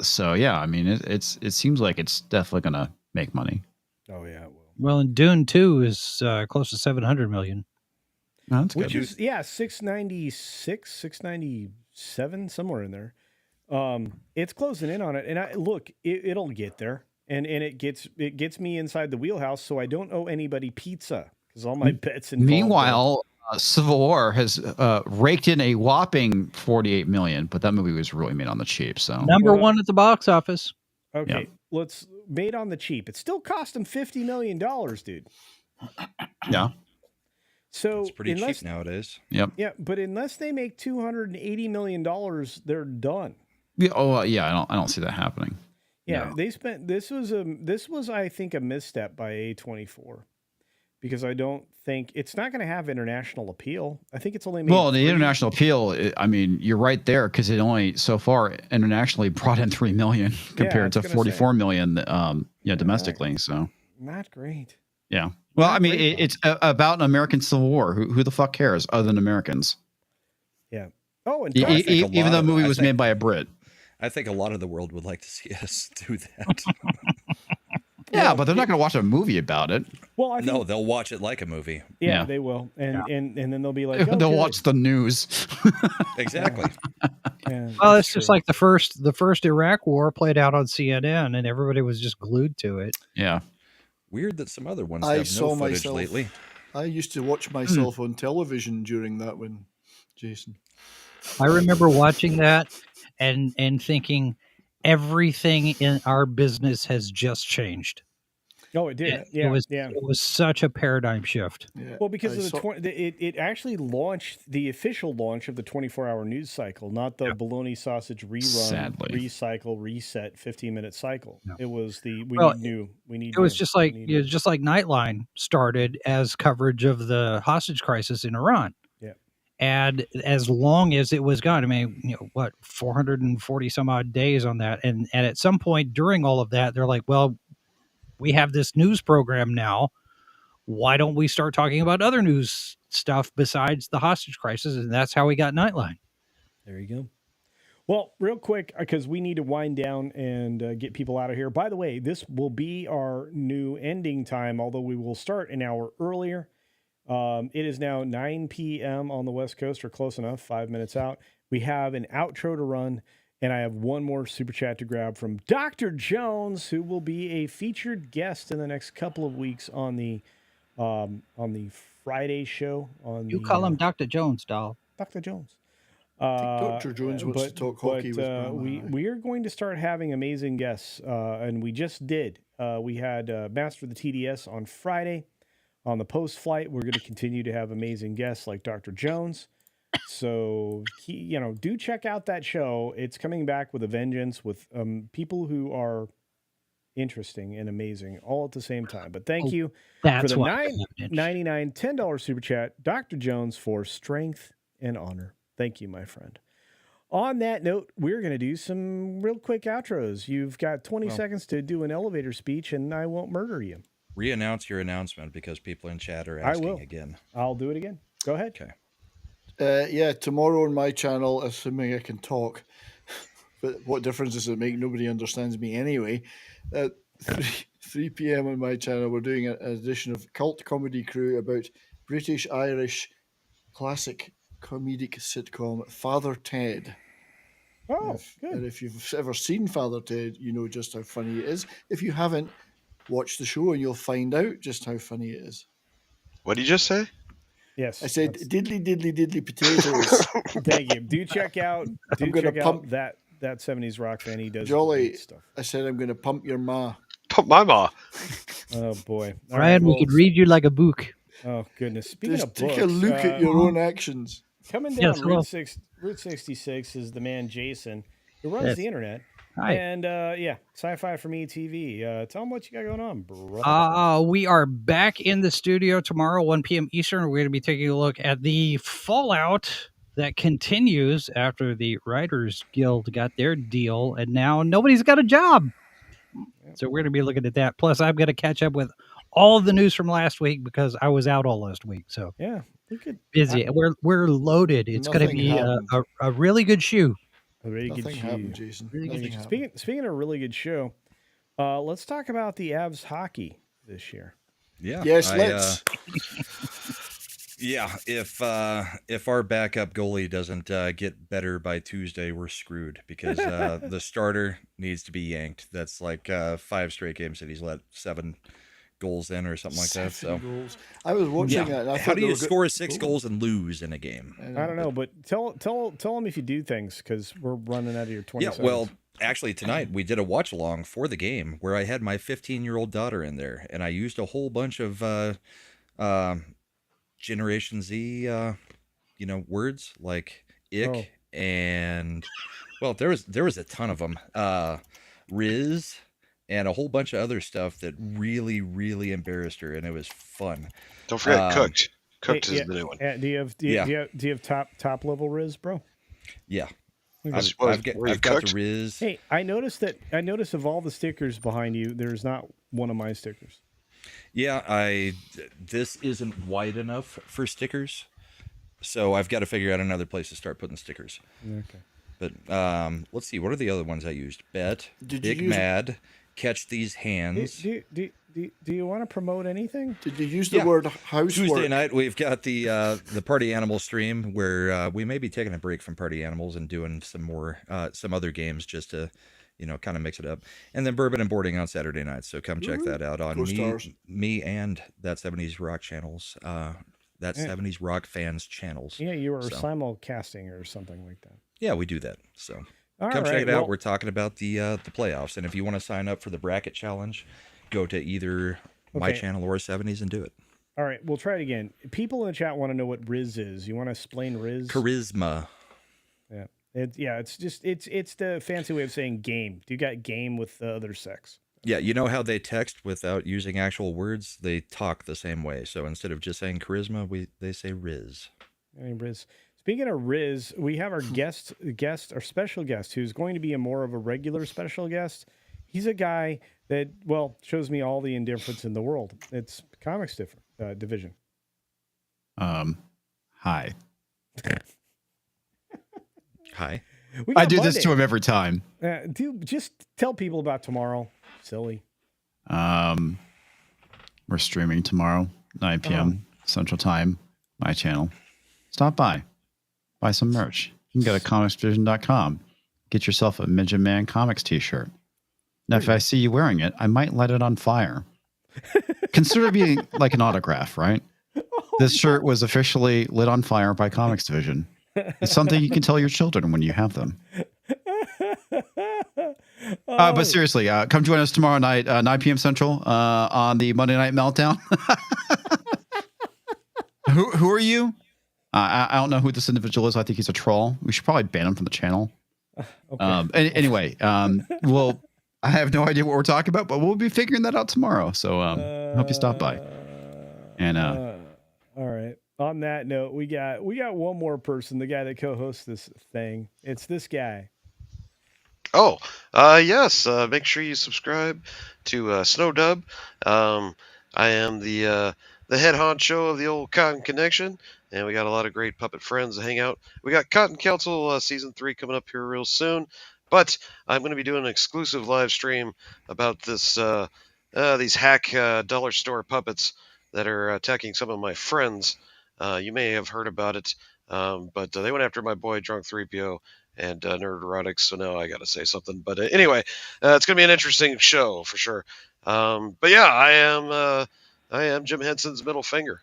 So yeah, I mean, it seems like it's definitely gonna make money. Oh yeah, it will. Well, and Dune 2 is close to 700 million. No, that's Which good. is 696, 697, somewhere in there. It's closing in on it, and it'll get there, and it gets me inside the wheelhouse, so I don't owe anybody pizza because all my bets involved. Meanwhile, Civil War has raked in a whopping $48 million, but that movie was really made on the cheap. So Number one at the box office. Okay, let's made on the cheap. It still cost them $50 million, dude. Yeah. So it's pretty cheap nowadays. Yep. Yeah, but unless they make $280 million, they're done. Yeah. Oh, yeah. I don't see that happening. Yeah, No. they spent. This was I think a misstep by A24 because I don't think it's not going to have international appeal. I think it's only made The international appeal. I mean, you're right there because it only so far internationally brought in $3 million compared to $44 million. Domestically. So not great. Yeah. Well, I mean, it's about an American Civil War. Who the fuck cares other than Americans? Yeah. Oh, and even though the movie was made by a Brit. I think a lot of the world would like to see us do that. Yeah, but they're not going to watch a movie about it. Well, I think, no, they'll watch it like a movie. Yeah, they will, and then they'll be like, they'll watch the news. Exactly. Well, it's just like the first Iraq War played out on CNN, and everybody was just glued to it. Yeah. Weird that some other ones I have saw no footage myself lately. I used to watch myself on television during that one, Jason. I remember watching that and thinking everything in our business has just changed. Oh, it did. It was such a paradigm shift. Yeah. Well, because of it actually launched the official launch of the 24-hour news cycle, not the bologna sausage rerun, Sadly. recycle, reset, 15-minute cycle. No. It was the we need. It was just like Nightline started as coverage of the hostage crisis in Iran. Yeah. And as long as it was gone, I mean, 440 some odd days on that, and at some point during all of that, they're like, well, we have this news program now. Why don't we start talking about other news stuff besides the hostage crisis? And that's how we got Nightline. There you go. Well, real quick, because we need to wind down and get people out of here. By the way, this will be our new ending time, although we will start an hour earlier. It is now 9 p.m. on the West Coast, or close enough, 5 minutes out. We have an outro to run, and I have one more super chat to grab from Dr. Jones, who will be a featured guest in the next couple of weeks on the Friday show. You call him Dr. Jones, doll. Dr. Jones. I think Dr. Jones wants to talk hockey with Mama. We are going to start having amazing guests, and we just did. We had Master of the TDS on Friday. On the post flight, we're going to continue to have amazing guests like Dr. Jones. So, do check out that show. It's coming back with a vengeance, with Oh, people who are interesting and amazing all at the same time. But thank you for the $9.99 $10 super chat, Dr. Jones, for strength and honor. Thank you, my friend. On that note, we're going to do some real quick outros. You've got 20 seconds to do an elevator speech, and I won't murder you. Re-announce your announcement because people in chat are asking again. I'll do it again. Go ahead. Okay. Yeah, tomorrow on my channel, assuming I can talk. But what difference does it make? Nobody understands me anyway. 3 p.m. on my channel, we're doing an edition of Cult Comedy Crew about British-Irish classic comedic sitcom Father Ted. Oh, good. And if you've ever seen Father Ted, you know just how funny it is. If you haven't, watch the show and you'll find out just how funny it is. What did you just say? Yes. I said diddly diddly diddly potatoes. Thank you. Do check out that 70s rock fan. He does Jolly great stuff. I said I'm going to pump your ma. Pump my ma. Oh boy. All right, we could read you like a book. Oh goodness. Speaking of books, take a look at your own actions. Coming down Route 66 is the man Jason, who runs the internet. Hi. And Sci-Fi for Me TV. Tell them what you got going on, bro. We are back in the studio tomorrow, 1 p.m. Eastern. We're going to be taking a look at the fallout that continues after the Writers Guild got their deal, and now nobody's got a job. So we're going to be looking at that. Plus, I'm going to catch up with all of the news from last week because I was out all last week. So yeah, busy. We're loaded. It's going to be a really good shoe. A really Nothing good show. happened, Jason. Really Nothing good. happened. Speaking of a really good show, let's talk about the Avs hockey this year. Yeah. Yes, let's. Yeah, if our backup goalie doesn't get better by Tuesday, we're screwed because the starter needs to be yanked. That's like 5 straight games that he's let 7 goals in or something like that. So goals. I was watching that. And I how thought do they you were score 6 goals and lose in a game? I don't know, but tell them if you do things because we're running out of your 20 seconds. Yeah, well, actually tonight we did a watch along for the game where I had my 15-year-old daughter in there, and I used a whole bunch of Generation Z, words like ick and there was a ton of them, Riz, and a whole bunch of other stuff that really, really embarrassed her, and it was fun. Don't forget Cooked. Cooked is the new one. Do you have top level Riz, bro? Yeah. Okay. I've got the Riz. Hey, I noticed of all the stickers behind you, there's not one of my stickers. Yeah, this isn't wide enough for stickers, so I've got to figure out another place to start putting stickers. Okay. But let's see, what are the other ones I used? Big Mad, Catch These Hands. Do you want to promote anything? Did you use the word housework? Tuesday night we've got the Party Animal stream where we may be taking a break from Party Animals and doing some other games just to kind of mix it up. And then Bourbon and Boarding on Saturday night. So come check that out on me and That 70s Rock channels. That 70s Rock fans channels. Yeah, you were simulcasting or something like that. Yeah, we do that. So come check it out. We're talking about the playoffs. And if you want to sign up for the bracket challenge, go to either my channel or 70s and do it. All right, we'll try it again. People in the chat want to know what Riz is. You want to explain Riz? Charisma. Yeah. It's the fancy way of saying game. You got game with the other sex. Yeah, you know how they text without using actual words? They talk the same way. So instead of just saying charisma, they say Riz. Riz. Speaking of Riz, we have our our special guest, who's going to be more of a regular special guest. He's a guy that, shows me all the indifference in the world. It's comics division. Hi. Hi. I do this to him every time. Just tell people about tomorrow. Silly. We're streaming tomorrow, 9 p.m. Central Time, my channel. Stop by. Buy some merch. You can go to comicsvision.com. Get yourself a Midget Man Comics t-shirt. Now, if I see you wearing it, I might light it on fire. Consider being like an autograph, right? This shirt was officially lit on fire by Comics Division. It's something you can tell your children when you have them. But seriously, come join us tomorrow night, 9 p.m. Central, on the Monday Night Meltdown. Who are you? I don't know who this individual is. I think he's a troll. We should probably ban him from the channel. Okay. Anyway, well, I have no idea what we're talking about, but we'll be figuring that out tomorrow. So hope you stop by. And all right. On that note, we got one more person, the guy that co-hosts this thing. It's this guy. Oh, yes. Make sure you subscribe to Snowdub. I am the head honcho of the old Cotton Connection, and we got a lot of great puppet friends to hang out. We got Cotton Council Season 3 coming up here real soon, but I'm going to be doing an exclusive live stream about this these hack dollar store puppets that are attacking some of my friends. You may have heard about it, but they went after my boy Drunk 3PO and Nerd Erotics, so now I got to say something. But anyway, it's going to be an interesting show for sure. But yeah, I am Jim Henson's middle finger.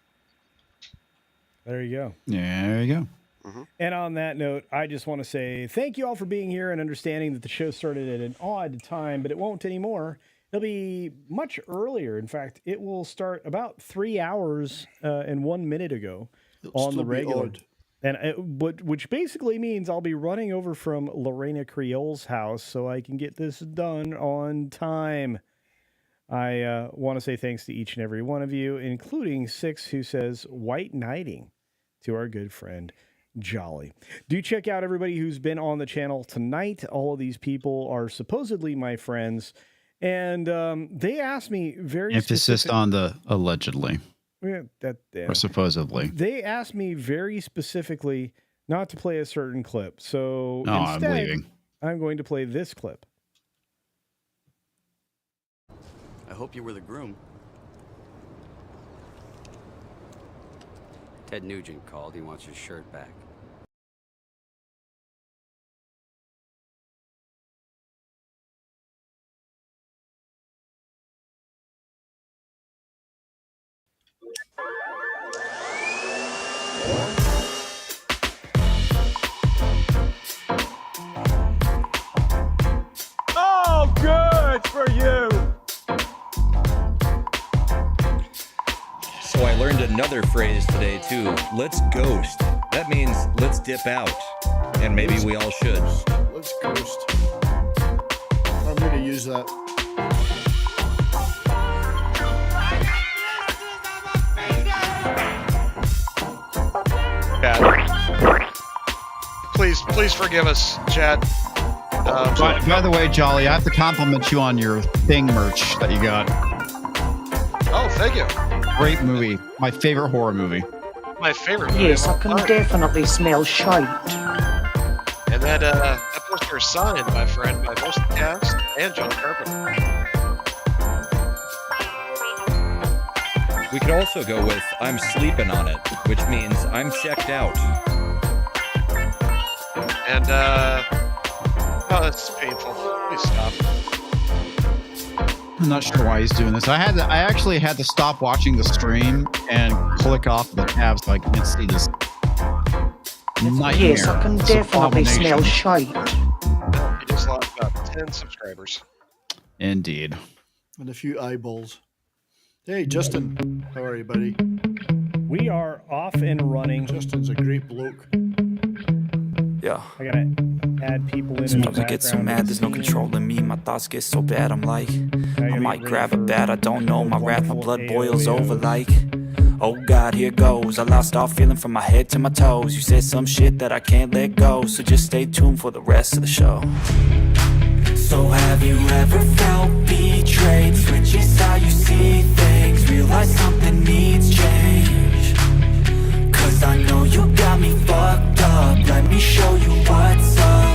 There you go. Yeah, there you go. Mm-hmm. And on that note, I just want to say thank you all for being here and understanding that the show started at an odd time, but it won't anymore. It'll be much earlier. In fact, it will start about 3 hours and 1 minute ago on the regular. And which basically means I'll be running over from Lorena Creole's house so I can get this done on time. I want to say thanks to each and every one of you, including Six, who says white knighting to our good friend Jolly. Do check out everybody who's been on the channel tonight. All of these people are supposedly my friends. And they asked me very emphasis on the allegedly. Yeah. Or supposedly. They asked me very specifically not to play a certain clip. So instead, I'm leaving. I'm going to play this clip. I hope you were the groom. Ted Nugent called. He wants his shirt back. Oh, good for you. So I learned another phrase today too. Let's ghost. That means let's dip out. And maybe we all should. Let's ghost. I'm going to use that. Please forgive us, chat. By the way, Jolly, I have to compliment you on your Thing merch that you got. Oh, thank you. Great movie. My favorite horror movie. My favorite movie. Yes, I can definitely smell shite. And that poster is signed, my friend, by most of the cast and John Carpenter. We could also go with I'm sleeping on it, which means I'm checked out. And, oh, that's painful. Please stop. I'm not sure why he's doing this. I actually had to stop watching the stream and click off the tab so I can't see this nightmare. Yes, I can definitely smell shite. You just lost about 10 subscribers. Indeed. And a few eyeballs. Hey, Justin. How are you, buddy? We are off and running. Justin's a great bloke. Yeah. I gotta add people in. Sometimes I get so mad, there's no controlling me. My thoughts get so bad, I'm like, I might grab a bat, I don't know. My wrath, my blood boils over like, oh God, here goes. I lost all feeling from my head to my toes. You said some shit that I can't let go, so just stay tuned for the rest of the show. So have you ever felt betrayed? Switches how you see things, realize something needs change. Cause I know you got me fucked up, let me show you what's up.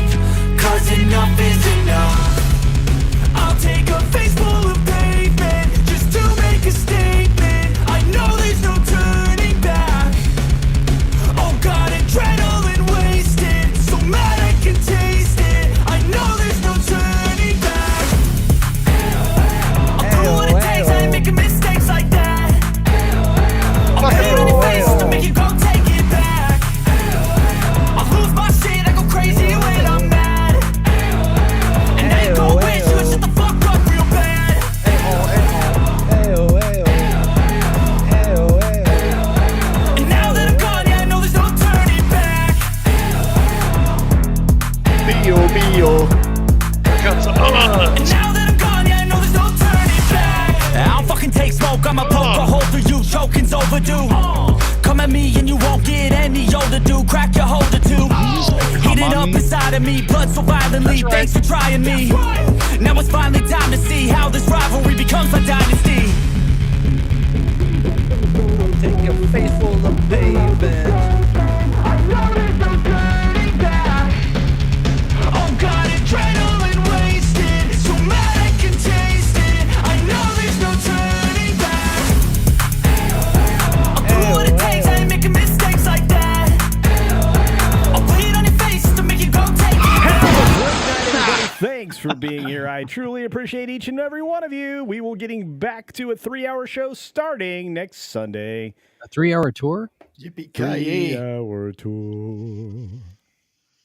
Rio. Here comes And now that I'm gone, yeah, I know there's no turning back. I don't fucking take smoke, I'ma poke a hole through you, choking's overdue. Come at me and you won't get any older, dude. Crack your holder too. Heating up inside of me, blood so violently. Thanks for trying me. Now it's finally time to see how this rivalry becomes a dynasty. Take a face full of pavement. I know there's no turning back. Oh God, adrenaline wasted. So mad I can taste it. I know there's no turning back. I'll do what it takes, I ain't making mistakes like that. I'll put it on your face to make you go take it. Thanks for being here. I truly appreciate each and every one of you. We will getting back to a 3-hour show starting next Sunday. A 3-hour tour? Yippee-ki-yay. 3-hour tour.